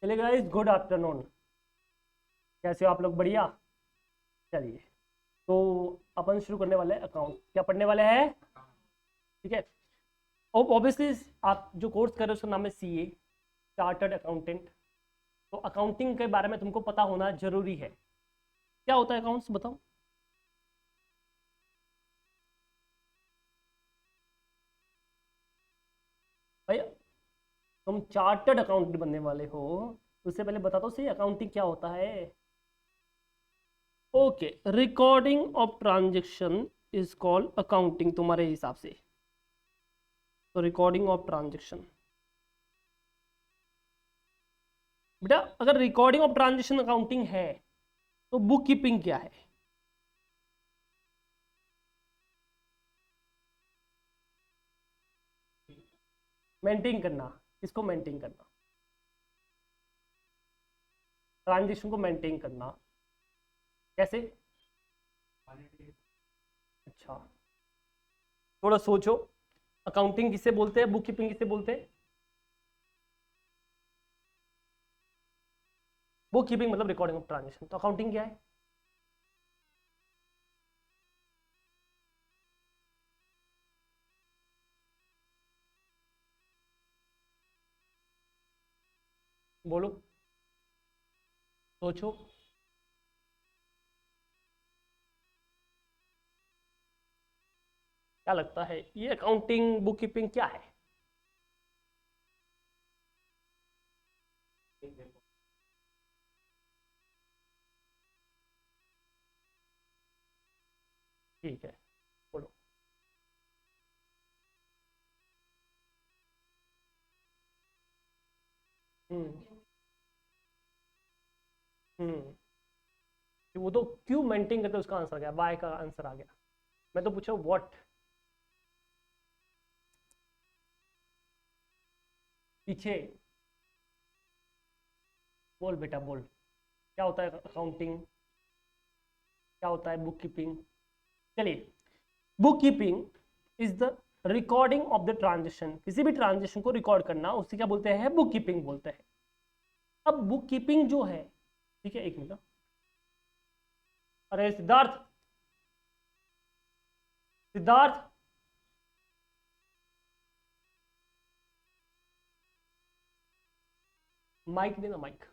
चलिए guys, good afternoon. कैसे हो आप लोग? बढ़िया। चलिए, तो अपन शुरू करने वाले हैं। अकाउंट क्या पढ़ने वाले हैं? ठीक है। और ऑब्वियसली आप जो कोर्स कर रहे हो उसका नाम है सीए, चार्टर्ड अकाउंटेंट। तो अकाउंटिंग के बारे में तुमको पता होना जरूरी है। क्या होता है अकाउंट्स, बताओ। भाई, तुम चार्टर्ड अकाउंटेंट बनने वाले हो, उससे पहले बता दो सही अकाउंटिंग क्या होता है। Okay, recording of transaction is called accounting तुम्हारे हिसाब से। तो रिकॉर्डिंग ऑफ ट्रांजेक्शन, बेटा अगर रिकॉर्डिंग ऑफ ट्रांजेक्शन अकाउंटिंग है तो बुक कीपिंग क्या है? मेंटेन करना। किसको मेंटेन करना? ट्रांजेक्शन को मेंटेन करना। कैसे? अच्छा, थोड़ा सोचो। अकाउंटिंग किसे बोलते हैं, बुक कीपिंग किसे बोलते हैं? बुक कीपिंग मतलब रिकॉर्डिंग ऑफ ट्रांजेक्शन, तो अकाउंटिंग क्या है? बोलो, सोचो। क्या लगता है ये अकाउंटिंग बुक कीपिंग क्या है? ठीक है, बोलो। हम्म। हम्म। वो तो क्यों मेंटेन करते हैं उसका आंसर क्या? वाई का आंसर आ गया। मैं तो पूछा व्हाट। पीछे बोल बेटा, बोल। क्या होता है अकाउंटिंग? क्या होता है बुक कीपिंग? चलिए, book keeping is the recording of the transaction. किसी भी ट्रांजेक्शन को रिकॉर्ड करना, उसे क्या बोलते हैं? बुक कीपिंग बोलते हैं। अब बुक कीपिंग जो है, ठीक है, एक मिनट। अरे सिद्धार्थ, सिद्धार्थ। माइक देना, माइक।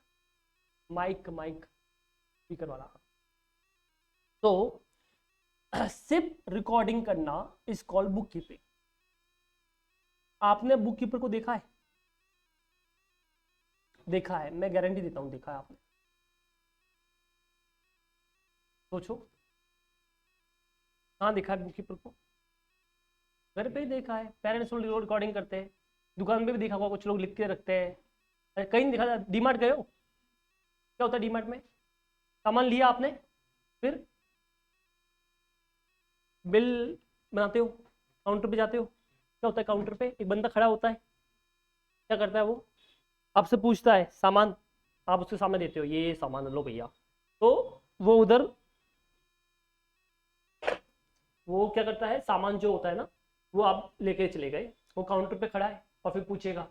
माइक माइक स्पीकर वाला। तो सिर्फ रिकॉर्डिंग करना इज कॉल्ड बुक कीपिंग। आपने बुक कीपर को देखा है? देखा है, मैं गारंटी देता हूं देखा है आपने। सोचो, कहाँ देखा है बुक कीपर को? घर पे ही देखा है, पेरेंट्स लोग रिकॉर्डिंग करते हैं। दुकान पे भी देखा होगा, कुछ लोग लिख के रखते हैं। अरे कहीं नहीं देखा? डीमार्ट गए हो? क्या होता है डीमार्ट में? सामान लिया आपने, फिर बिल बनाते हो, काउंटर पे जाते हो। क्या होता है काउंटर पे? एक बंदा खड़ा होता है। क्या करता है वो? आपसे पूछता है सामान, आप उसके सामने देते हो, ये सामान लो भैया। तो वो उधर, वो क्या करता है, सामान जो होता है ना, वो आप लेके चले गए। वो काउंटर पे खड़ा है और फिर पूछेगा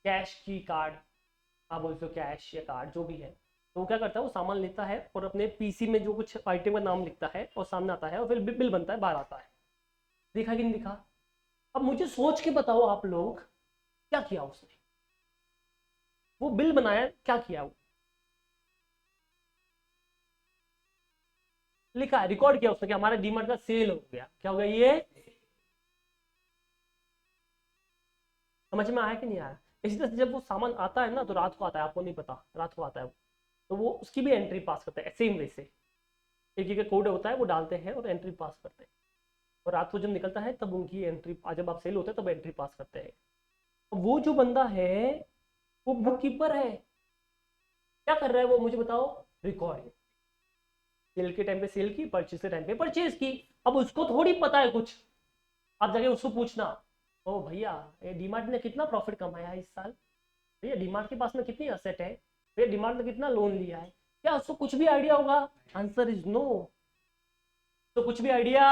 कैश की कार्ड, आप बोलते हो कैश या कार्ड जो भी है। तो वो क्या करता है, वो सामान लेता है और अपने पीसी में जो कुछ आइटम का नाम लिखता है और सामने आता है, और फिर बिल बनता है, बाहर आता है। देखा कि नहीं दिखा? अब मुझे सोच के बताओ आप लोग, क्या किया उसने? वो बिल बनाया, क्या किया वो? लिखा है, रिकॉर्ड किया उसने कि हमारा डीमार्ट का सेल हो गया। क्या हो गया ये? समझ में आया कि नहीं आया? इसी तरह से जब वो सामान आता है ना, तो रात को आता है, आपको नहीं पता, रात को आता है वो। तो वो उसकी भी एंट्री पास करते हैं सेम वे से। एक एक कोड होता है, वो डालते हैं और एंट्री पास करते हैं। और रात को जब निकलता है तब उनकी एंट्री, जब आप सेल होते हैं तब एंट्री पास करते हैं। वो जो बंदा है, वो बुक कीपर है। क्या कर रहा है वो, मुझे बताओ? रिकॉर्ड। सेल के टाइम पे सेल की, परचेज के टाइम पे परचेज की। अब उसको थोड़ी पता है कुछ। आप जाके उसको पूछना, ओ भैया ये डीमार्ट ने कितना प्रॉफिट कमाया है इस साल? भैया डीमार्ट के पास में कितनी असेट है? भैया डीमार्ट ने कितना लोन लिया है? क्या उसको कुछ भी आइडिया होगा? Answer is no. तो कुछ भी आइडिया?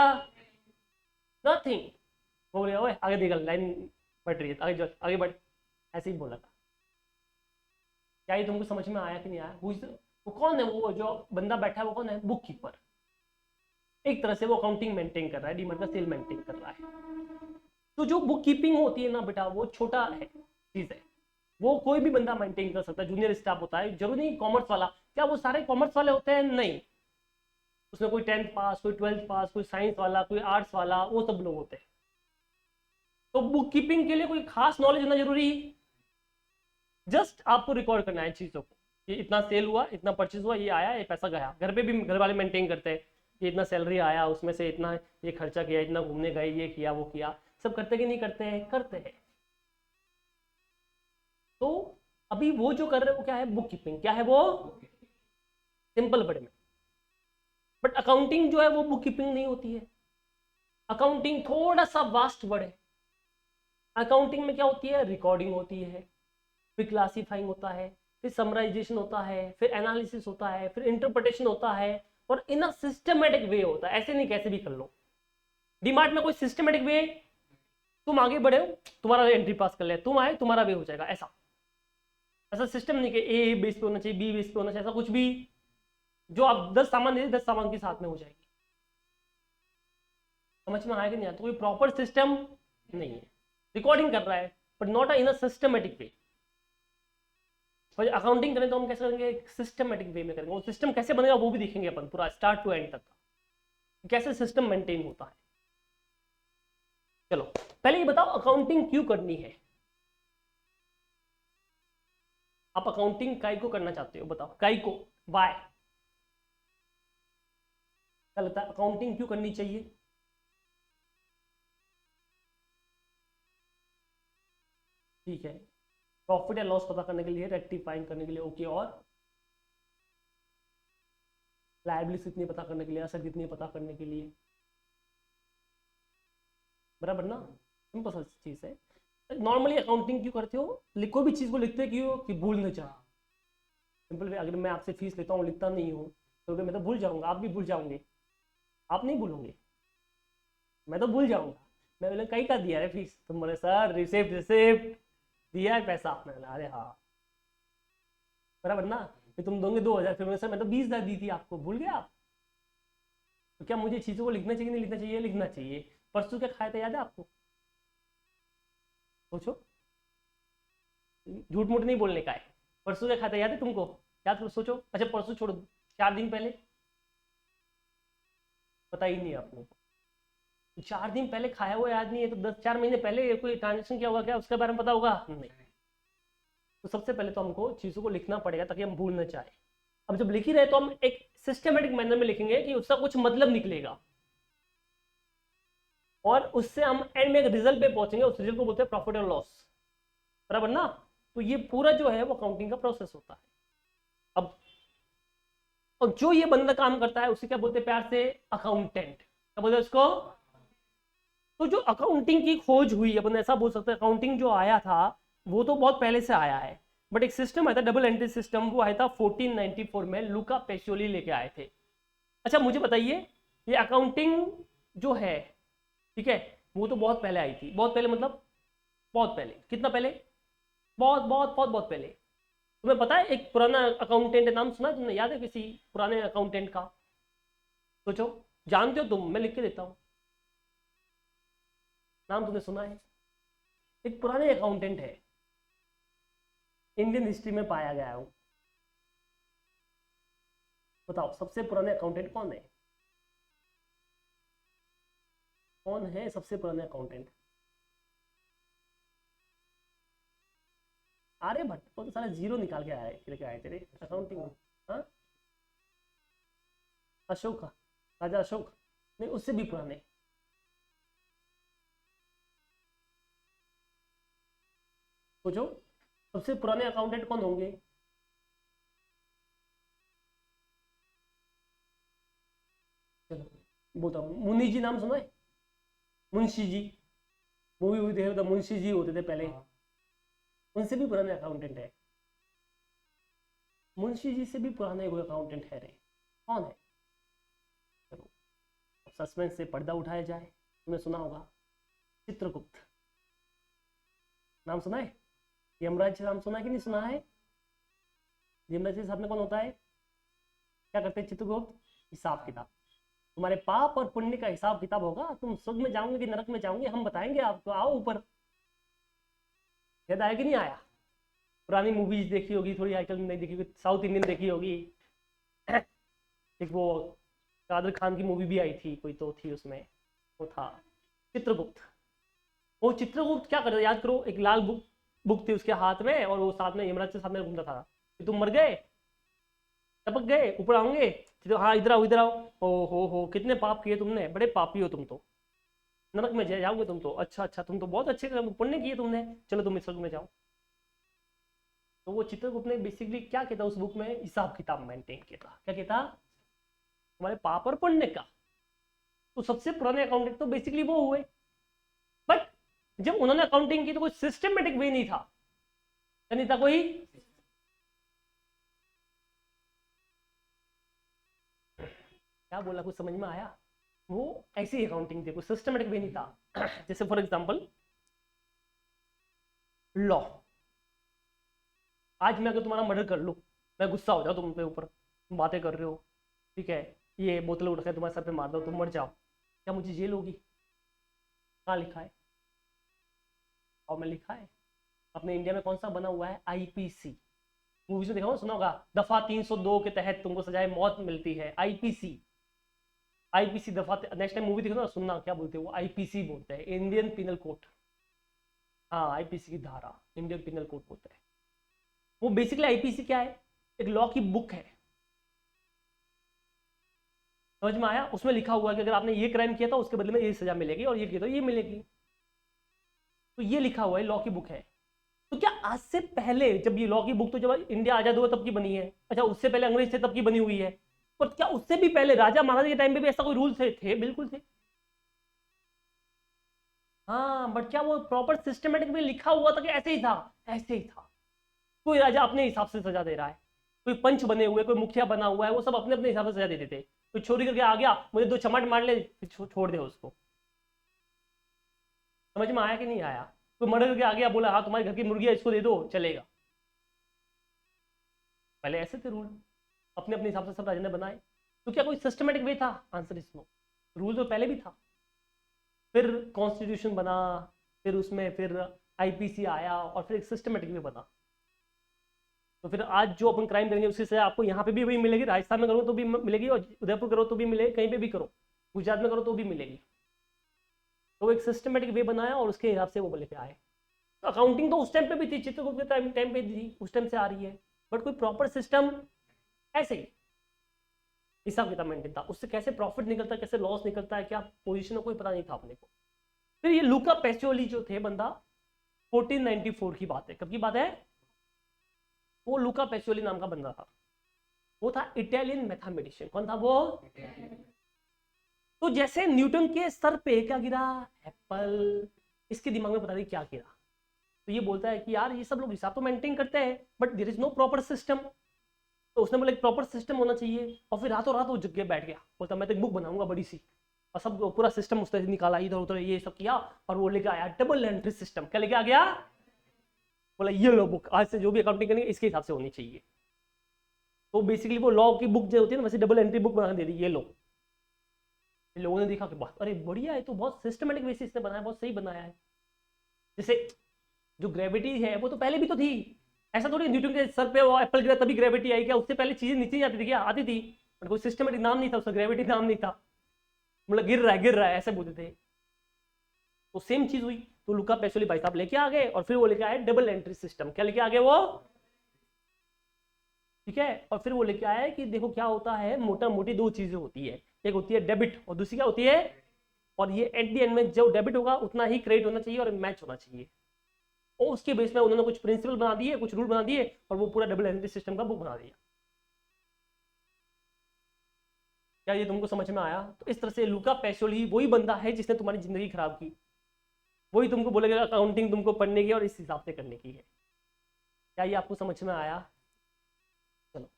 नथिंग। बोले ओए आगे देख, लाइन बढ़ रही है, आगे जो आगे बढ़। ऐसे ही बोला था। क्या ये तुमको समझ में आया कि नहीं आया? वो कौन है? वो जो बंदा बैठा है वो कौन है? Book keeper. एक तरह से वो अकाउंटिंग मेंटेन कर रहा है, डीमर का सेल मेंटेन कर रहा है। तो जो बुक कीपिंग होती है ना बेटा, वो छोटा है चीज है, वो कोई भी बंदा मेंटेन कर सकता है। जूनियर स्टाफ होता है, जरूरी नहीं कॉमर्स वाला। क्या वो सारे कॉमर्स वाले होते हैं? नहीं, उसमें कोई 10th पास, कोई 12th पास, कोई साइंस वाला, कोई आर्ट्स वाला, वो सब लोग होते हैं। तो बुक कीपिंग के लिए कोई खास नॉलेज होना जरूरी है? जस्ट आपको रिकॉर्ड करना है चीजों को, ये इतना सेल हुआ, इतना परचेज हुआ, ये आया, ये पैसा गया। घर पे भी घर वाले मेंटेन करते हैं, ये इतना सैलरी आया, उसमें से इतना ये खर्चा किया, इतना घूमने गए, ये किया वो किया। सब करते कि नहीं करते हैं? करते हैं। तो अभी वो जो कर रहे हैं वो क्या है? Book keeping. क्या है वो? सिंपल वर्ड में। बट अकाउंटिंग जो है वो बुक कीपिंग नहीं होती है। अकाउंटिंग थोड़ा सा वास्ट वर्ड है। अकाउंटिंग में क्या होती है? रिकॉर्डिंग होती है, फिर क्लासीफाइंग होता है, फिर समराइजेशन होता है, फिर एनालिसिस होता है, फिर इंटरप्रिटेशन होता है, और इन अ सिस्टमेटिक वे होता है। ऐसे नहीं कैसे भी कर लो। डीमार्ट में कोई सिस्टमेटिक वे, तुम आगे बढ़े हो, तुम्हारा एंट्री पास कर लिया, तुम आए, तुम्हारा वे हो जाएगा, ऐसा ऐसा सिस्टम नहीं कि ए बेस पे होना चाहिए, बी बेस पे होना चाहिए, ऐसा कुछ भी। जो आप 10 सामान दे 10 सामान के साथ में हो जाएगी। समझ में आया कि नहीं आता? कोई प्रॉपर सिस्टम नहीं है। रिकॉर्डिंग कर रहा है but not in a systematic way. और अकाउंटिंग करें तो हम कैसे करेंगे? सिस्टमेटिक वे में करेंगे। वो सिस्टम कैसे बनेगा वो भी देखेंगे अपन, पूरा स्टार्ट टू एंड तक का कैसे सिस्टम मेंटेन होता है। चलो पहले ये बताओ, अकाउंटिंग क्यों करनी है? आप अकाउंटिंग काय को करना चाहते हो? बताओ काय को, वाई? क्या लगता है अकाउंटिंग क्यों करनी चाहिए? ठीक है, प्रॉफिट या लॉस पता करने के लिए, रेक्टिफाइंग करने के लिए, ओके। और लायबिलिटी कितनी पता करने के लिए, असर कितनी पता करने के लिए, बराबर ना? सिंपल सा चीज है। नॉर्मली अकाउंटिंग क्यों करते हो? कोई भी चीज को लिखते क्यों? कि भूल न जाए। सिंपल वे, अगर मैं आपसे फीस लेता हूँ, लिखता नहीं हूँ, तो मैं तो भूल जाऊंगा, आप भी भूल जाओगे। आप नहीं भूलोगे, मैं तो भूल जाऊंगा। मैं बोले कहीं का दिया है फीस? तुम बोले सर रिसिप्ट रिसिप्ट दिया है पैसा। मैं बोला अरे हाँ, बराबर ना? फिर तुम दोगे 2,000, फिर मैंने सर मैं तो 20,000 दी थी आपको, भूल गया आप? तो क्या मुझे चीजों को लिखना चाहिए नहीं लिखना चाहिए? लिखना चाहिए। परसों क्या खाया था याद है आपको? सोचो, झूठ मूठ नहीं बोलने का है। परसों क्या खाया था याद है तुमको? याद करो, सोचो। अच्छा परसों छोड़ो, 4 दिन पहले, पता ही नहीं है आपको? 4 दिन पहले खाया हुआ याद नहीं है तो 4 महीने पहले कोई ट्रांजेक्शन किया होगा क्या, उसके बारे में पता होगा? नहीं। तो सबसे पहले तो हमको चीजों को लिखना पड़ेगा ताकि हम भूल ना चाहे। अब जब लिख ही रहे तो हम एक सिस्टमेटिक मैनर में लिखेंगे कि उसका कुछ मतलब निकलेगा, और उससे हम एंड में एक रिजल्ट पे पहुंचेंगे। उस रिजल्ट को बोलते हैं प्रॉफिट और लॉस, बराबर ना? तो ये पूरा जो है वो अकाउंटिंग का प्रोसेस होता है। अब और जो ये बंदा काम करता है उसे क्या बोलते हैं प्यार से? अकाउंटेंट। क्या बोलते हैं उसको? तो जो अकाउंटिंग की खोज हुई, अपन ऐसा बोल सकते हैं, अकाउंटिंग जो आया था वो तो बहुत पहले से आया है, बट एक सिस्टम आया था डबल एंट्री सिस्टम, वो आया था 1494 में, लुका पेशोली लेके आए थे। अच्छा मुझे बताइए, ये अकाउंटिंग जो है, ठीक है, वो तो बहुत पहले आई थी। बहुत पहले मतलब बहुत पहले, कितना पहले? बहुत बहुत बहुत बहुत पहले। तुम्हें पता है एक पुराना अकाउंटेंट नाम सुना है तुमने? याद है किसी पुराने अकाउंटेंट का? सोचो, जानते हो तुम? मैं लिख के देता हूँ, नाम तुमने सुना है? एक पुराने अकाउंटेंट है, इंडियन हिस्ट्री में पाया गया है वो। बताओ सबसे पुराने अकाउंटेंट कौन है? कौन है सबसे पुराने अकाउंटेंट? आर्यभट्ट। वो तो सारा जीरो निकाल के आए, लेके आए तेरे अकाउंटिंग में। हाँ, अशोक का, राजा अशोक। नहीं, उससे भी पुराने। सोचो सबसे पुराने अकाउंटेंट कौन होंगे? चलो बोलता हूँ, मुनि जी नाम सुना है? मुंशी जी, मूवी हुई थे, तो मुंशी जी होते थे पहले। उनसे भी पुराने अकाउंटेंट है। मुंशी जी से भी पुराने कोई अकाउंटेंट है रे? कौन है? चलो सस्पेंस से पर्दा उठाया जाए। तुमने सुना होगा चित्रगुप्त, नाम सुना है? यमराज नाम सुना है कि नहीं सुना है? यमराज के सामने कौन होता है? क्या करते हैं चित्रगुप्त? हिसाब किताब। तुम्हारे पाप और पुण्य का हिसाब किताब होगा, तुम स्वर्ग में जाओगे कि नरक में जाओगे हम बताएंगे आपको, आओ ऊपर। याद आया कि नहीं आया? पुरानी मूवीज देखी होगी, थोड़ी आजकल नहीं देखी होगी, साउथ इंडियन देखी होगी। एक वो कादर खान की मूवी भी आई थी, कोई तो थी उसमें, वो था चित्रगुप्त। वो चित्रगुप्त क्या करता, याद करो, एक लाल बुक बुक थी उसके हाथ में, और वो साथ में यमराज के सामने घूमता था कि तुम मर गए, टपक गए, ऊपर आओगे, हाँ इधर आओ इधर आओ, हो कितने पाप किए तुमने, बड़े पापी हो तुम तो, नरक में जाओगे तुम तो, अच्छा अच्छा तुम तो बहुत अच्छे पुण्य किए तुमने, चलो तुम स्वर्ग में जाओ। तो वो चित्रगुप्त ने बेसिकली क्या किया था उस बुक में, हिसाब किताब मेंटेन किया था। क्या किया था? हमारे पाप और पुण्य का। तो सबसे पुराने अकाउंटेंट तो बेसिकली वो हुए, बट जब उन्होंने अकाउंटिंग की तो कोई सिस्टमेटिक वे नहीं था, नहीं था कोई। क्या बोला, कुछ समझ में आया? वो ऐसी अकाउंटिंग थी, कोई सिस्टमेटिक वे नहीं था। जैसे फॉर एग्जांपल लॉ, आज मैं अगर तुम्हारा मर्डर कर लूं, मैं गुस्सा हो जाऊं तुम पे ऊपर, तुम बातें कर रहे हो, ठीक है, ये बोतल उठा के तुम्हारे सर पे मार दो, तुम मर जाओ, क्या मुझे जेल होगी? कहाँ लिखा है? और में लिखा है अपने इंडिया में कौन सा बना हुआ है? आईपीसी। मूवीज में देखा होगा, सुना होगा, दफा 302 के तहत तुमको सजाए मौत मिलती है, आईपीसी। आईपीसी दफा, नेक्स्ट टाइम मूवी देखो ना, सुनना क्या बोलते हैं वो, आईपीसी बोलते हैं, इंडियन पिनल कोड। हाँ, आईपीसी की धारा, इंडियन पिनल कोड बोलते हैं। वो बेसिकली आईपीसी क्या है? एक लॉ की बुक है, समझ में आया? उसमें लिखा हुआ है कि अगर आपने ये क्राइम किया था उसके बदले में ये सजा मिलेगी, और ये किया तो ये मिलेगी। तो ये लिखा हुआ है, लॉ की बुक है। तो क्या आज से पहले, जब ये लॉ की बुक तो जब इंडिया आजाद हुआ तब की बनी है, अच्छा उससे पहले अंग्रेज थे तब की बनी हुई है, पर क्या उससे भी पहले राजा महाराजा के टाइम पे भी ऐसा कोई रूल थे? बिल्कुल थे। हाँ, बट क्या वो प्रॉपर सिस्टमेटिक में लिखा हुआ था कि ऐसे ही था? ऐसे ही था। कोई राजा अपने हिसाब से सजा दे रहा है, कोई पंच बने हुए, कोई मुखिया बना हुआ है, वो सब अपने अपने हिसाब से सजा देते थे। कोई चोरी करके आ गया, मुझे 2 चमाट मार ले, फिर छोड़ दे उसको। समझ में आया कि नहीं आया? कोई मर्डर करके आ गया, बोला हाँ तुम्हारे घर की मुर्गी है, इसको दे दो, चलेगा। पहले ऐसे थे रूल, अपने अपने हिसाब से सब राजा ने बनाए। तो क्या कोई सिस्टमेटिक वे था? Answer is no. रूल तो पहले भी था, फिर कॉन्स्टिट्यूशन बना, फिर उसमें फिर आईपीसी आया, और फिर एक सिस्टमेटिक वे बना। तो फिर आज जो अपन क्राइम करेंगे उसकी सजा आपको यहाँ पे भी वही मिलेगी, राजस्थान में करो तो भी मिलेगी, और उदयपुर करो तो भी मिलेगी, कहीं पे भी करो, गुजरात में करो तो भी मिलेगी। तो एक सिस्टमेटिक वे बनाया और उसके हिसाब से वो लेके आए। तो अकाउंटिंग तो उस टाइम पे भी थी, चित्रगुप्त के टाइम पे थी, उस टाइम से आ रही है, बट कोई प्रॉपर सिस्टम ऐसे ही हिसाब किताब मेंटेन था। उससे कैसे प्रॉफिट निकलता है, कैसे लॉस निकलता है, क्या पोजीशन है, कोई पता नहीं था अपने को। फिर ये लूका पेसियोली जो थे बंदा, 1494 की बात है। कब की बात है? वो लूका पेसियोली नाम का बंदा था, वो था इटालियन मैथमेटिशियन। कौन था वो? तो जैसे न्यूटन के सर पे क्या गिरा? एप्पल। इसके दिमाग में पता नहीं क्या गिरा, तो ये बोलता है कि यार ये सब लोग हिसाब तो मेंटेन करते हैं, but there is no proper system. तो उसने बोला एक प्रॉपर सिस्टम होना चाहिए, और फिर रातों रात वो जग गया, बैठ गया, बोलता मैं तो एक बुक बनाऊंगा बड़ी सी, और सब पूरा सिस्टम उसने निकाला, इधर उधर ये सब किया, और वो लेके आया डबल एंट्री सिस्टम। क्या लेके आ गया? बोला ये लो बुक, आज से जो भी अकाउंटिंग करेंगे इसके हिसाब से होनी चाहिए। तो बेसिकली वो लॉ की बुक जो होती है ना, वैसे डबल एंट्री बुक बना दे दी, ये लो। लोगों ने देखा कि बात, अरे बढ़िया है, तो बहुत सिस्टमेटिक बेसिस से बनाया, बहुत सही बनाया है। जैसे जो ग्रेविटी है वो तो पहले भी तो थी, ऐसा थोड़ी न्यूटन के सर पे वो एप्पल गिरा तभी ग्रेविटी आई, क्या उससे पहले चीजें नीचे नहीं आती थी? क्या आती थी, बट कोई सिस्टमेटिक नाम नहीं था उसका, ग्रेविटी नाम नहीं था, मतलब गिर रहा है ऐसे बोलते थे। तो सेम चीज हुई, तो लुका पेसोली भाई साहब लेके आ गए, और फिर वो लेके आए डबल एंट्री सिस्टम। क्या लेके आ गए वो? ठीक है, और फिर वो लेके आया कि देखो क्या होता है, मोटा मोटी 2 चीजें होती है, एक होती है डेबिट और दूसरी क्या होती है? और ये एट दी एंड में जो डेबिट होगा उतना ही क्रेडिट होना चाहिए और मैच होना चाहिए। और उसके बेस में उन्होंने कुछ प्रिंसिपल बना दिए, कुछ रूल बना दिए, और वो पूरा डबल एंट्री सिस्टम का बुक बना दिया। क्या ये तुमको समझ में आया? तो इस तरह से लुका पेसोली वही बंदा है जिसने तुम्हारी जिंदगी खराब की, वही तुमको बोलेगा अकाउंटिंग तुमको पढ़ने की और इस हिसाब से करने की है। क्या ये आपको समझ में आया? चलो,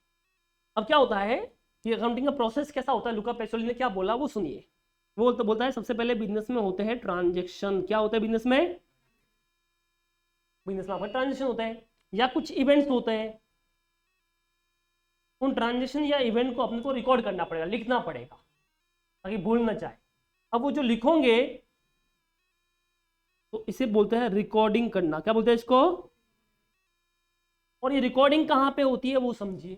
अब क्या होता है कि अकाउंटिंग का प्रोसेस कैसा होता है, लुका पेसोली ने क्या बोला वो सुनिए। वो तो बोलता है सबसे पहले बिजनेस में होते हैं ट्रांजेक्शन। क्या होता है बिजनेस में? बिजनेस में आपका ट्रांजेक्शन होता है या कुछ इवेंट्स होते हैं, उन ट्रांजेक्शन या इवेंट को अपने को रिकॉर्ड करना पड़ेगा, लिखना पड़ेगा ताकि भूल ना जाए। अब वो जो लिखोगे तो इसे बोलते हैं रिकॉर्डिंग करना। क्या बोलते हैं इसको? और ये रिकॉर्डिंग कहाँ पे होती है वो समझिए।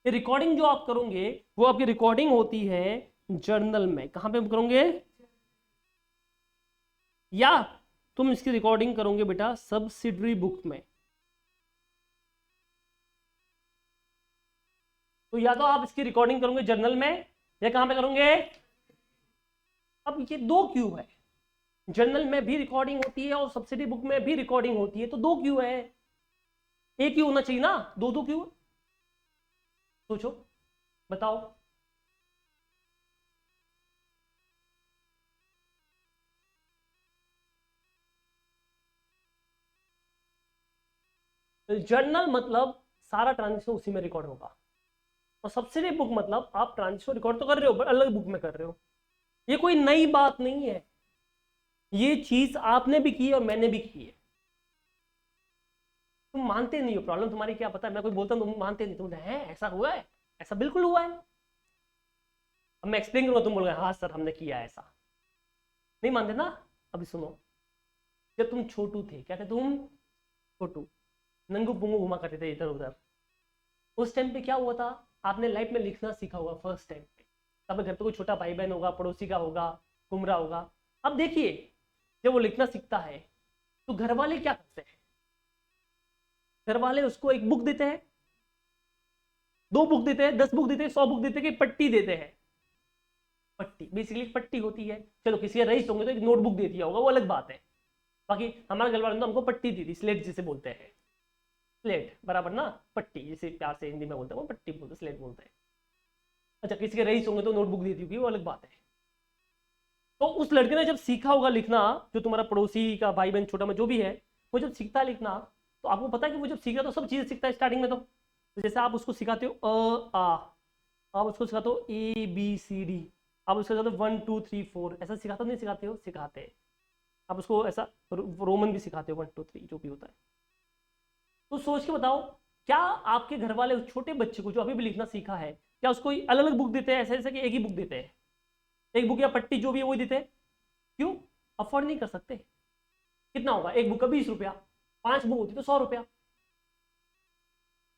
ये रिकॉर्डिंग जो आप करोगे वो आपकी रिकॉर्डिंग होती है जर्नल में। कहाँ पे करोगे? या तुम इसकी रिकॉर्डिंग करोगे बेटा सब्सिडरी बुक में। तो या तो आप इसकी रिकॉर्डिंग करोगे जर्नल में या कहां पे करोगे? अब ये दो क्यों है? जर्नल में भी रिकॉर्डिंग होती है और सब्सिडी बुक में भी रिकॉर्डिंग होती है, तो दो क्यों है? एक ही होना चाहिए ना, दो दो क्यों? सोचो, बताओ। जर्नल मतलब सारा ट्रांजेक्शन उसी में रिकॉर्ड होगा, और सब्सिडी बुक मतलब आप ट्रांजेक्शन रिकॉर्ड तो कर रहे हो पर अलग बुक में कर रहे हो। ये कोई नई बात नहीं है, ये चीज आपने भी की है और मैंने भी की है। तुम मानते नहीं हो, प्रॉब्लम तुम्हारी क्या पता है। मैं कोई बोलता हूं तुम मानते नहीं, तुम है ऐसा हुआ है, ऐसा बिल्कुल हुआ है। अब मैं एक्सप्लेन करूंगा, तुम बोलोगे हाँ सर हमने किया है ऐसा। नहीं मानते ना? अभी सुनो, जब तुम छोटू थे, क्या थे तुम? छोटू, नंगू पुंगू घुमा करते थे इधर उधर। उस टाइम पे क्या हुआ था? आपने लाइफ में लिखना सीखा होगा फर्स्ट टाइम पे। तब घर पे कोई छोटा भाई बहन होगा, पड़ोसी का होगा, घूम रहा होगा। अब देखिए, जब वो लिखना सीखता है तो घर वाले क्या करते हैं? घर वाले उसको एक बुक देते हैं, दो बुक देते हैं, 10 बुक देते हैं, 100 बुक देते हैं, कि पट्टी देते हैं। पट्टी बेसिकली पट्टी होती है। चलो किसी का रईस होंगे तो एक नोटबुक दे दिया होगा, वो अलग बात है। बाकी हमारे घर वालों ने तो हमको पट्टी दी थी, स्लेट जिसे बोलते हैं। स्लेट बराबर ना, पट्टी जिसे प्यार से हिंदी में बोलते हैं वो पट्टी बोलते हैं, स्लेट बोलते हैं। अच्छा किसी के रईस होंगे तो नोटबुक दी थी होगी, वो अलग बात है। तो उस लड़के ने जब सीखा होगा लिखना, जो तुम्हारा पड़ोसी का भाई बहन छोटा में जो भी है, वो जब सीखता है लिखना, तो आपको पता है कि वो जब सीख रहा तो सब चीजें सीखता है स्टार्टिंग में। तो जैसे आप उसको सिखाते हो अ आ, आप उसको सिखाते हो ए बी सी डी, आप उसको सिखाते हो 1 2 3 4, ऐसा सिखाते हो नहीं सिखाते हो? सिखाते हैं। आप उसको ऐसा रोमन भी सिखाते हो 1 2 3 जो भी होता है। तो सोच के बताओ, क्या आपके घर वाले उस छोटे बच्चे को जो अभी भी लिखना सीखा है, क्या उसको अलग अलग बुक देते हैं ऐसे ऐसे कि एक ही बुक देते हैं? एक बुक या पट्टी जो भी है वही देते हैं। क्यों? अफोर्ड नहीं कर सकते। कितना होगा एक बुक का? 20 रुपया। 5 बुक होती तो 100 रुपया।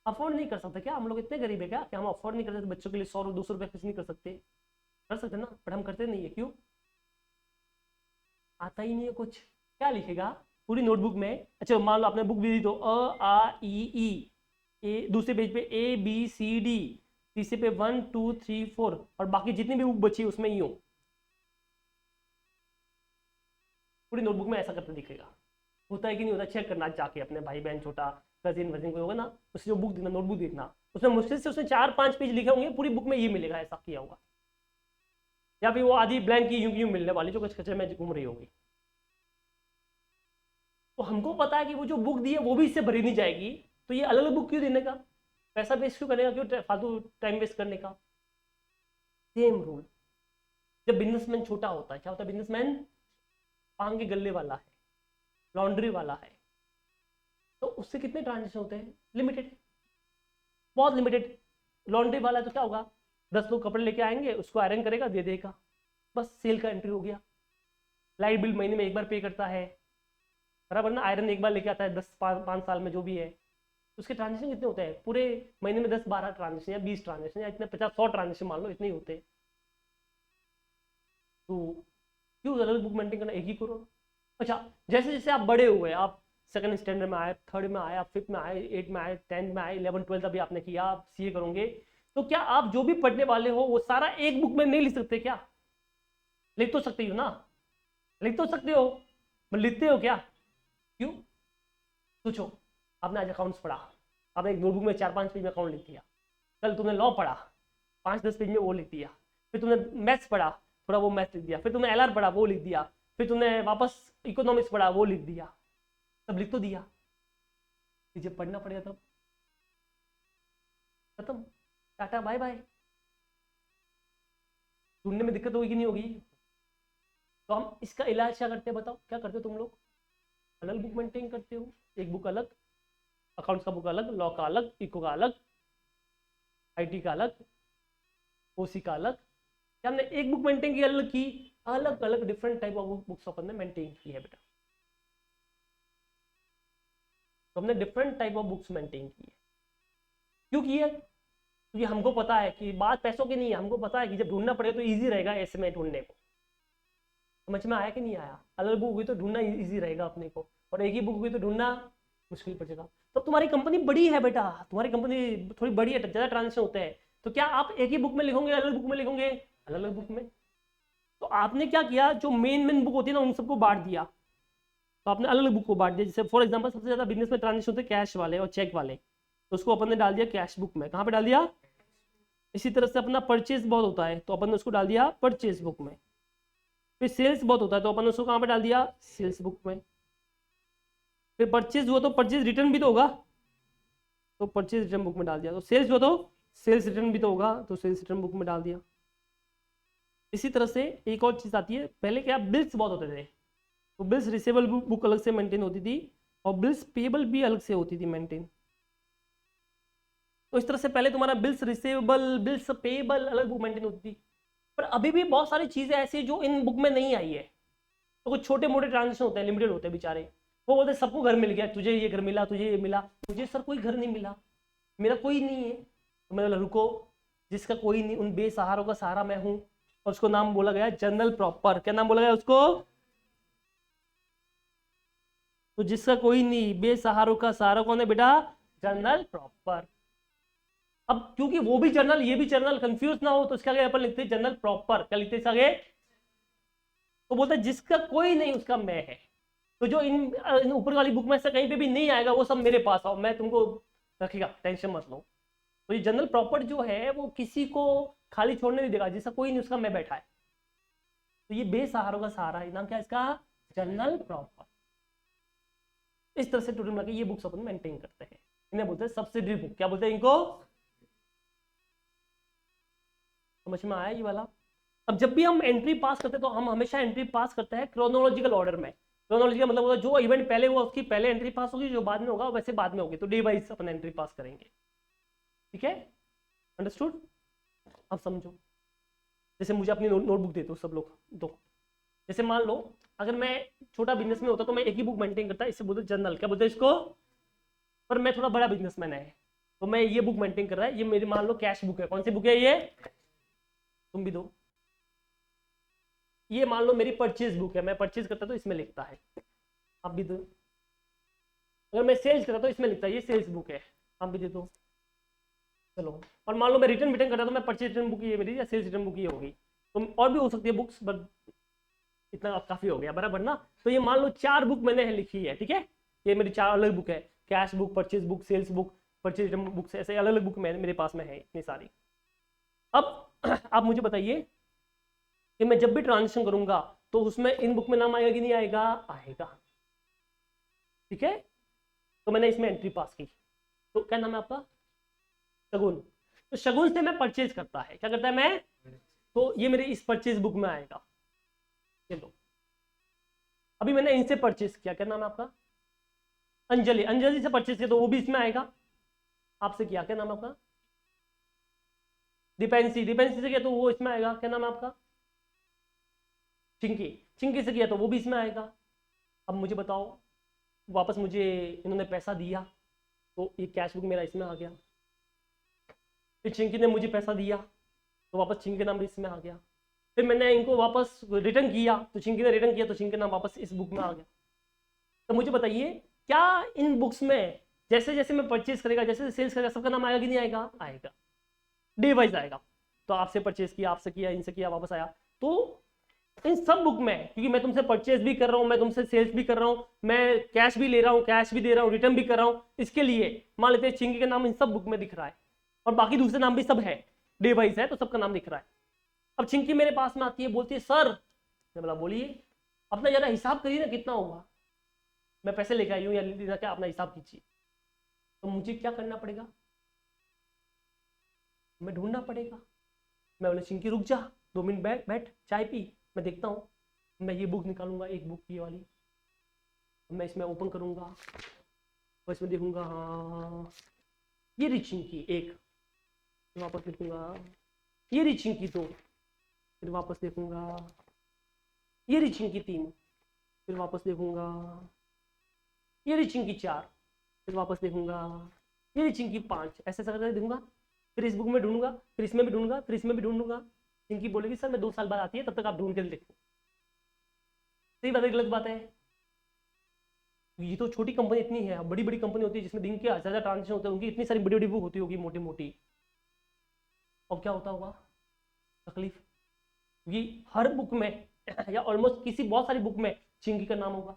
अफोर्ड नहीं कर सकते क्या? हम लोग इतने गरीब है क्या कि हम अफोर्ड नहीं कर सकते बच्चों के लिए 100 200 रुपया खर्च नहीं कर सकते? कर सकते ना, बट हम करते नहीं है। क्यों? आता ही नहीं है कुछ। क्या लिखेगा पूरी नोटबुक में? अच्छा मान लो आपने बुक भी दी तो अ आ ई ए, दूसरे पेज पे ए बी सी डी, तीसरे पे 1 2 3 4, और बाकी जितनी भी बुक बची उसमें यूं पूरी नोटबुक में ऐसा करते दिखेगा। होता है कि नहीं होता? चेक करना जाके अपने भाई बहन छोटा कजिन वजिन कोई होगा ना, उससे जो बुक देखना, नोटबुक देखना, उसमें मुश्किल से उसने 4 5 पेज लिखे होंगे, पूरी बुक में ये मिलेगा ऐसा किया होगा। या फिर वो आधी ब्लैंक की यूं यूं मिलने वाली जो कचरे में घूम रही होगी। तो हमको पता है कि वो जो बुक दी है वो भी इससे भरी नहीं जाएगी, तो ये अलग अलग बुक क्यों देने का? पैसा वेस्ट क्यों करेगा? क्यों फालतू टाइम वेस्ट करने का? Same rule. जब बिजनेसमैन छोटा होता है, क्या होता है? बिजनेसमैन पान के गल्ले वाला है, लॉन्ड्री वाला है, तो उससे कितने ट्रांजेक्शन होते हैं? लिमिटेड, बहुत लिमिटेड। लॉन्ड्री वाला है तो क्या होगा? 10 लोग कपड़े लेके आएंगे, उसको आयरन करेगा, दे देगा, बस सेल का एंट्री हो गया। लाइट बिल महीने में एक बार पे करता है, बराबर ना? आयरन एक बार लेके आता है 10 5 साल में जो भी है। उसके ट्रांजेक्शन कितने होते हैं पूरे महीने में? 10 12 ट्रांजेक्शन या 20 ट्रांजेक्शन या इतने 50 100 ट्रांजेक्शन मान लो, इतने ही होते हैं। तो क्यों अलग बुक मेंटेन करना? एक ही करो। अच्छा जैसे जैसे आप बड़े हुए, आप सेकंड स्टैंडर्ड में आए, थर्ड में आए, आप फिफ्थ में आए, 8 में आए, 10 में आए, 11 12 अभी आपने किया, आप सीए करोगे, तो क्या आप जो भी पढ़ने वाले हो वो सारा एक बुक में नहीं लिख सकते क्या? लिख तो सकते हो ना? लिख तो सकते हो, पर लिखते हो क्या? क्यों? सोचो, आपने आज अकाउंट्स पढ़ा, आपने एक नोटबुक में 4 5 पेज में अकाउंट लिख दिया। कल तुमने लॉ पढ़ा, 5 10 पेज में वो लिख दिया। फिर तुमने मैथ्स पढ़ा, थोड़ा वो मैथ्स लिख दिया। फिर तुमने एलआर पढ़ा, वो लिख दिया। फिर तुमने वापस इकोनॉमिक्स पढ़ा, वो लिख दिया। सब लिख तो दिया, जब पढ़ना पड़ेगा तब खत्म, टाटा बाय बाय। ढूंढने में दिक्कत होगी कि नहीं होगी? तो हम इसका इलाज क्या करते हैं बताओ? क्या करते हो तुम लोग? अलग बुक मेंटेन करते हो, एक बुक अलग, अकाउंट्स का बुक अलग, लॉ का अलग, इको का अलग, IT का अलग, OC का अलग। क्या हमने एक बुक मेंटेन की अलग की, अलग अलग डिफरेंट टाइप ऑफ बुक्स अपन ने मेंटेन की है बेटा। तो हमने different type of books maintain की है। क्यों की है? क्योंकि हमको पता है कि बात पैसों की नहीं है, हमको पता है कि जब ढूंढना पड़ेगा तो इजी रहेगा ऐसे में ढूंढने को। समझ में आया कि नहीं आया? अलग बुक हुई तो ढूंढना इजी रहेगा अपने को, और एक ही बुक हुई तो ढूंढना मुश्किल पड़ जाएगा। तो तुम्हारी कंपनी बड़ी है बेटा, तुम्हारी कंपनी थोड़ी बड़ी है, ज्यादा ट्रांजेक्शन होते हैं, तो क्या आप एक ही बुक में लिखोगे, अलग बुक में लिखोगे? अलग अलग बुक में। तो आपने क्या किया, जो मेन मेन बुक होती है ना उन सबको बांट दिया। तो आपने अलग अलग बुक को बांट दिया। जैसे फॉर एग्जांपल सबसे ज्यादा बिजनेस में ट्रांजेक्शन होते हैं कैश वाले और चेक वाले, तो उसको अपन ने डाल दिया कैश बुक में। कहाँ पे डाल दिया? इसी तरह से अपना परचेज बहुत होता है तो अपन ने उसको डाल दिया परचेज बुक में। फिर सेल्स बहुत होता है तो अपन ने उसको कहाँ पे डाल दिया? सेल्स बुक में। फिर परचेज हुआ तो परचेज रिटर्न भी तो होगा, तो परचेज रिटर्न बुक में डाल दिया। तो सेल्स हुआ तो सेल्स रिटर्न भी तो होगा, तो सेल्स रिटर्न बुक में डाल दिया। इसी तरह से एक और चीज आती है, पहले क्या बिल्स बहुत होते थे, तो बिल्स रिसेबल बुक अलग से मेंटेन होती थी और बिल्स पेबल भी अलग से होती थी मेंटेन। तो इस तरह से पहले तुम्हारा बिल्स रिसेबल बिल्स पेबल अलग बुक मेंटेन होती थी। पर अभी भी बहुत सारी चीजें ऐसी जो इन बुक में नहीं आई है। तो कुछ छोटे मोटे ट्रांजेक्शन होते हैं, लिमिटेड होते हैं बेचारे, वो बोलते हैं सबको घर मिल गया, तुझे ये घर मिला, तुझे ये मिला, मुझे सर कोई घर नहीं मिला, मेरा कोई नहीं है। तो मैंने बोला रुको, जिसका कोई नहीं उन बेसहारों का सहारा मैं हूं, और उसको नाम बोला गया जनरल प्रॉपर। क्या नाम बोला गया उसको? तो जिसका कोई नहीं बेसहारों का सहारा कौन है बेटा? General proper. अब क्योंकि वो भी जनरल ये भी जनरल, कंफ्यूज ना हो तो इसका आगे अपन लिखते हैं जनरल प्रॉपर। क्या लिखते हैं इसका आगे? तो बोलते हैं जिसका कोई नहीं उसका मैं है। तो जो इन ऊपर वाली बुक में से कहीं पे भी नहीं आएगा वो सब मेरे पास आओ, मैं तुमको रखेगा, टेंशन मत लो। तो ये जनरल प्रॉपर जो है वो किसी को खाली छोड़ने नहीं देगा, जिसका कोई नहीं उसका मैं बैठा है। तो ये बेसहारों का सहारा है, नाम क्या है इसका? General proper. इस तरह से टोटल मिला के ये बुक्स अपन मेंटेन करते हैं, इन्हें बोलते हैं सब्सिडरी बुक। क्या बोलते हैं इनको? समझ में आया ये वाला? अब जब भी हम एंट्री पास करते हैं तो हम हमेशा एंट्री पास करते हैं क्रोनोलॉजिकल ऑर्डर में। क्रोनोलॉजी का मतलब होगा जो इवेंट पहले हुआ उसकी पहले एंट्री पास होगी, जो बाद में होगा वैसे बाद में होगी। तो डे वाइज अपन एंट्री पास करेंगे। ठीक है, अंडरस्टूड? अब समझो, जैसे मुझे अपनी नोटबुक देते हो सब लोग दो। जैसे मान लो अगर मैं छोटा बिजनेस में होता तो मैं एक ही बुक मेंटेन करता, इससे बोलते जर्नल। क्या बोलते हैं इसको? पर मैं थोड़ा बड़ा बिजनेसमैन है तो मैं ये बुक मेंटेन कर रहा है। ये मेरी मान लो कैश बुक है। कौन सी बुक है ये? तुम भी दो। ये मान लो मेरी परचेज बुक है, मैं परचेज करता तो इसमें लिखता है। आप भी दो। अगर मैं सेल्स करता तो इसमें लिखता है ये सेल्स बुक है। आप भी दे दो। चलो, और मान लो मैं रिटर्न रिटर्न करता तो मैं परचेज रिटर्न बुक ये मेरी, या सेल्स रिटर्न बुक ये होगी। तो और भी हो सकती है बुक्स, बट इतना काफी हो गया बराबर ना। तो ये मान लो 4 बुक मैंने लिखी है, ठीक है। ये मेरी 4 अलग बुक है, cash book, purchase book, sales book, purchase return book, ऐसे अलग अलग बुक मेरे पास में है इतनी सारी। अब आप मुझे बताइए कि मैं जब भी ट्रांजेक्शन करूंगा तो उसमें इन बुक में नाम आएगा कि नहीं आएगा? आएगा। ठीक है, तो मैंने इसमें एंट्री पास की। तो क्या नाम है आपका? शगुन। तो शगुन से मैं परचेज करता है, क्या करता है मैं? तो ये मेरे इस परचेज बुक में आएगा। चलो, अभी मैंने इनसे परचेज किया, क्या नाम है आपका? अंजलि। अंजलि से परचेज किया तो वो भी इसमें आएगा। आपसे किया, क्या नाम है आपका? डिपेंसी। डिपेंसी से किया तो वो इसमें आएगा, क्या नाम है आपका? चिंकी। चिंकी से किया तो वो भी इसमें आएगा। अब मुझे बताओ, वापस मुझे इन्होंने पैसा दिया तो ये कैश बुक मेरा इसमें आ गया। फिर चिंकी ने मुझे पैसा दिया तो वापस चिंकी का नाम भी इसमें आ गया। फिर मैंने इनको वापस रिटर्न किया तो चिंकी ने रिटर्न किया तो चिंकी का नाम वापस इस बुक में आ गया। तो मुझे बताइए, क्या इन बुक्स में जैसे जैसे मैं परचेज करेगा, जैसे जैसे सेल्स करेगा, सबका नाम आएगा कि नहीं आएगा? आएगा, डे वाइज आएगा। तो आपसे परचेज किया, आपसे किया, इनसे किया, वापस आया। तो इन सब बुक में, क्योंकि मैं तुमसे परचेज भी कर रहा हूं, मैं तुमसे सेल्स भी कर रहा हूं, मैं कैश भी ले रहा हूं, कैश भी दे रहा हूं, रिटर्न भी कर रहा हूं, इसके लिए मान लेते हैं चिंकी का नाम इन सब बुक में दिख रहा है, और बाकी दूसरे नाम भी सब है, डे वाइज है तो सबका नाम दिख रहा है। अब चिंकी मेरे पास में आती है, बोलती है सर, मैं बोला बोलिए, अपना जरा हिसाब करिए ना कितना होगा, मैं पैसे लेके आई हूँ या क्या, अपना हिसाब कीजिए। तो मुझे क्या करना पड़ेगा? मैं ढूंढना पड़ेगा। मैं बोले चिंकी रुक जा, 2 मिनट बैठ बैठ, चाय पी, मैं देखता हूँ। मैं ये बुक निकालूंगा, एक बुक ये वाली, मैं इसमें ओपन करूंगा और इसमें देखूंगा, हाँ ये रही चिंकी एक। फिर वापस लिखूंगा ये रही चिंकी 2, फिर वापस देखूंगा ये रही चिंकी 3, फिर वापस देखूंगा ये रही चिंकी 4, फिर वापस देखूंगा ये रही चिंकी 5, ऐसे ऐसा करके देखूंगा। फिर इस बुक में ढूंढूंगा, फिर इसमें भी ढूंढूंगा, फिर इसमें भी ढूंढूंगा। चिंकी बोलेगी सर मैं 2 साल बाद आती है, तब तक आप ढूंढ के देखो। सही बात है गलत बात है? ये तो छोटी कंपनी इतनी है, बड़ी बड़ी कंपनी होती है जिसमें दिन के हजार ट्रांजेक्शन होते हैं, उनकी इतनी सारी बड़ी बड़ी बुक होती होगी मोटी मोटी। अब क्या होता होगा तकलीफ, ये हर बुक में या ऑलमोस्ट किसी बहुत सारी बुक में चिंकी का नाम होगा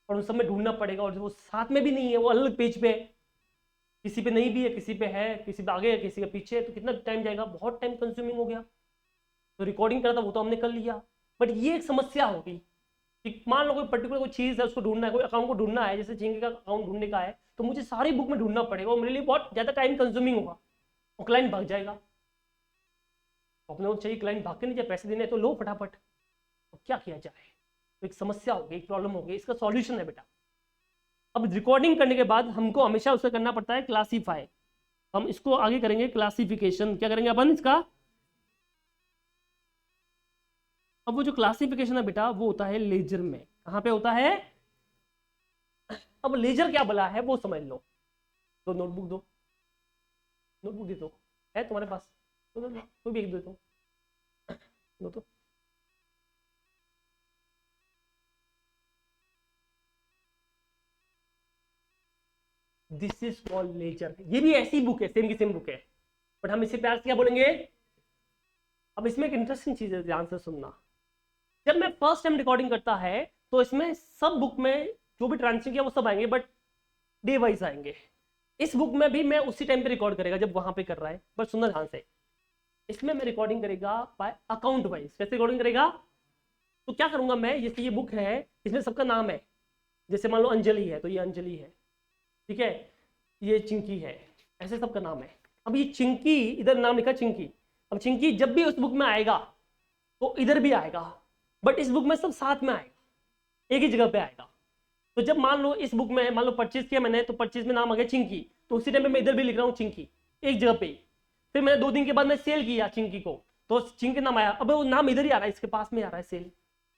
और उन सब में ढूंढना पड़ेगा, और वो साथ में भी नहीं है, वो अलग पेज पे है, किसी पे नहीं भी है, किसी पे है, किसी पे आगे है, किसी के पीछे है, तो कितना टाइम जाएगा, बहुत टाइम कंज्यूमिंग हो गया। तो रिकॉर्डिंग करा था वो तो हमने कर लिया, बट ये एक समस्या होगी कि मान लो कोई पर्टिकुलर कोई चीज़ है उसको ढूंढना है, कोई अकाउंट को ढूंढना है, जैसे चिंकी का अकाउंट ढूंढने का है, तो मुझे सारी बुक में ढूंढना पड़ेगा और मेरे लिए बहुत ज़्यादा टाइम कंज्यूमिंग होगा और क्लाइंट भाग जाएगा। अपने को चाहिए क्लाइंट भाग के नहीं जाए, पैसे देने तो लो फटाफट। तो क्या किया जाए, तो एक समस्या होगी, एक प्रॉब्लम होगी, इसका सॉल्यूशन है बेटा। अब रिकॉर्डिंग करने के बाद हमको हमेशा उसे करना पड़ता है क्लासीफाई। हम इसको आगे करेंगे क्लासिफिकेशन, क्या करेंगे अपन इसका। अब वो जो क्लासिफिकेशन है बेटा वो होता है लेजर में। कहां पे होता है? अब लेजर क्या बला है वो समझ लो। तो नोटबुक दो, नोटबुक दे दो, है तुम्हारे पास? तो कोई भी एक दे दो तो। This is called laser. ये भी ऐसी बुक है, सेम की सेम बुक है, बट हम इसे प्यार से क्या बोलेंगे। अब इसमें एक इंटरेस्टिंग चीज है, ध्यान से सुनना। जब मैं फर्स्ट टाइम रिकॉर्डिंग करता है तो इसमें सब बुक में जो भी ट्रांजेक्शन किया वो सब आएंगे, बट डे वाइज आएंगे। इस बुक में भी मैं उसी टाइम पे रिकॉर्ड करेगा जब वहां पे कर रहा है, बट सुनना ध्यान से। इसमें मैं रिकॉर्डिंग करेगा बाय अकाउंट वाइज। कैसे रिकॉर्डिंग करेगा? तो क्या करूंगा मैं, जैसे ये बुक है इसमें सबका नाम है, जैसे मान लो अंजलि है तो ये अंजलि है, ठीक है, ये चिंकी है, ऐसे सबका नाम है। अब ये चिंकी, इधर नाम लिखा चिंकी। अब चिंकी जब भी उस बुक में आएगा तो इधर भी आएगा, बट इस बुक में सब साथ में आएगा, एक ही जगह पे आएगा। तो जब मान लो इस बुक में मान लो परचेज किया मैंने, तो परचेज में नाम आ गया चिंकी, तो उसी टाइम पे मैं इधर भी लिख रहा हूँ चिंकी, एक जगह पे। फिर मैंने 2 दिन के बाद मैं सेल किया चिंकी को, तो चिंकी नाम आया, अब वो नाम इधर ही आ रहा है, इसके पास में आ रहा है सेल।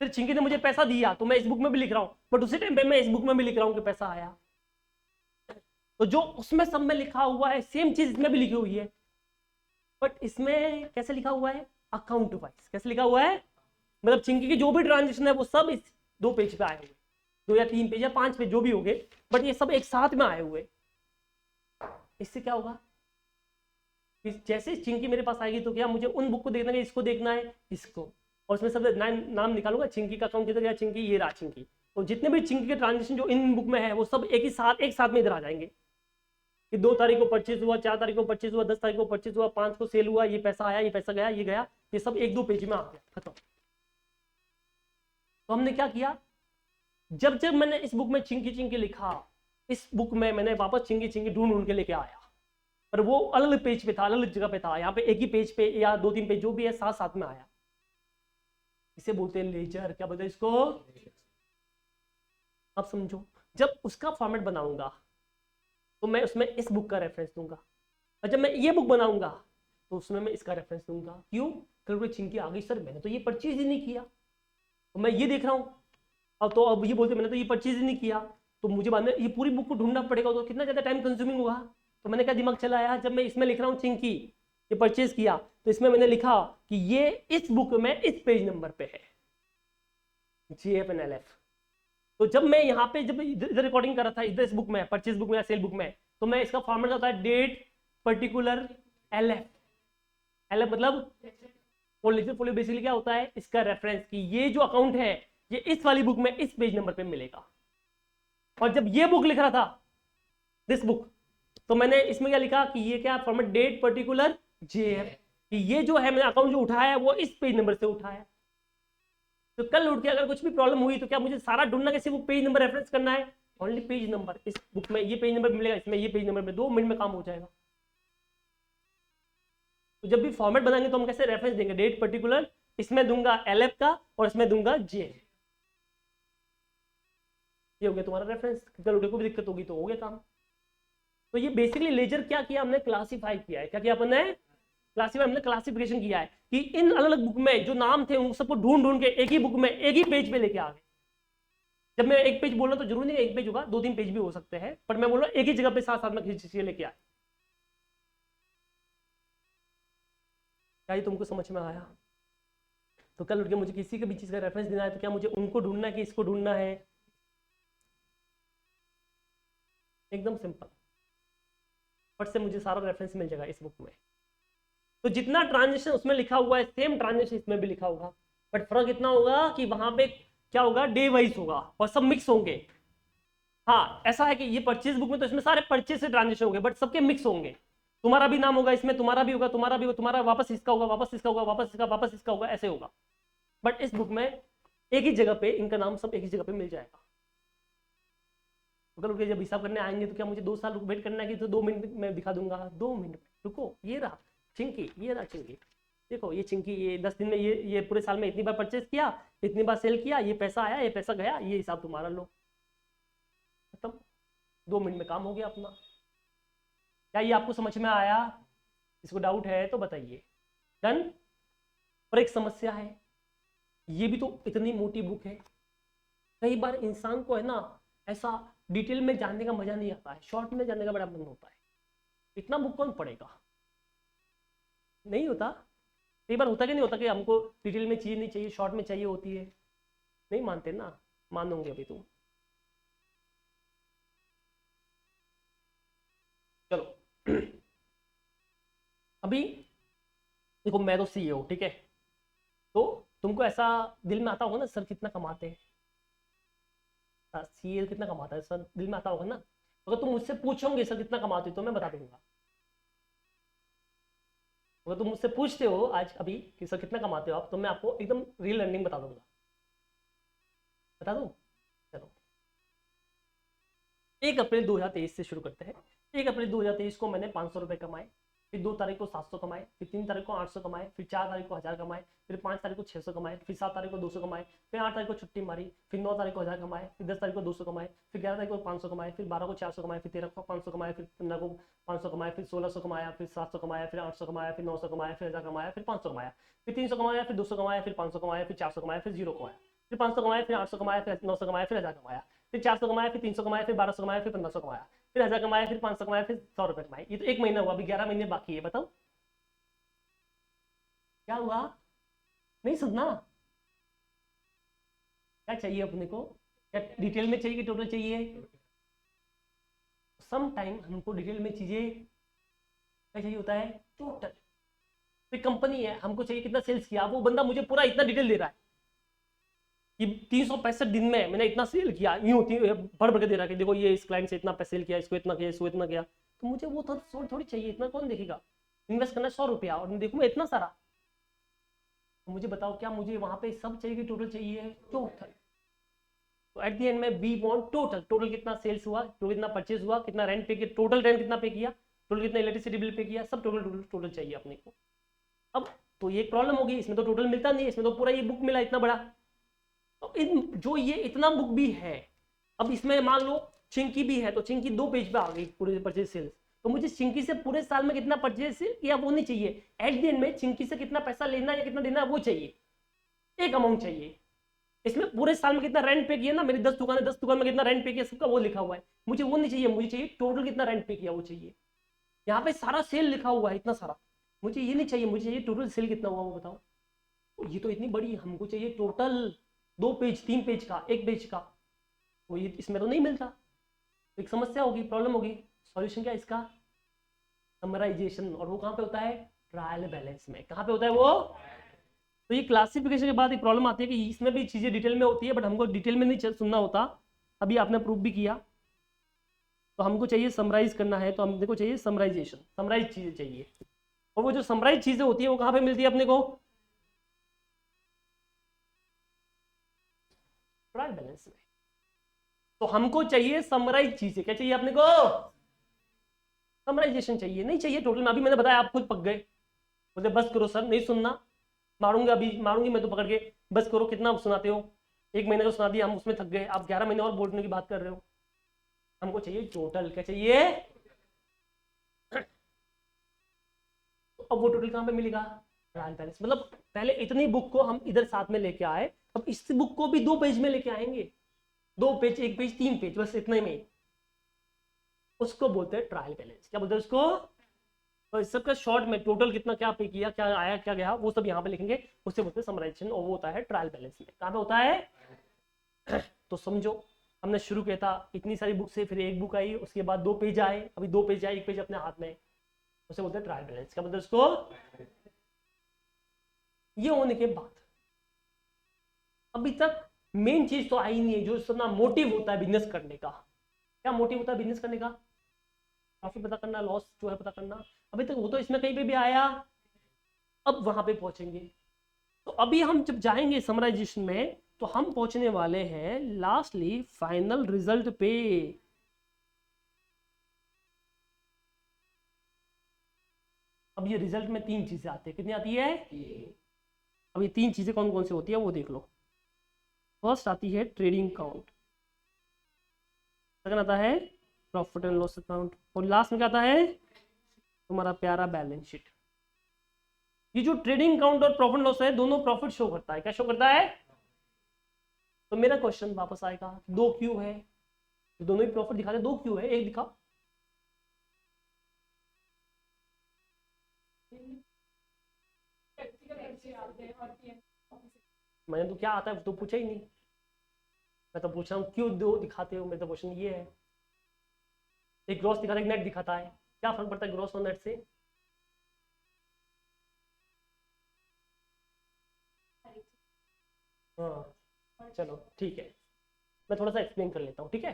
फिर चिंकी ने मुझे पैसा दिया तो मैं इस बुक में भी लिख रहा हूँ, बट उसी टाइम पे मैं इस बुक में भी लिख रहा हूँ कि पैसा आया। तो जो उसमें सब में लिखा हुआ है सेम चीज इसमें भी लिखी हुई है, बट इसमें कैसे लिखा हुआ है? Account wise. कैसे लिखा हुआ है? मतलब चिंकी की जो भी ट्रांजेक्शन है वो सब इस 2 पेज पे आए हुए, 2 या 3 पेज या 5 पेज जो भी होंगे, बट ये सब एक साथ में आए हुए। इससे क्या होगा? जैसे चिंकी मेरे पास आएगी तो क्या मुझे उन बुक को देखना है, इसको देखना है, इसको, और उसमें सब नाम निकालूंगा, चिंकी का अकाउंट किधर गया, चिंकी ये रहा चिंकी। तो जितने भी चिंकी के ट्रांजेक्शन जो इन बुक में है वो सब एक साथ में इधर आ जाएंगे कि 2 तारीख को परचेज हुआ, 4 तारीख को परचेज हुआ, 10 तारीख को परचेज हुआ, 5 को सेल हुआ, ये पैसा आया, ये पैसा गया, ये गया, ये सब 1-2 पेज में आ गया, खत्म। तो हमने क्या किया, जब जब मैंने इस बुक में चिंकी चिंकी लिखा, इस बुक में मैंने वापस चिंकी चिंकी ढूंढ ढूंढ के लेके आया, पर वो अलग अलग पेज पे था, अलग अलग जगह पे था। यहाँ पे एक ही पेज पे या 2-3 पेज जो भी है साथ साथ में आया। इसे बोलते हैं लेजर। क्या बोलते हैं इसको? अब समझो, जब उसका फॉर्मेट बनाऊंगा तो मैं उसमें इस बुक का रेफरेंस दूंगा, और जब मैं ये बुक बनाऊंगा तो उसमें मैं इसका रेफरेंस दूंगा। क्यों? कल कोई चिंकी आ गई, सर मैंने तो ये परचेज ही नहीं किया, तो मैं ये देख रहा हूँ, अब तो अब ये बोलते मैंने तो ये परचेज ही नहीं किया, तो मुझे बाद में ये पूरी बुक को ढूंढना पड़ेगा, तो कितना ज्यादा टाइम कंज्यूमिंग होगा। तो मैंने क्या दिमाग चलाया, जब मैं इसमें लिख रहा हूँ चिंकी ये परचेज किया, तो इसमें मैंने लिखा कि ये इस बुक में इस पेज नंबर पे है, GFNLF। तो जब मैं यहाँ पे जब इधर रिकॉर्डिंग कर रहा था, इधर इस बुक में, परचेज बुक में या सेल बुक में, तो मैं इसका फॉर्मेट होता है डेट पर्टिकुलर LF। LF मतलब पोलियो। बेसिकली क्या होता है इसका रेफरेंस, कि ये जो अकाउंट है ये इस वाली बुक में इस पेज नंबर पे मिलेगा। और जब ये बुक लिख रहा था, दिस बुक, तो मैंने इसमें क्या लिखा कि ये क्या फॉर्मेट, डेट पर्टिकुलर JF, कि ये जो है मैंने अकाउंट जो उठाया है वो इस पेज नंबर से उठाया। तो कल उठ के अगर कुछ भी प्रॉब्लम हुई तो क्या मुझे सारा ढूंढना, कैसे वो पेज नंबर रेफरेंस करना है, ओनली पेज नंबर, इस बुक में ये पेज नंबर मिलेगा, इसमें ये पेज नंबर में, 2 मिनट में काम हो जाएगा। तो जब भी फॉर्मेट बनाएंगे तो हम कैसे रेफरेंस देंगे, डेट पर्टिकुलर, इसमें दूंगा LF का और इसमें दूंगा JF। ये हो गया तुम्हारा रेफरेंस। कल उठे को भी दिक्कत होगी तो हो गया काम। तो ये बेसिकली लेजर क्या किया हमने, क्लासीफाई किया है। क्या किया अपन ने? क्लासिफाई हमने क्लासिफिकेशन किया है कि इन अलग अलग बुक में जो नाम थे उन सबको ढूंढ ढूंढ के एक ही बुक में एक ही पेज पे लेके आ गए। जब मैं एक पेज बोल रहा हूं तो जरूर नहीं एक पेज होगा, 2-3 पेज भी हो सकते हैं, पर मैं बोल रहा हूं एक ही जगह पे साथ साथ में खींच के लेके आए। क्या ये तुमको समझ में आया? तो कल उठ के मुझे किसी के भी चीज का रेफरेंस देना है तो क्या मुझे उनको ढूंढना है कि इसको ढूंढना है? एकदम सिंपल, फट से मुझे सारा रेफरेंस मिल जाएगा इस बुक में। तो जितना ट्रांजेक्शन उसमें लिखा हुआ है सेम ट्रांजेक्शन इसमें भी लिखा होगा, बट फर्क इतना होगा कि वहां पे क्या होगा, डे वाइज होगा और सब मिक्स होंगे। हाँ ऐसा है कि ये परचेज बुक में तो इसमें सारे परचेज से ट्रांजेक्शन होंगे बट सबके मिक्स होंगे। तुम्हारा भी नाम होगा इसमें, तुम्हारा भी होगा, तुम्हारा भी होगा, तुम्हारा वापस इसका होगा, वापस इसका होगा, वापस इसका होगा, ऐसे होगा। बट इस बुक में एक ही जगह पे इनका नाम सब एक ही जगह पे मिल जाएगा। अगर जब हिसाब करने आएंगे तो क्या मुझे 2 साल वेट करना है कि तो 2 मिनट में दिखा दूंगा? 2 मिनट में रुको, ये रहा चिंकी, ये रहा चिंकी, देखो ये चिंकी, ये 10 दिन में ये पूरे साल में इतनी बार परचेज किया, इतनी बार सेल किया, ये पैसा आया, ये पैसा गया, ये हिसाब तुम्हारा लो, खत्म। 2 मिनट में काम हो गया अपना। क्या ये आपको समझ में आया? इसको डाउट है तो बताइए। डन। और एक समस्या है, ये भी तो इतनी मोटी बुक है, कई बार इंसान को है ना ऐसा डिटेल में जानने का मजा नहीं आता है, शॉर्ट में जानने का बड़ा मन होता है। इतना बुक कौन पढ़ेगा? नहीं होता? कई बार होता कि नहीं होता कि हमको डिटेल में चीज नहीं चाहिए, शॉर्ट में चाहिए होती है। नहीं मानते ना? मानोगे अभी तुम। चलो अभी देखो मैं तो CEO, ठीक है, तो तुमको ऐसा दिल में आता होगा ना सर कितना कमाते हैं, CEO कितना कमाता है सर, दिल में आता होगा ना। अगर तुम मुझसे पूछोगे सर कितना कमाते हो तो मैं बता दूंगा। अगर तुम मुझसे पूछते हो आज अभी कि सर कितना कमाते हो आप, तो मैं आपको एकदम रियल अर्निंग बता दूंगा। बता दूं? चलो 1 अप्रैल 2023 से शुरू करते हैं। 1 अप्रैल 2023 को मैंने 500 रुपये कमाए, फिर 2 तारीख को 700 कमाए, फिर 3 तारीख को 800 कमाए, फिर 4 तारीख को 1000 कमाए, फिर 5 तारीख को 600 कमाए, फिर 7 तारीख को 200 कमाए, फिर 8 तारीख को छुट्टी मारी, फिर 9 तारीख को 1000 कमाए, फिर 10 तारीख को 200 कमाए, फिर 11 तारीख को 500 कमाए, फिर 12 को 400 कमाए, फिर 13 को 500 कमाए, फिर 15 को 500 कमाए, फिर 1600 कमाया, फिर 700 कमाया, फिर 800 कमाया, फिर 900 कमाया, फिर 1000 कमाया, फिर 500 कमाया, फिर 300 कमाया, फिर 200 कमाया, फिर 500 कमाया, फिर 400 कमाया, फिर 0 कमाया, फिर 500 कमाया, फिर 800 कमाया, फिर 900 कमाया, फिर 1000 कमाया, फिर 400 कमाया, फिर 300 कमाया, फिर 1200 कमाया, फिर 1500 कमाया, फिर 1000 कमाया, फिर 500 कमाया, फिर 100 रुपए कमाए। ये तो 1 महीना हुआ, अभी 11 महीने बाकी है। बताओ क्या हुआ? नहीं सुनना? क्या चाहिए अपने को? क्या डिटेल में चाहिए कि टोटल चाहिए? सम टाइम हमको डिटेल में चीजें क्या चाहिए होता है? टोटल। तो कंपनी है, हमको चाहिए कितना सेल्स किया, वो बंदा मुझे पूरा इतना डिटेल दे रहा है कि 365 दिन में मैंने इतना सेल किया, यूं भर भर के दे रहा है कि देखो ये इस क्लाइंट से इतना पैसा सेल किया, इसको इतना किया, इसको इतना किया। तो मुझे वो थोड़ी चाहिए, इतना कौन देखेगा? इन्वेस्ट करना 100 रुपया और देखूँ मैं इतना सारा। तो मुझे बताओ क्या मुझे वहां पे सब चाहिए कि टोटल चाहिए? टोटल। तो एट द एंड में वी वांट टोटल। टोटल कितना सेल्स हुआ, टोटल कितना परचेज हुआ, कितना रेंट पे किया, टोटल रेंट कितना पे किया, टोटल कितना इलेक्ट्रिसिटी बिल पे किया, सब टोटल टोटल टोटल चाहिए अपने को। अब तो ये एक प्रॉब्लम होगी, इसमें तो टोटल मिलता नहीं है, इसमें तो पूरा ये बुक मिला इतना बड़ा। तो जो ये इतना बुक भी है, अब इसमें मान लो चिंकी भी है तो चिंकी 2 पेज पे आ गई पूरे परचेज सेल्स, तो मुझे चिंकी से पूरे साल में कितना परचेज किया वो नहीं चाहिए, एट द एंड में चिंकी से कितना पैसा लेना या कितना देना वो चाहिए, एक अमाउंट चाहिए। इसमें पूरे साल में कितना रेंट पे किया ना, मेरी 10 दुकान है, 10 दुकान में कितना रेंट पे किया सबका वो लिखा हुआ है, मुझे वो नहीं चाहिए, मुझे चाहिए टोटल कितना रेंट पे किया वो चाहिए। यहाँ पे सारा सेल लिखा हुआ है इतना सारा, मुझे ये नहीं चाहिए, मुझे चाहिए टोटल सेल कितना हुआ वो बताओ। ये तो इतनी बड़ी, हमको चाहिए टोटल 2 पेज 3 पेज का, 1 पेज का, तो ये इसमें तो नहीं मिलता। एक समस्या होगी, प्रॉब्लम होगी। सॉल्यूशन क्या इसका? समराइजेशन। और वो कहाँ पे होता है? ट्रायल बैलेंस में। कहाँ पे होता है वो? तो ये क्लासिफिकेशन के बाद एक प्रॉब्लम आती है कि इसमें भी चीजें डिटेल में होती है बट हमको डिटेल में नहीं सुनना होता। अभी आपने प्रूफ भी किया, तो हमको चाहिए समराइज करना है, तो हमको चाहिए समराइजेशन, समराइज चीजें चाहिए। और वो जो समराइज चीजें होती है वो कहाँ पे मिलती है अपने को? ट्रायल बैलेंस में। तो हमको चाहिए समराइज चीजें, क्या चाहिए अपने को? समराइजेशन चाहिए, नहीं चाहिए टोटल में। अभी मैंने बताया, आप खुद पक गए, बोलते बस करो सर नहीं सुनना, मारूंगा, अभी मारूंगी मैं तो पकड़ के, बस करो कितना सुनाते हो, 1 महीने का सुना दिया, हम उसमें थक गए, आप 11 महीने और बोलने की बात कर रहे हो। हमको चाहिए टोटल, क्या चाहिए? तो अब वो टोटल कहाँ पे मिलेगा, ट्रायल बैलेंस। मतलब पहले इतनी बुक को हम इधर साथ में लेके आए, अब इस बुक को भी 2 पेज में लेके आएंगे, 2 पेज, 1 पेज, 3 पेज, बस इतने में, उसको बोलते हैं ट्रायल बैलेंस। क्या बोलते हैं उसको? तो इस सब का शॉर्ट में टोटल कितना क्या पे किया, क्या आया क्या गया, वो सब यहाँ पे लिखेंगे, उससे बोलते हैं समराइजेशन, और वो होता है ट्रायल बैलेंस में। कहाँ पे होता है? तो समझो, हमने शुरू किया था इतनी सारी बुक से, फिर एक बुक आई, उसके बाद 2 पेज आए, अभी 2 पेज आए, 1 पेज अपने हाथ में, उसे बोलते हैं ट्रायल बैलेंस। क्या बोलते हैं उसको? ये होने के बाद अभी तक मेन चीज तो आई नहीं है, जो अपना मोटिव होता है बिजनेस करने का। क्या मोटिव होता है बिजनेस करने का? प्रॉफिट पता करना, लॉस जो है पता करना। अभी तक वो तो इसमें कहीं पे भी आया, अब वहां पे पहुंचेंगे। तो अभी हम जब जाएंगे समराइजेशन में, तो हम पहुंचने वाले हैं लास्टली फाइनल रिजल्ट पे। अब ये रिजल्ट में 3 चीजें आती है, कितनी आती है? अब ये 3 चीजें कौन कौन सी होती है वो देख लो। फर्स्ट आती है ट्रेडिंग काउंट, सेकंड आता है प्रॉफिट एंड लॉस अकाउंट, और लास्ट में क्या आता है? तुम्हारा प्यारा बैलेंस शीट। ये जो ट्रेडिंग काउंट और प्रॉफिट लॉस है, दोनों प्रॉफिट शो करता है। क्या शो करता है? तो मेरा क्वेश्चन वापस आएगा, 2 क्यों है? दोनों ही प्रॉफिट दिखाते, 2 क्यों है? एक दिखा। मैंने तो क्या आता है तो पूछा ही नहीं, मैं तो पूछ रहा हूँ क्यों 2 दिखाते हो। मेरा तो क्वेश्चन ये है, एक ग्रॉस दिखाता है, एक नेट दिखाता है, क्या फर्क पड़ता है ग्रॉस और नेट से? हाँ चलो ठीक है, मैं थोड़ा सा एक्सप्लेन कर लेता हूँ, ठीक है?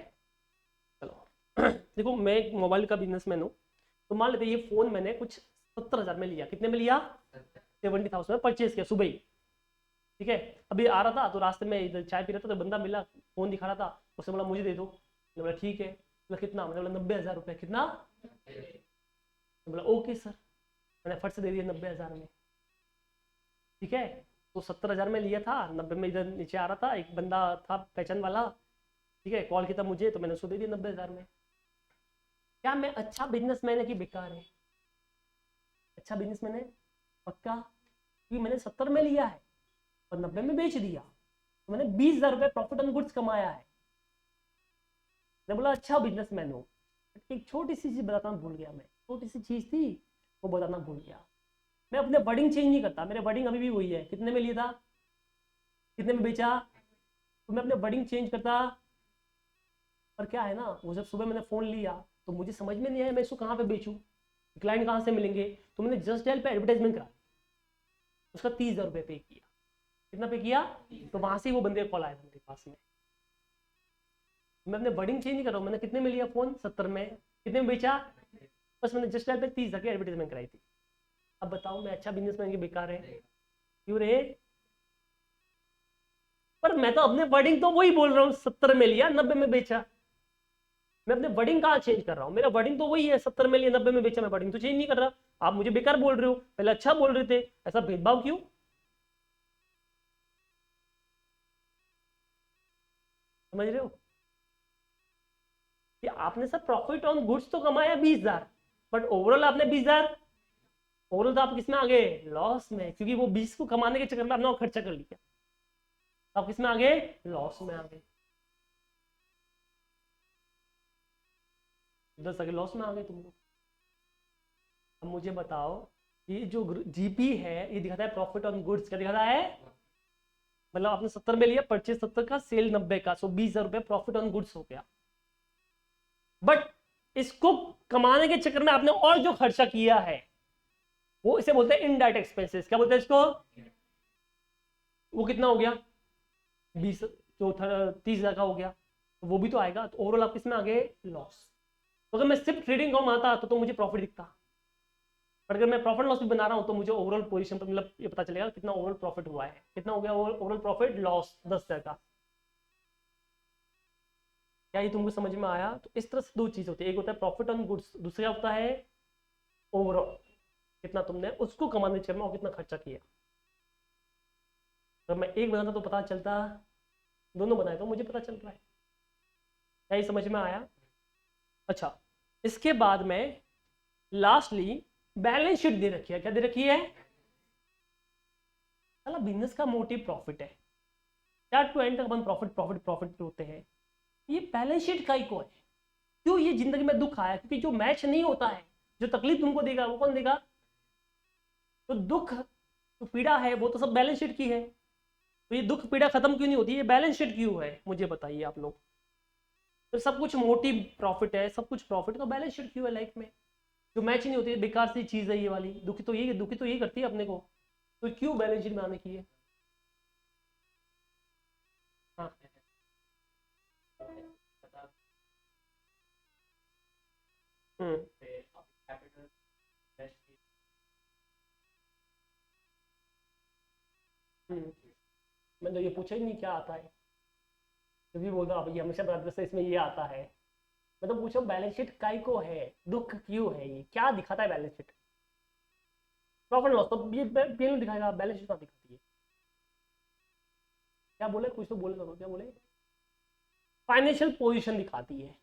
चलो देखो, मैं एक मोबाइल का बिजनेसमैन हूँ। तो मान लेते ये फोन मैंने कुछ 70,000 में लिया। कितने में लिया? 70,000 में परचेज किया सुबह ही, ठीक है? अभी आ रहा था तो रास्ते में इधर चाय पी रहा था, तो बंदा मिला, फोन दिखा रहा था, उसने बोला मुझे दे दो। मैंने बोला ठीक है। बोला कितना? मैंने बोला 90,000 रुपये। कितना? मैंने बोला ओके सर। मैंने फट से दे दिया 90,000 में, ठीक है? तो 70,000 में लिया था, 90 में इधर नीचे आ रहा था, एक बंदा था पहचान वाला, ठीक है? कॉल किया था मुझे, तो मैंने उसको दे दिया 90,000 में। क्या मैं अच्छा बिजनेसमैन है कि बेकार है? अच्छा बिजनेसमैन है पक्का, क्योंकि मैंने 70 में लिया है और 90 में बेच दिया, तो मैंने 20,000 रुपये प्रॉफिट ऑन गुड्स कमाया है। मैं बोला अच्छा बिजनेसमैन हो। एक छोटी सी चीज बताना भूल गया मैं, छोटी सी चीज थी वो बताना भूल गया। मैं अपने वर्डिंग चेंज नहीं करता, मेरे वर्डिंग अभी भी वही है। कितने में लिया था, कितने में बेचा, तो मैं अपने वर्डिंग चेंज करता। पर क्या है ना, वो जब सुबह मैंने फोन लिया तो मुझे समझ में नहीं आया मैं इसको कहाँ पे बेचूं, क्लाइंट कहाँ से मिलेंगे। तो मैंने जस्ट डायल पे एडवर्टाइजमेंट करा, उसका 30,000 रुपये पे किया। कितना पे किया? तो वहां से वो बंदे कॉल आया मेरे पास में। मैं अपने वर्डिंग चेंज नहीं कर रहा हूँ। मैंने कितने में लिया फोन? 70 में। कितने में बेचा? बस मैंने जस्ट डायल पे 30,000 की एडवर्टाइजमेंट कराई थी। अब बताओ मैं अच्छा बिजनेसमैन की बेकार है क्यों रे? पर मैं तो अपने वर्डिंग तो वही बोल रहा हूँ, 70 में लिया 90 में बेचा। मैं अपने वर्डिंग कहाँ चेंज कर रहा हूँ? मेरा वर्डिंग तो वही है, 70 में लिया 90 में बेचा, मैं वर्डिंग तो चेंज नहीं कर रहा। आप मुझे बेकार बोल रहे हो, पहले अच्छा बोल रहे थे, ऐसा भेदभाव क्यों? समझ रहे हो कि आपने सर प्रॉफिट ऑन गुड्स तो कमाया 20,000, बट ओवरऑल आपने 20,000, ओवरऑल तो आप किसमें आ गए? लॉस में, क्योंकि वो 20 को कमाने के चक्कर में आपने खर्चा कर लिया। आप किसमें आ गए? लॉस में आ गए। 10 आगे लॉस में आ गए तुम लोग। अब मुझे बताओ, ये जो जीपी है ये दिखाता है प्रॉफिट ऑन गुड्स, क्या दिखाता है? मतलब आपने 70 में लिया, परचेज 70 का, सेल 90 का, सो 20,000 रुपए प्रॉफिट ऑन गुड्स हो गया। बट इसको कमाने के चक्कर में आपने और जो खर्चा किया है वो इसे बोलते हैं इनडायरेक्ट एक्सपेंसेस। क्या बोलते हैं इसको? वो कितना हो गया? 20, जो 30,000 का हो गया, तो वो भी तो आएगा। तो ओवरऑल आप किसमें आ गए? लॉस। तो अगर मैं सिर्फ ट्रेडिंग अकाउंट आता तो मुझे प्रॉफिट दिखता, पर अगर मैं प्रॉफिट लॉस भी बना रहा हूं तो मुझे ओवरऑल पोजीशन पर मतलब ये पता चलेगा कितना ओवरऑल प्रॉफिट हुआ है। कितना हो गया ओवरऑल प्रॉफिट? लॉस 10,000 का। क्या ये तुमको समझ में आया? तो इस तरह से 2 चीज होती है, एक होता है प्रॉफिट ऑन गुड्स, दूसरा होता है ओवरऑल कितना तुमने उसको कमाने चक्कर में और कितना खर्चा किया। अगर मैं एक बनाता तो पता चलता, दोनों बनाए तो मुझे पता चल रहा है। क्या ये समझ में आया? अच्छा, इसके बाद में लास्टली बैलेंस शीट दे रखी है, क्या दे रखी है? साला बिजनेस का मोटिव प्रॉफिट है, स्टार्ट टू एंड तक अपन प्रॉफिट प्रॉफिट प्रॉफिट होते हैं। ये बैलेंस शीट का ही को है। क्यों ये जिंदगी में दुख आया? क्योंकि जो मैच नहीं होता है, जो तकलीफ तुमको देगा वो कौन देगा? तो दुख जो पीड़ा है वो तो सब बैलेंस शीट की है। तो ये दुख पीड़ा खत्म क्यों नहीं होती? ये बैलेंस शीट क्यों है, मुझे बताइए आप लोग। तो सब कुछ मोटिव प्रॉफिट है, सब कुछ प्रॉफिट है, तो बैलेंस शीट क्यों है लाइफ में? जो मैच नहीं होती है, बेकार सी चीज है ये वाली। दुखी तो ये करती है अपने को, तो क्यों बैलेंस शीट बनाने की है? हाँ। हम्म। मैंने तो ये पूछा ही नहीं क्या आता है, तो भी बोल दो आप ये हमेशा बताते से इसमें ये आता है। मैं तो पूछा बैलेंस शीट काय को है, दुख क्यों है, ये क्या दिखाता है बैलेंस शीट? प्रॉफिट लॉस तो ये पीएनएल दिखाएगा, बैलेंस शीट क्या दिखाती है? क्या बोले, कुछ तो बोले, तो क्या बोले? फाइनेंशियल पोजीशन दिखाती है।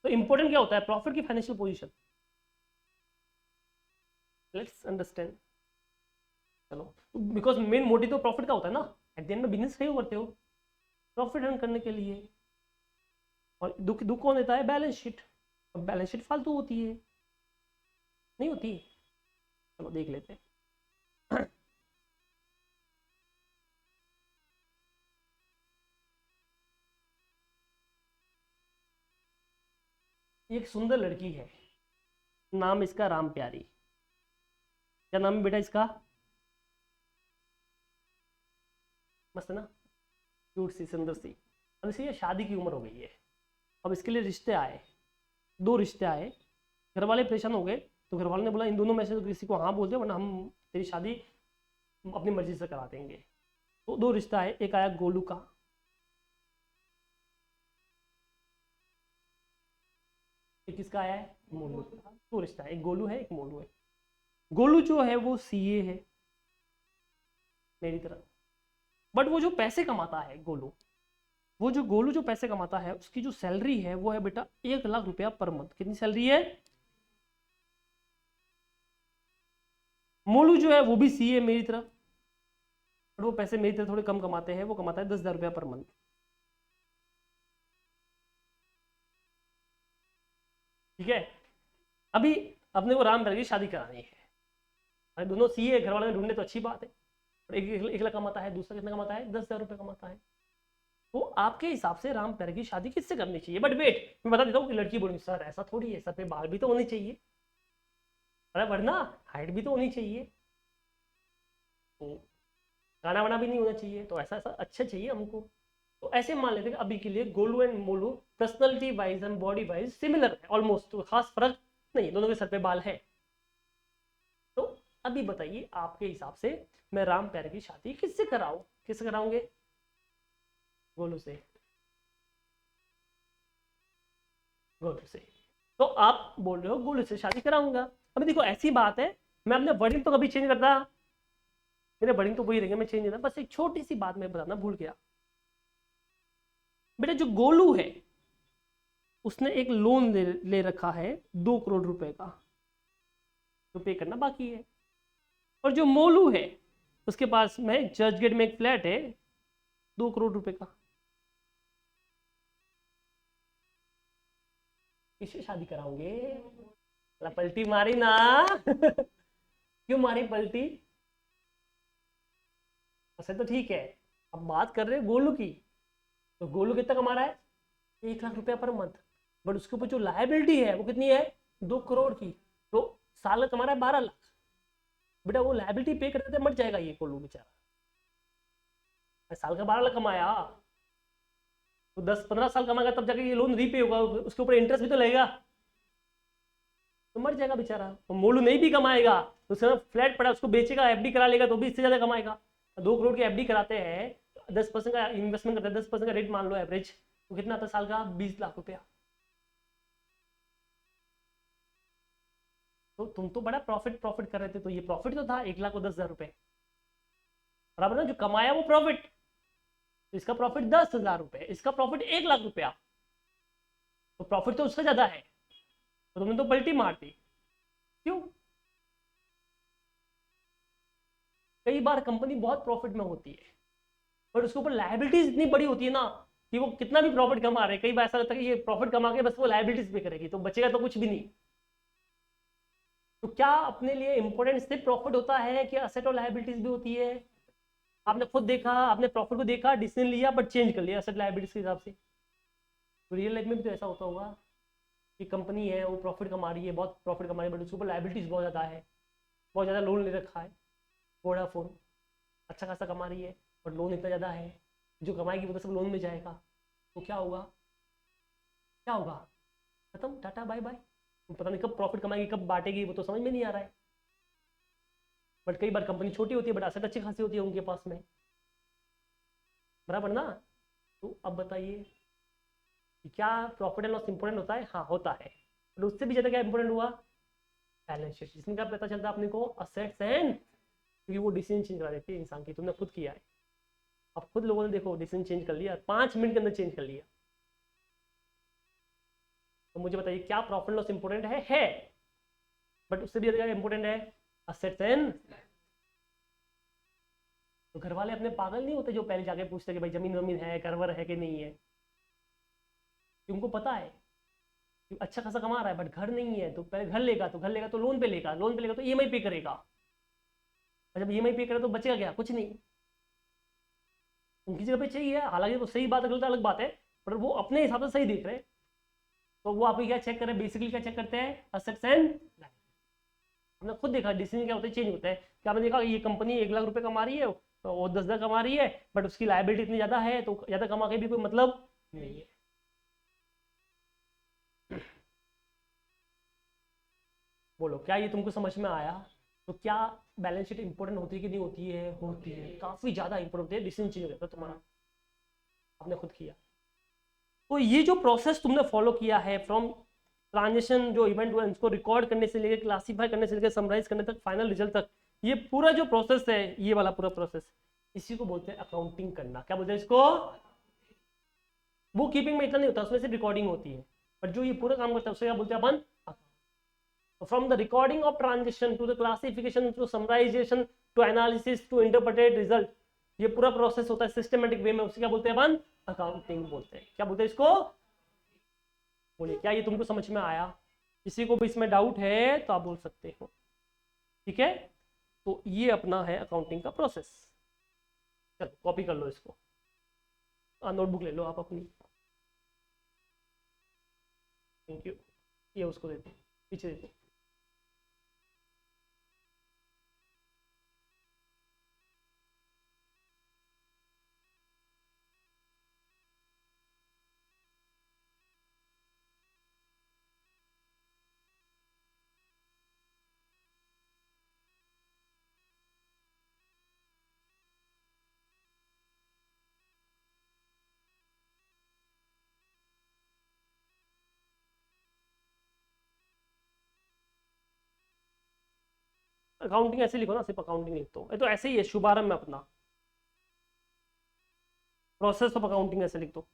तो इंपॉर्टेंट क्या होता है? प्रॉफिट की फाइनेंशियल पोजीशन। Let's understand. चलो, बिकॉज मेन मोटिव तो प्रॉफिट का होता है ना। एट द एंड में बिजनेस क्यों करते हो? प्रॉफिट अर्न करने के लिए। और दुख दुख कौन देता है? Balance sheet. अब बैलेंस शीट फालतू होती है, नहीं होती? चलो देख लेते हैं। एक सुंदर लड़की है, नाम इसका राम प्यारी। क्या नाम है बेटा इसका? मस्त है ना, क्यूट सी सुंदर सी। अब इसे ये शादी की उम्र हो गई है। अब इसके लिए रिश्ते आए, दो रिश्ते आए। घर वाले परेशान हो गए, तो घर वालों ने बोला इन दोनों में से तो किसी को हाँ बोल दे, वरना हम तेरी शादी अपनी मर्जी से करा देंगे। तो दो रिश्ता आए, एक आया गोलू का, एक किसका आया है? मोलू का। दो रिश्ता है, एक गोलू है एक मोलू है। गोलू जो है वो सीए है मेरी तरह, बट वो जो पैसे कमाता है गोलू, गोलू जो पैसे कमाता है उसकी जो सैलरी है वो है बेटा 1 लाख रुपया पर मंथ। कितनी सैलरी है? मोलू जो है वो भी सीए मेरी तरह, बट वो पैसे मेरी तरह थोड़े कम कमाते हैं, वो कमाता है 10,000 रुपया पर मंथ। ठीक है। अभी अपने को राम की शादी करानी है। अरे दोनों सीए, घर वाले ने ढूंढने तो अच्छी बात है। और एक लाख कमाता है, दूसरा कितना कमाता है? 10,000 रुपये कमाता है। तो आपके हिसाब से राम प्यारे की शादी किससे करनी चाहिए? बट वेट, मैं बता देता हूँ कि लड़की बोली सर ऐसा थोड़ी है, सर पे बाल भी तो होने चाहिए, अरे वरना हाइट भी तो होनी चाहिए, तो गाना वाना भी नहीं होना चाहिए, तो ऐसा ऐसा अच्छा चाहिए हमको। तो ऐसे मान लेते हैं अभी के लिए Golu and Molu personality wise and body wise similar है ऑलमोस्ट, तो खास फर्क नहीं, दोनों के सर पे बाल है। तो अभी बताइए आपके हिसाब से मैं राम प्यारे की शादी किससे कराऊं? किससे कराऊंगे? गोलू से। गोलू से। तो आप बोल रहे हो गोलू से शादी कराऊंगा। अभी देखो ऐसी बात है, मैं अपने वर्डिंग तो कभी चेंज करता, मेरे वर्डिंग तो वही रहेंगे, मैं चेंज नहीं करता। बस एक छोटी सी बात मैं बताना भूल गया। बेटा जो गोलू है उसने एक लोन ले रखा है 2 करोड़ रुपए का, जो पे करना बाकी है। और जो मोलू है उसके पास में चर्चगेट में एक फ्लैट है 2 करोड़ रुपए का। किससे शादी कराओगे? पलटी मारी ना। क्यों मारी पलटी? ऐसे तो ठीक है। अब बात कर रहे हैं गोलू की, तो गोलू कितना कमा रहा है? 1 लाख रुपया पर मंथ। बट उसके ऊपर जो लाइबिलिटी है वो कितनी है? 2 करोड़ की। तो साल का कमा रहा है 12 लाख। बेटा वो लाइबिलिटी पे करते मर जाएगा ये गोलू बेचारा। साल का 12 लाख कमाया, तो 10-15 साल कमाएगा तब जाके ये लोन रीपे होगा, उसके ऊपर इंटरेस्ट भी तो लगेगा, तो मर जाएगा बेचारा। तो मोलू नहीं भी कमाएगा, तो उसके फ्लैट पड़ा उसको बेचेगा, एफडी करा लेगा, तो भी इससे ज्यादा कमाएगा। 2 करोड़ की एफडी कराते हैं, 10% का इन्वेस्टमेंट करते हैं, 10% का रेट मान लो एवरेज, तो कितना आता है साल का? 20 लाख रुपया। तो तुम तो बड़ा प्रॉफिट प्रॉफिट कर रहे थे, तो ये प्रॉफिट तो था 1 लाख और 10,000 रुपए, बराबर ना? जो कमाया वो प्रॉफिट, तो इसका प्रॉफिट 10,000 रुपए, इसका प्रॉफिट 1 लाख रुपया, तो प्रॉफिट तो उसका ज्यादा है, तो तुमने तो पलटी मार दी। क्यों? कई बार कंपनी बहुत प्रॉफिट में होती है बट उसके ऊपर लायबिलिटीज इतनी बड़ी होती है ना कि वो कितना भी प्रॉफिट कमा रहे, कई बार ऐसा लगता है कि ये प्रॉफिट कमा के बस वो लायबिलिटीज पे करेगी, तो बचेगा तो कुछ भी नहीं। तो क्या अपने लिए इंपॉर्टेंट सिर्फ प्रॉफिट होता है कि असेट और लायबिलिटीज भी होती है? आपने खुद देखा, आपने प्रॉफिट को देखा, डिसीजन लिया बट चेंज कर लिया असेट लायबिलिटीज के हिसाब से। तो रियल लाइफ में भी तो ऐसा होता होगा कि कंपनी है वो प्रॉफिट कमा रही है, बहुत प्रॉफिट कमा रही है, बट उसके ऊपर लायबिलिटीज बहुत ज़्यादा है, बहुत ज़्यादा लोन ले रखा है। वोडाफोन अच्छा खासा कमा रही है बट लोन इतना ज़्यादा है, जो कमाएगी वो तो सब लोन में जाएगा, तो क्या होगा? क्या होगा? खत्म, टाटा बाय बाय। पता नहीं कब प्रॉफिट कमाएगी, कब बांटेगी, वो तो समझ में नहीं आ रहा है। बट कई बार कंपनी छोटी होती है बट असेट अच्छी खासी होती है उनके पास में, बराबर ना? तो अब बताइए कि क्या प्रॉफिट एंड लॉस इंपॉर्टेंट होता है? हाँ होता है, बट उससे भी ज़्यादा क्या इंपॉर्टेंट हुआ? बैलेंस शीट, जिसमें क्या पता चलता है अपने को? असेट्स एंड, क्योंकि वो डिसीजन चेंज करा देती है इंसान की, तुमने खुद किया है। अब खुद लोगों ने देखो डिसीजन चेंज कर लिया, 5 मिनट के अंदर चेंज कर लिया। तो मुझे बताइए क्या प्रॉफिट लॉस इंपॉर्टेंट है? बट उससे भी ज्यादा इंपॉर्टेंट है असेट्स एंड। तो घर वाले अपने पागल नहीं होते जो पहले जाके पूछते कि भाई जमीन वमीन है, घर है कि नहीं है, कि उनको पता है कि अच्छा खासा कमा रहा है बट घर नहीं है, तो पहले घर लेगा, तो घर लेगा तो लोन पे लेगा, लोन पे लेगा तो ईएमआई पे करेगा, और जब ईएमआई पे करे तो बचेगा क्या? कुछ नहीं। उनकी जगह पे चाहिए, हालांकि वो सही बात है गलत अलग बात है, पर वो अपने हिसाब से सही देख रहे हैं। तो वो आपकी क्या चेक करें, बेसिकली क्या चेक करते हैं? Assets and. हमने खुद देखा डिसीजन क्या होते हैं, चेंज होता है। क्या हमने देखा ये कंपनी 1 लाख रुपए कमा रही है और 10 लाख कमा रही है, बट उसकी लायबिलिटी इतनी ज्यादा है तो ज्यादा कमा के भी कोई मतलब नहीं है। बोलो क्या ये तुमको समझ में आया? तो क्या बैलेंस शीट इंपॉर्टेंट होती है कि नहीं होती है? होती है, काफी ज्यादा इंपॉर्टेंट होती है, डिसीजन चेंज हो जाता है तुम्हारा, आपने खुद किया। तो ये जो प्रोसेस तुमने फॉलो किया है फ्रॉम ट्रांजेक्शन, जो इवेंट हुआ इसको रिकॉर्ड करने से लेकर क्लासीफाई करने से लेकर समराइज करने तक, फाइनल रिजल्ट तक, ये पूरा जो प्रोसेस है, ये वाला पूरा प्रोसेस, इसी को बोलते हैं अकाउंटिंग करना। क्या बोलते हैं इसको? बुक कीपिंग में इतना नहीं होता, उसमें सिर्फ रिकॉर्डिंग होती है, पर जो ये पूरा काम करता है उसे क्या बोलते हैं अपन? From the recording of transaction to the classification to summarisation to analysis to interpreted result, ये पूरा प्रोसेस होता है सिस्टमेटिक वे में, उसे क्या बोलते हैं अपन? अकाउंटिंग बोलते हैं। क्या बोलते हैं इसको? बोलिए क्या ये तुमको समझ में आया? किसी को भी इसमें डाउट है तो आप बोल सकते हो, ठीक है? तो ये अपना है अकाउंटिंग का प्रोसेस। चलो कॉपी कर लो इसको, नोटबुक ले लो आप अपनी। Thank you. ये उसको देते, पीछे देते। अकाउंटिंग ऐसे लिखो ना, सिर्फ अकाउंटिंग लिख दो, ये तो ऐसे ही है शुभारंभ में अपना, प्रोसेस ऑफ अकाउंटिंग ऐसे लिख दो।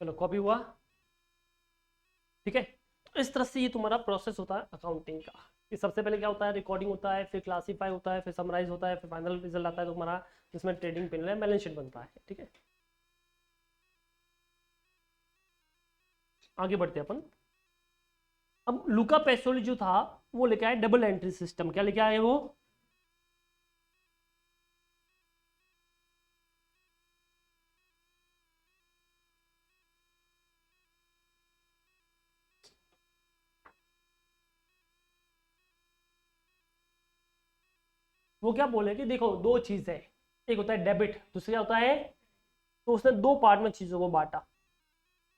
चलो कॉपी हुआ, ठीक है। तो इस तरह से ये तुम्हारा प्रोसेस होता है अकाउंटिंग का। कि सबसे पहले क्या होता है, रिकॉर्डिंग होता है, फिर क्लासीफाई होता है, फिर समराइज होता है, फिर फाइनल रिजल्ट आता है तुम्हारा, जिसमें ट्रेडिंग पेन बैलेंस शीट बनता है, ठीक है। आगे बढ़ते हैं अपन। अब लुका पेसोली जो था वो लेके आए डबल एंट्री सिस्टम। क्या लेके आए वो, वो क्या बोले कि देखो दो चीज है, एक होता है डेबिट, दूसरा क्या होता है, तो उसने दो पार्ट में चीजों को बांटा।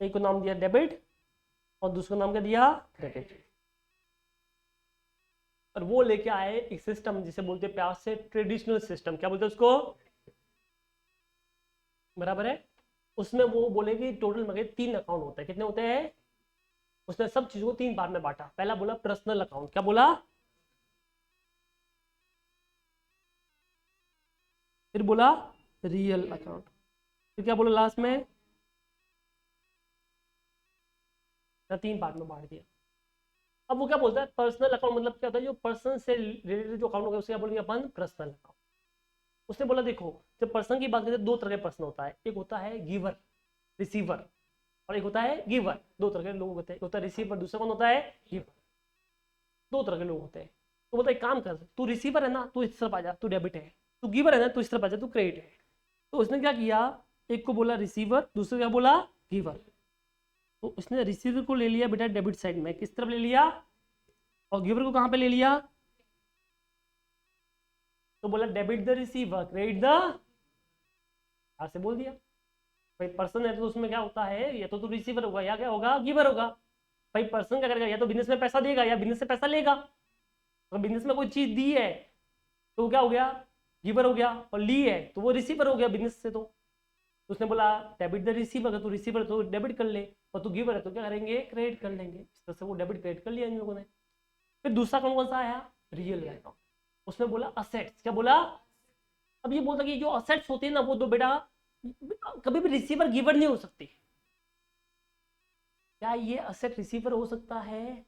एक को नाम दिया डेबिट और दूसरा नाम क्या दिया, क्रेडिट। और वो लेके आए एक सिस्टम जिसे बोलते हैं प्यार से ट्रेडिशनल सिस्टम। क्या बोलते हैं उसको, बराबर है। उसमें वो बोले कि टोटल मगे 3 अकाउंट होते हैं। कितने होते हैं, उसने सब चीजों को 3 पार्ट में बांटा। पहला बोला पर्सनल अकाउंट, क्या बोला, फिर बोला रियल अकाउंट, फिर क्या बोला लास्ट में, 3 पार्ट में बांट दिया। अब वो क्या बोलता है पर्सनल अकाउंट, मतलब क्या होता है, जो पर्सन से रिलेटेड जो अकाउंट होगा उसे क्या बोलेंगे अपन, पर्सनल अकाउंट। उसने बोला देखो, जब पर्सन की बात करते हैं दो तरह के पर्सन होता है, एक होता है गिवर रिसीवर, और एक होता है गिवर। दो तरह के लोग होते हैं, एक होता है रिसीवर, दूसरा कौन होता है, गिवर। दो तरह के लोग होते हैं। तो बोलता है एक काम कर, तू रिसीवर है ना, तू इस तरफ आ जा, तू डेबिट है। तू गिवर है ना, तू इस तरफ आ जा, तू क्रेडिट है। तो उसने क्या किया, एक को बोला रिसीवर, दूसरे को क्या बोला, गिवर। तो उसने रिसीवर को ले लिया बेटा डेबिट साइड में, किस तरफ ले लिया, और गिवर को कहां पे ले लिया, तो बोला debit the receiver credit the, ऐसे बोल दिया। भाई पर्सन है तो उसमें क्या होता है, या तो रिसीवर होगा या क्या होगा, गिवर होगा। भाई पर्सन क्या करेगा, या तो बिजनेस में पैसा देगा या बिजनेस से पैसा लेगा। अगर बिजनेस में कोई चीज दी है तो वो क्या हो गया, गिवर हो गया, और ली है तो वो रिसीवर हो गया बिजनेस से। तो उसने बोला डेबिट द रिसीवर, अगर तू रिसीवर तो डेबिट कर ले, और तू गिवर है तो क्या करेंगे, क्रेडिट कर लेंगे। इस तरह से वो डेबिट क्रेडिट कर लिया इन लोगों ने। फिर दूसरा कौन कौन सा आया, रियल अकाउंट। उसने बोला असेट्स, क्या बोला, अब ये बोलता कि जो असेट्स होते हैं ना वो तो बेटा कभी भी रिसीवर गिवर नहीं हो सकती। क्या ये असेट रिसीवर हो सकता है,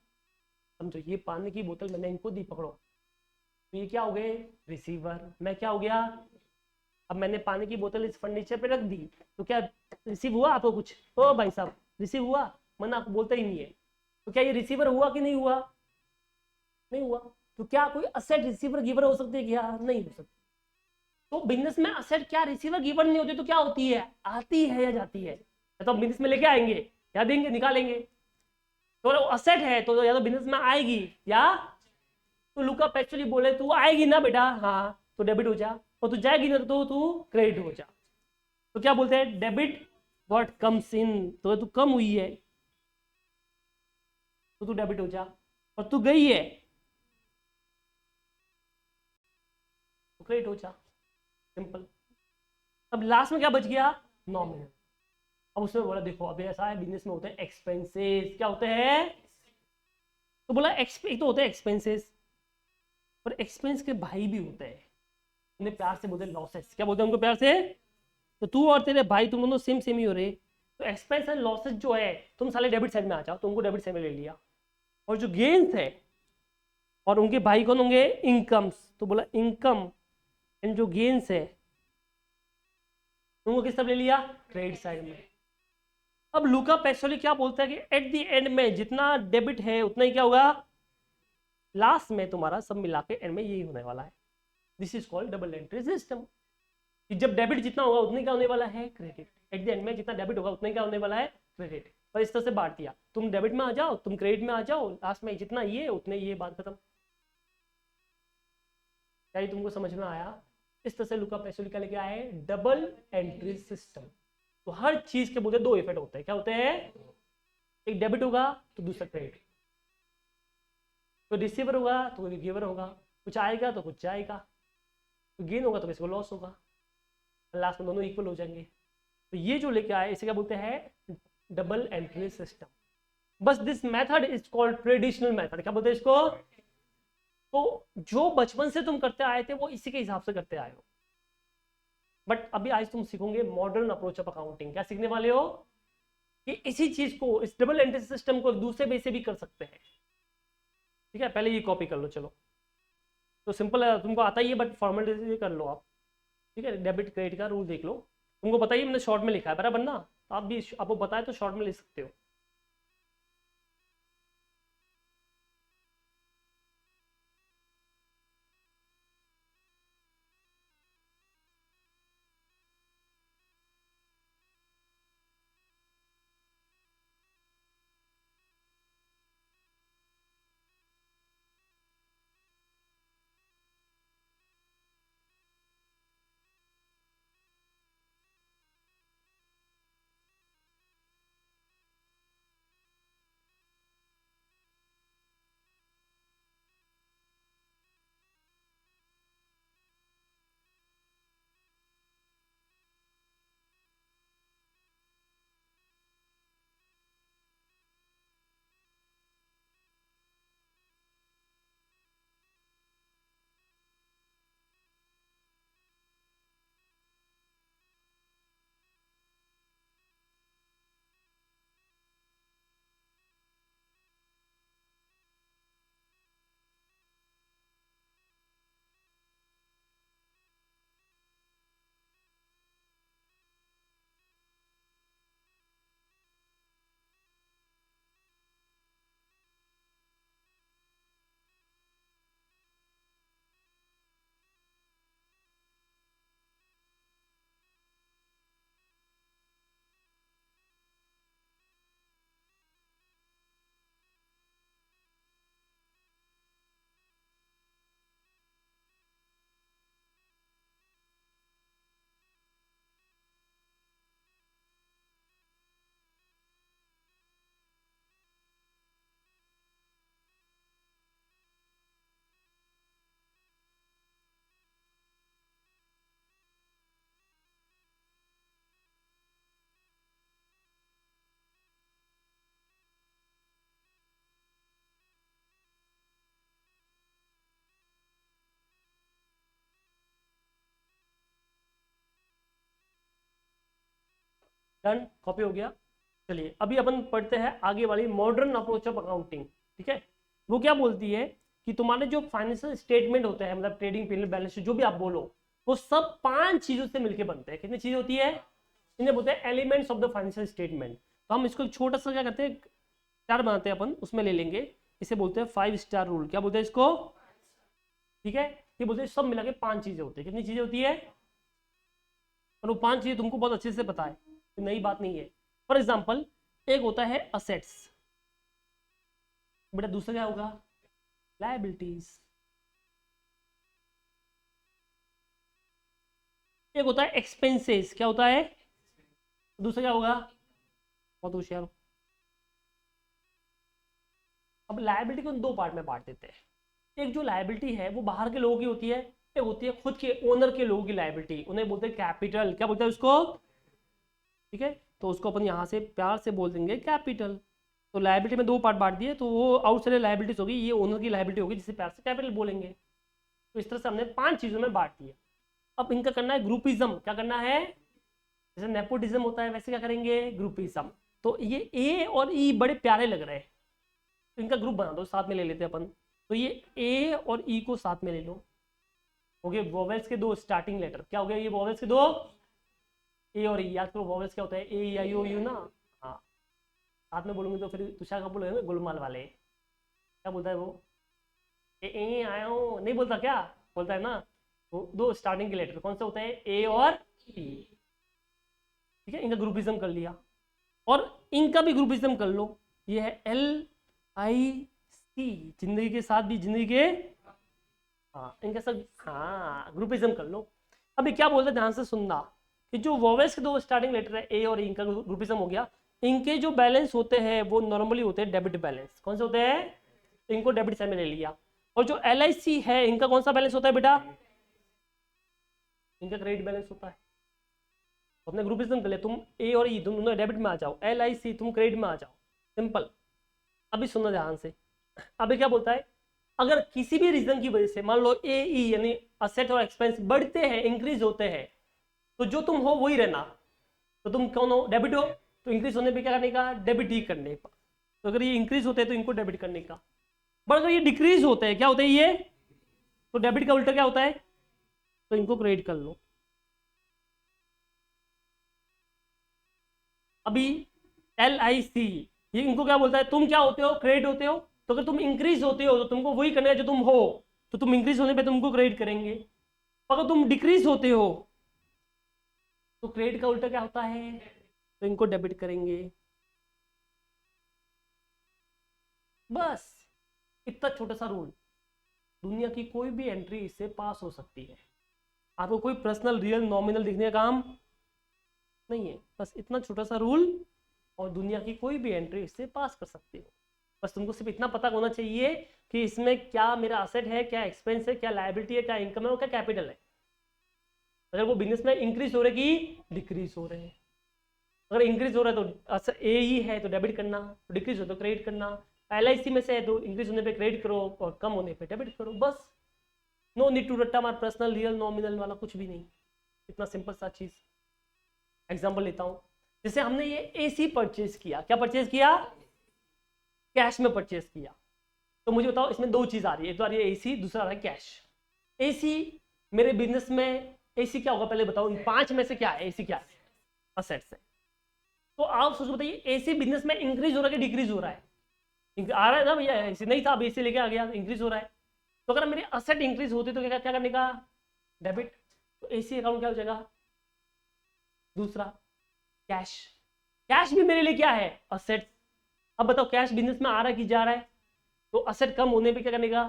समझो ये पानी की बोतल मैंने इनको दी, पकड़ो, तो ये क्या हो गए, रिसीवर। मैं क्या हो गया, अब मैंने पानी की बोतल इस फर्नीचर पे रख दी, तो क्या रिसीव हुआ आपको कुछ, ओ भाई साहब रिसीव हुआ, मना आपको बोलता ही नहीं है। तो क्या ये रिसीवर हुआ कि नहीं हुआ, नहीं हुआ। तो क्या कोई असेट रिसीवर गिवर हो सकती है, क्या नहीं हो सकती। तो बिजनेस में असेट क्या रिसीवर गिवर नहीं होती तो क्या होती है, आती है या जाती है। या तो बिजनेस में लेके आएंगे या देंगे निकालेंगे। तो असेट है तो या तो बिजनेस में आएगी, या तो लुका एक्चुअली बोले तू आएगी ना बेटा, हाँ तो डेबिट हो जा, और तू जाएगी ना तो तू क्रेडिट हो जा। तो क्या बोलते हैं, डेबिट व्हाट कम्स इन, तो तू कम हुई है तो तू डेबिट हो जा, और तू गई है तो क्रेडिट हो जा, सिंपल। अब लास्ट में क्या बच गया, नॉमिनल। अब उसमें बोला देखो अभी ऐसा है, बिजनेस में होते हैं एक्सपेंसेस, क्या होते हैं, तो बोला एक तो होते हैं एक्सपेंसेस, और एक्सपेंस के भाई भी होते हैं, उन्हें प्यार से बोलते हैं लॉसेस। क्या बोलते हैं उनको प्यार से, तो तू और तेरे भाई तुम दोनों सेम सेम ही हो रहे। तो एक्सपेंस एंड लॉसेस जो है, तुम साले डेबिट साइड में आ जाओ, तुमको डेबिट साइड में ले लिया। और जो गेन्स है, और उनके भाई कौन होंगे, इनकम्स, तो बोला इनकम एंड जो गेन्स है तुमको किस तरफ ले लिया, क्रेडिट साइड में। अब लुका पैसोली क्या बोलता है कि एट द एंड में जितना डेबिट है उतना ही क्या होगा, लास्ट में तुम्हारा सब मिला के एंड में यही होने वाला है। This is called double entry system. जब डेबिट जितना होगा उतने क्या होने वाला है, क्रेडिट। एट द एंड में जितना डेबिट होगा उतने क्या होने वाला है, क्रेडिट। और इस तरह से बांट दिया, तुम डेबिट में आ जाओ, तुम क्रेडिट में आ जाओ, लास्ट में जितना ये उतने ये, बात खत्म। क्या ये तुमको समझ में आया। इस तरह से लुका पैसोली का लेके आए डबल एंट्री सिस्टम। तो हर चीज के बोलते दो इफेक्ट होते हैं, क्या होते हैं, एक डेबिट होगा तो दूसरा क्रेडिट, तो रिसीवर होगा तो गिवर होगा, कुछ आएगा तो कुछ जाएगा, तो गेन होगा तो किसी को लॉस होगा, लास्ट में दोनों इक्वल हो जाएंगे। तो ये जो लेके आए इसे क्या बोलते हैं, डबल एंट्री सिस्टम। बस this method is called traditional method. क्या बोलते हैं इसको, तो जो बचपन से तुम करते आए थे वो इसी के हिसाब से करते आए हो। बट अभी आज तुम सीखोगे मॉडर्न अप्रोच ऑफ अकाउंटिंग। क्या सीखने वाले हो, कि इसी चीज को, इस डबल एंट्री सिस्टम को दूसरे वे से भी कर सकते हैं। ठीक है, पहले ये कॉपी कर लो। चलो, तो सिंपल है, तुमको आता ही है, बट फॉर्मेलिटी कर लो आप। ठीक है, डेबिट क्रेडिट का रूल देख लो, तुमको पता ही, मैंने शॉर्ट में लिखा है बराबर ना, तो आप भी आपको बताए तो शॉर्ट में लिख सकते हो। डन, कॉपी हो गया। चलिए अभी अपन पढ़ते हैं आगे वाली मॉडर्न अप्रोच ऑफ अकाउंटिंग। ठीक है, वो क्या बोलती है कि तुम्हारे जो फाइनेंशियल स्टेटमेंट होते हैं, मतलब ट्रेडिंग पीरियड बैलेंस शीट, जो भी आप बोलो, वो सब 5 चीजों से मिलकर बनते हैं। कितनी चीजें होती है? इन्हें बोलते हैं elements of the financial statement. तो हम इसको एक छोटा सा क्या करते हैं, चार्ट बनाते हैं अपन, उसमें ले लेंगे। इसे बोलते हैं 5 स्टार रूल। क्या बोलते हैं इसको? ठीक है, ये बोलते हैं सब मिला के 5 चीजें होती है। कितनी चीजें होती है? और वो 5 चीजें तुमको बहुत अच्छे से पता है, तो नई बात नहीं है। फॉर एग्जाम्पल, एक होता है असेट्स, बेटा दूसरा क्या होगा? लायबिलिटीज। एक होता है एक्सपेंसेस। क्या होता है? दूसरा क्या होगा? बहुत होशियार हो। अब लायबिलिटी को 2 पार्ट में बांट देते हैं। एक जो लायबिलिटी है वो बाहर के लोगों की होती है, एक होती है खुद के ओनर के लोगों की लायबिलिटी, उन्हें बोलते हैं कैपिटल। क्या बोलते हैं उसको? ठीक है, तो उसको अपन यहाँ से प्यार से बोल देंगे कैपिटल। तो लायबिलिटी में 2 पार्ट बांट दिए, तो वो आउटसाइड लायबिलिटीज होगी, ये ओनर की लायबिलिटी होगी, जिसे प्यार से कैपिटल बोलेंगे। तो इस तरह से हमने 5 चीजों में बांट दिया। अब इनका करना है ग्रुपिज्म। क्या करना है? जैसे नेपोटिज्म होता है, वैसे क्या करेंगे? ग्रुपिज्म। तो ये ए और ई बड़े प्यारे लग रहे हैं, तो इनका ग्रुप बना दो, साथ में ले लेते हैं अपन। तो ये ए और ई को साथ में ले लो। हो गए वोवेल्स के 2 स्टार्टिंग लेटर। क्या हो गया? ये वोवेल्स के 2, ए और ई। याद करो वोवेल्स क्या होता है? ए आई ओ यू ना। हाँ, साथ में बोलूंगी तो फिर तुषार कपूर लगेंगे गोलमाल वाले। क्या बोलता है वो? ए आया हूँ नहीं बोलता क्या? बोलता है ना। वो 2 स्टार्टिंग के लेटर कौन से होते हैं? ए और ई। ठीक है, इनका ग्रुपिज्म कर लिया, और इनका भी ग्रुपिज्म कर लो। ये है एल आई सी, जिंदगी के साथ भी जिंदगी के, हाँ इनका सब, हाँ ग्रुपिज्म कर लो। अभी क्या बोलते हैं, ध्यान से सुनना, कि जो वोवेल्स के 2 स्टार्टिंग लेटर है ए और ई, इनका ग्रुपिज्म हो गया। इनके जो बैलेंस होते हैं वो नॉर्मली होते हैं डेबिट बैलेंस। कौन से होते हैं? तो इनको डेबिट साइड में ले लिया। और जो एल आई सी है, इनका कौन सा बैलेंस होता है बेटा? इनका क्रेडिट बैलेंस होता है। तो अपने ग्रुपिज्म कर लिया, तुम ए और ई तुम दोनों डेबिट में आ जाओ, एल आई सी तुम क्रेडिट में आ जाओ, सिंपल। अभी सुनना ध्यान से। अभी क्या बोलता है, अगर किसी भी रीजन की वजह से मान लो ए ई यानी असेट और एक्सपेंस बढ़ते हैं, इंक्रीज होते हैं, तो जो तुम हो वही रहना। तो तुम कौन हो? डेबिट हो। तो इंक्रीज होने पे क्या करने का, डेबिट ही करने का। तो अगर ये इंक्रीज होते हैं तो इनको डेबिट करने का, बट अगर ये डिक्रीज होते हैं, क्या होता है ये, तो डेबिट का उल्टा क्या होता है, तो इनको क्रेडिट कर लो। अभी LIC, ये इनको क्या बोलता है, तुम क्या होते हो, क्रेडिट होते हो। तो अगर तुम इंक्रीज होते हो तो तुमको वही करना है जो तुम हो, तो तुम इंक्रीज होने पे तुमको क्रेडिट करेंगे। अगर तुम डिक्रीज होते हो तो क्रेडिट का उल्टा क्या होता है, तो इनको डेबिट करेंगे। बस इतना छोटा सा रूल, दुनिया की कोई भी एंट्री इससे पास हो सकती है। आपको कोई पर्सनल रियल नॉमिनल दिखने का काम नहीं है, बस इतना छोटा सा रूल और दुनिया की कोई भी एंट्री इससे पास कर सकती हो। बस तुमको सिर्फ इतना पता होना चाहिए कि इसमें क्या मेरा असेट है, क्या एक्सपेंस है, क्या लायबिलिटी है, क्या इनकम है और क्या कैपिटल है। अगर वो बिजनेस में इंक्रीज हो रहे कि डिक्रीज हो रहे हैं, अगर इंक्रीज हो रहा है तो ए ही है तो डेबिट करना, डिक्रीज हो तो क्रेडिट करना। LIC में से है तो इंक्रीज होने पे क्रेडिट करो और कम होने पे डेबिट करो। बस नो नीड टू रट्टा मार पर्सनल रियल नॉमिनल वाला कुछ भी नहीं, इतना सिंपल सा चीज। एग्जांपल लेता हूं, जैसे हमने ये AC परचेज किया, क्या परचेज किया, कैश में परचेज किया। तो मुझे बताओ इसमें दो चीज आ रही है, एक तो आ रही है AC, दूसरा आ रहा है कैश। AC मेरे बिजनेस में AC क्या होगा पहले बताओ, इन 5 में से क्या है, AC क्या है, असेट्स है। तो आप सोचो बताइए AC बिजनेस में इंक्रीज हो रहा है कि डिक्रीज हो रहा है, आ रहा है ना भैया, AC नहीं था अब AC लेके आ गया, इंक्रीज हो रहा है। तो अगर मेरे असेट इंक्रीज होते तो क्या क्या करने का, डेबिट। तो AC अकाउंट क्या हो जाएगा, दूसरा कैश। कैश भी मेरे लिए क्या है, असेट। अब बताओ कैश बिजनेस में आ रहा है कि जा रहा है, तो असेट कम होने पे क्या करने का,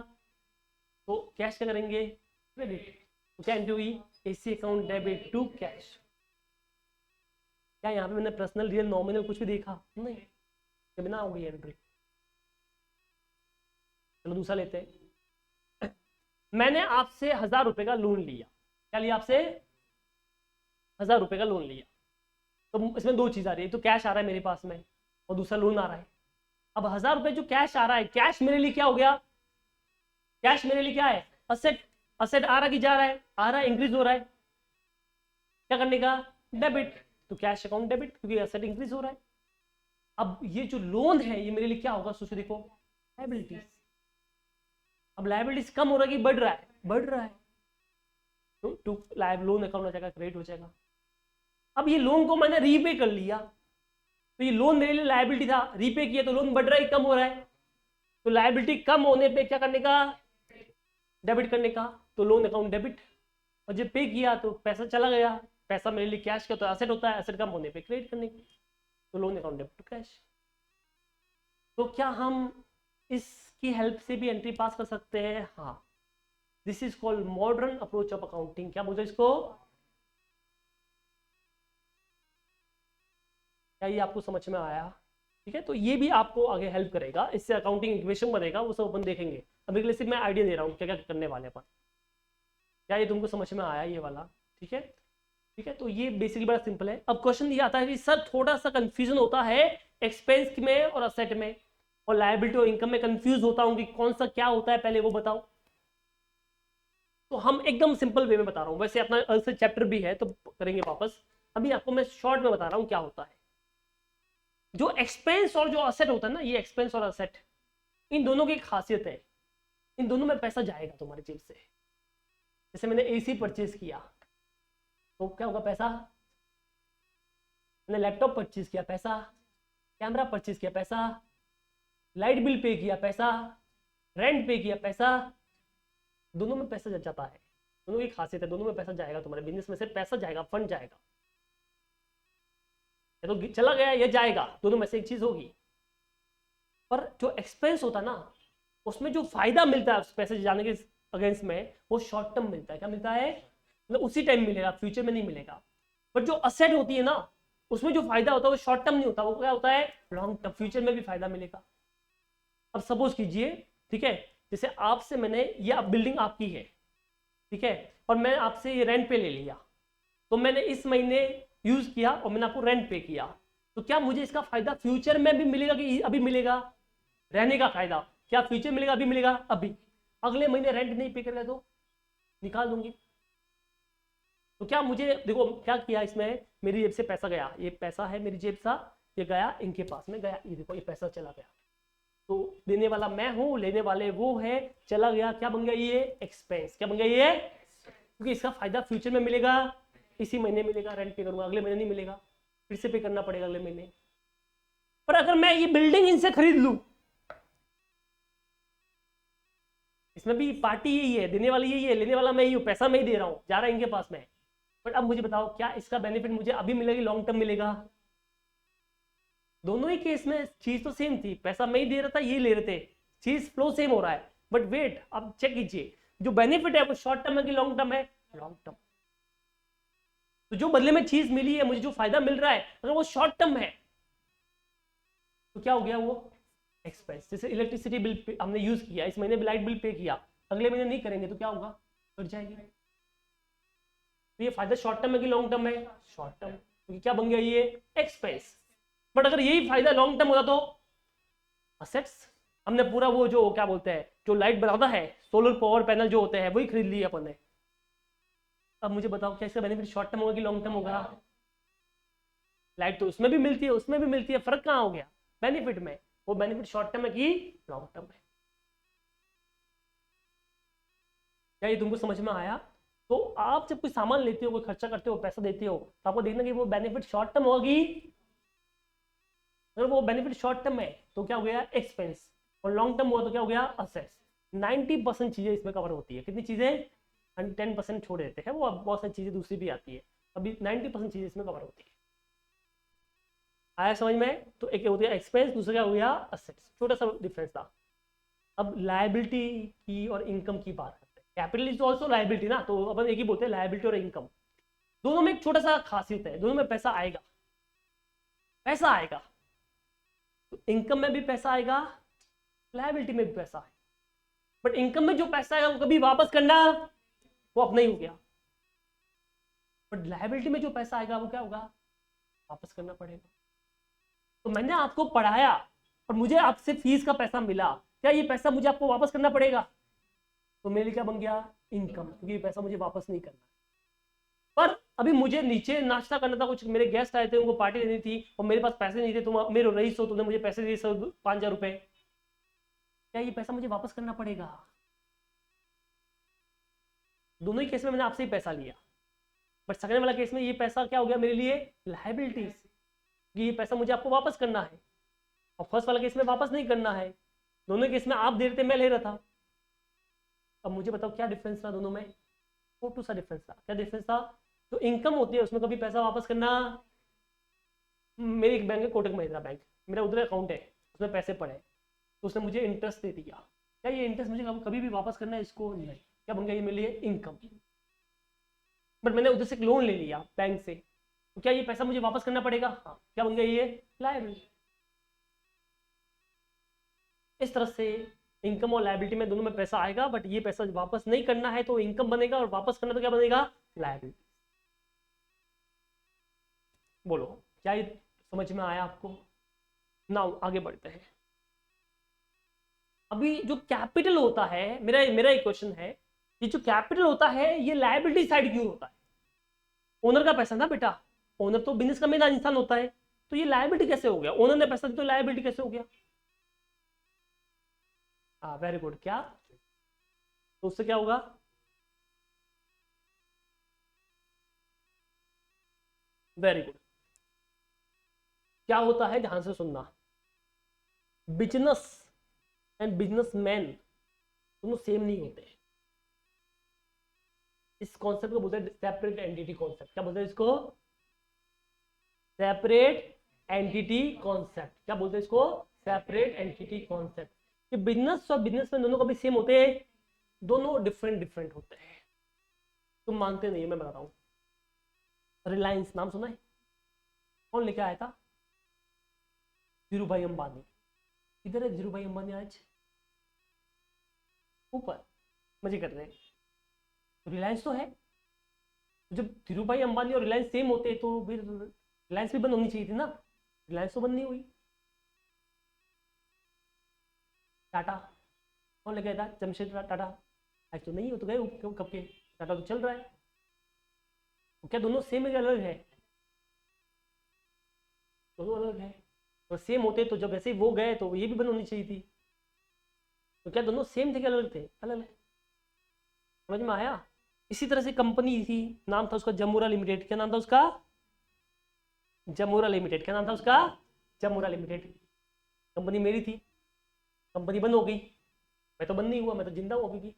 तो कैश क्या करेंगे, क्रेडिट। तो क्या एंट्री हुई, AC account debit to cash. क्या यहाँ पे मैंने पर्सनल रियल नॉमिनल कुछ भी देखा नहीं, ये बिना हो गई एंट्री। चलो दूसरा लेते हैं। मैंने आपसे 1000 रुपए का लोन लिया, क्या लिया आपसे, 1000 रुपए का लोन लिया। तो इसमें दो चीज आ रही है, तो कैश आ रहा है मेरे पास में और दूसरा लोन आ रहा है। अब 1000 रुपए जो कैश आ रहा है, कैश मेरे लिए क्या हो गया, कैश मेरे लिए क्या है, असेट। असेट आ रहा कि जा रहा है, आ रहा है, इंक्रीज हो रहा है, क्या करने का, डेबिट। तो कैश अकाउंट डेबिट, क्योंकि असेट इंक्रीज हो रहा है। अब ये जो लोन है ये मेरे लिए क्या होगा, सोचो देखो, लायबिलिटीज। अब लायबिलिटीज कम हो रहा है कि बढ़ रहा है, बढ़ रहा है, तो टू लोन अकाउंट हो जाएगा, क्रेडिट हो जाएगा। अब ये लोन को मैंने रीपे कर लिया, तो ये लोन मेरे लिए लायबिलिटी था, रीपे किया तो लोन बढ़ रहा है कम हो रहा है। तो लायबिलिटी कम होने पे क्या करने का, डेबिट करने का, तो लोन अकाउंट डेबिट। और जब पे किया तो पैसा चला गया, पैसा मेरे लिए कैश का तो एसेट होता है, एसेट कम होने पे क्रेडिट करने की, तो loan account debit to cash. तो क्या हम इसकी हेल्प से भी एंट्री पास कर सकते हैं, हाँ। This is called modern approach of accounting. क्या बोलते हैं इसको, क्या ये आपको समझ में आया, ठीक है। तो ये भी आपको आगे हेल्प करेगा, इससे अकाउंटिंग इक्वेशन बनेगा, वो सब अपन देखेंगे। अभी के लिए सिर्फ मैं आइडिया दे रहा हूँ क्या क्या करने वाले अपन। क्या ये तुमको समझ में आया ये वाला, ठीक है, ठीक है। तो ये बेसिकली बड़ा सिंपल है। अब क्वेश्चन ये आता है कि सर थोड़ा सा कंफ्यूजन होता है एक्सपेंस में और असेट में, और लायबिलिटी और इनकम में कंफ्यूज होता हूँ कि कौन सा क्या होता है, पहले वो बताओ। तो हम एकदम सिंपल वे में बता रहा हूँ, वैसे अपना अलग से चैप्टर भी है तो करेंगे वापस। अभी आपको मैं शॉर्ट में बता रहा हूँ क्या होता है। जो एक्सपेंस और जो असेट होता है ना, ये एक्सपेंस और असेट, इन दोनों की खासियत है, इन दोनों में पैसा जाएगा तुम्हारी जेब से। जैसे मैंने AC परचेज किया तो क्या होगा, पैसा। मैंने लैपटॉप परचेज किया, पैसा। कैमरा परचेज किया, पैसा। लाइट बिल पे किया, पैसा। रेंट पे किया, पैसा। दोनों में पैसा जाता है, दोनों की खासियत है, दोनों में पैसा जाएगा, तुम्हारे बिजनेस में से पैसा जाएगा, फंड जाएगा। या तो चला गया या जाएगा, दोनों में से एक चीज होगी। पर जो एक्सपेंस होता है ना, उसमें जो फायदा मिलता है उस पैसे जाने के अगेंस्ट में, वो शॉर्ट टर्म मिलता है। क्या मिलता है, मतलब उसी टाइम मिलेगा, फ्यूचर में नहीं मिलेगा। पर जो असेट होती है ना, उसमें जो फायदा होता है वो शॉर्ट टर्म नहीं होता, वो क्या होता है, लॉन्ग टर्म, फ्यूचर में भी फायदा मिलेगा। अब सपोज कीजिए, ठीक है, जैसे आपसे मैंने ये बिल्डिंग आपकी है, ठीक है, और मैं आपसे ये रेंट पे ले लिया, तो मैंने इस महीने यूज किया और मैंने आपको रेंट पे किया, तो क्या मुझे इसका फायदा फ्यूचर में भी मिलेगा कि अभी मिलेगा, रहने का फायदा क्या फ्यूचर मिलेगा, अभी मिलेगा, अभी। अगले महीने रेंट नहीं पे करेगा तो निकाल दूंगी। तो क्या मुझे देखो क्या किया इसमें, मेरी जेब से पैसा गया, ये पैसा है मेरी जेब सा, ये गया इनके पास में गया, ये देखो ये पैसा चला गया। तो देने वाला मैं हूं, लेने वाले वो है, चला गया, क्या बन गया ये एक्सपेंस। क्या बन गया ये, क्योंकि इसका फायदा फ्यूचर में मिलेगा, इसी महीने मिलेगा, रेंट पे करूंगा, अगले महीने नहीं मिलेगा, फिर से पे करना पड़ेगा अगले महीने। पर अगर मैं ये बिल्डिंग इनसे खरीद लूं, इसमें भी पार्टी यही है, देने वाली यही है, लेने वाला मैं ही हूं, पैसा मैं ही दे रहा हूं, जा रहा है इनके पास में। बट अब मुझे बताओ क्या इसका बेनिफिट मुझे अभी मिलेगा, लॉन्ग टर्म मिलेगा? दोनों ही केस में चीज तो सेम थी, पैसा मैं ही दे रहा था, ये ले रहे थे, चीज फ्लो सेम हो रहा है। बट वेट, अब चेक कीजिए, जो बेनिफिट है वो शॉर्ट टर्म है कि लॉन्ग टर्म है? Long term. तो जो बदले में चीज मिली है, मुझे जो फायदा मिल रहा है, अगर वो शॉर्ट टर्म है तो क्या हो गया वो एक्सपेंस। जैसे इलेक्ट्रिसिटी बिल हमने यूज किया, इस महीने लाइट बिल पे किया, अगले महीने नहीं करेंगे तो क्या होगा, कट जाएगी। तो ये फायदा शॉर्ट टर्म है कि लॉन्ग टर्म है? शॉर्ट टर्म, क्योंकि क्या बन गया ये एक्सपेंस। बट अगर यही फायदा लॉन्ग टर्म होता तो असेट्स, हमने पूरा वो जो क्या बोलते हैं, जो लाइट बनाता है, सोलर पावर पैनल जो होते हैं, वही खरीद लिया अपन ने। अब मुझे बताओ क्या इसका बेनिफिट शॉर्ट टर्म होगा कि लॉन्ग टर्म होगा? लाइट तो उसमें भी मिलती है, उसमें भी मिलती है, फर्क कहाँ हो गया बेनिफिट में? वो बेनिफिट शॉर्ट टर्म है कि लॉन्ग टर्म है? क्या ये तुमको समझ में आया? तो आप जब कोई सामान लेते हो, कोई खर्चा करते हो, पैसा देते हो, तो आपको देखना कि वो बेनिफिट शॉर्ट टर्म होगी। अगर वो बेनिफिट शॉर्ट टर्म है तो क्या हो गया एक्सपेंस, और लॉन्ग टर्म हुआ तो क्या हो गया असेट्स। 90% चीजें इसमें कवर होती है। कितनी चीजें? 10% छोड़ देते हैं, वो अब बहुत सारी चीजें दूसरी भी आती है, अभी 90% चीजें इसमें कवर होती है। आया समझ में? तो एक होती है एक्सपेंस, दूसरा क्या हो गया असेट्स, छोटा सा डिफरेंस था। अब लायबिलिटी की और इनकम की बात करते हैं। कैपिटल इज ऑल्सो लायबिलिटी ना, तो अपन एक ही बोलते हैं लायबिलिटी और इनकम। दोनों में एक छोटा सा खासियत है, दोनों में पैसा आएगा, पैसा आएगा। तो इनकम में भी पैसा आएगा, लायबिलिटी में भी पैसा आएगा। बट इनकम में जो पैसा आएगा वो कभी वापस करना, वो अपना ही हो गया। बट लायबिलिटी में जो पैसा आएगा वो क्या होगा, वापस करना पड़ेगा। तो मैंने आपको पढ़ाया और मुझे आपसे फीस का पैसा मिला, क्या ये पैसा मुझे आपको वापस करना पड़ेगा? तो मेरे लिए क्या बन गया इनकम, क्योंकि ये पैसा मुझे वापस नहीं करना। पर अभी मुझे नीचे नाश्ता करना था, कुछ मेरे गेस्ट आए थे, उनको पार्टी देनी थी, और मेरे पास पैसे नहीं थे, तुम मेरे रईस हो, तुमने मुझे पैसे दिए 5,000 रुपए, क्या ये पैसा मुझे वापस करना पड़ेगा? दोनों ही केस में मैंने आपसे ही पैसा लिया, बट सेकंड वाला केस में ये पैसा क्या हो गया मेरे लिए लायबिलिटीज, ये पैसा मुझे आपको वापस करना है। और फर्स्ट वाला केस में वापस नहीं करना है। दोनों केस में आप दे रहे थे, मैं ले रहा था। अब मुझे बताओ क्या डिफरेंस था दोनों में? छोटू सा डिफरेंस था। क्या डिफरेंस था? जो इनकम होती है उसमें कभी पैसा वापस करना, मेरी एक बैंक है कोटक महिंद्रा बैंक, मेरा उधर अकाउंट है, उसमें पैसे पड़े, तो उसने मुझे इंटरेस्ट दे दिया, क्या ये इंटरेस्ट मुझे कभी भी वापस करना है? इसको नहीं। क्या बन गया ये मेरे लिए इनकम। बट मैंने उधर से एक लोन ले लिया बैंक से, तो क्या ये पैसा मुझे वापस करना पड़ेगा? हाँ। क्या बन गया ये लायबिलिटी। इस तरह से इनकम और लायबिलिटी में दोनों में पैसा आएगा, बट ये पैसा वापस नहीं करना है तो इनकम बनेगा, और वापस करना तो क्या बनेगा लायबिलिटी। बोलो क्या ये समझ में आया आपको? ना आगे बढ़ते हैं। अभी जो कैपिटल होता है, मेरा मेरा एक क्वेश्चन है, ये जो कैपिटल होता है ये लायबिलिटी साइड क्यों होता है? ओनर का पैसा ना बेटा, ओनर तो बिजनेस का मेन इंसान होता है, तो ये लायबिलिटी कैसे हो गया? ओनर ने पैसा दिया तो लायबिलिटी कैसे हो गया? हाँ वेरी गुड। क्या? तो उससे क्या होगा? Very good. क्या होता है ध्यान से सुनना, बिजनेस एंड बिजनेसमैन दोनों सेम नहीं होते। इस कॉन्सेप्ट को बोलते हैं सेपरेट एंटिटी कॉन्सेप्ट। क्या बोलते हैं इसको? Separate entity concept. क्या बोलते हैं इसको? Separate entity concept. कि बिजनेस और बिजनेसमैन दोनों कभी सेम होते हैं? दोनों डिफरेंट डिफरेंट होते हैं। तुम मानते नहीं, मैं बताता हूं। रिलायंस नाम सुना है? कौन लेके आया था? धीरू भाई अंबानी। किधर है धीरू भाई अंबानी आज? ऊपर मजे कर रहे हैं। तो रिलायंस तो है, जब धीरू भाई अंबानी और रिलायंस सेम होते तो फिर रिलायंस भी बंद होनी चाहिए थी ना। रिलायंस तो बंद नहीं हुई। टाटा कौन लेके आया था? जमशेद टाटा। आज तो नहीं हो तो गए कब के, टाटा तो चल रहा है। क्या दोनों सेम है अलग है? दोनों अलग है। तो सेम होते तो जब वैसे ही वो गए तो ये भी बंद होनी चाहिए थी। तो क्या दोनों सेम थे क्या अलग थे? अलग अलग। समझ में आया? इसी तरह से कंपनी थी, नाम था उसका जमूरा लिमिटेड। क्या नाम था उसका? जमूरा लिमिटेड। क्या नाम था उसका? जमूरा लिमिटेड। कंपनी मेरी थी, कंपनी बंद हो गई, मैं तो बंद नहीं हुआ, मैं तो जिंदा हूँ अभी भी।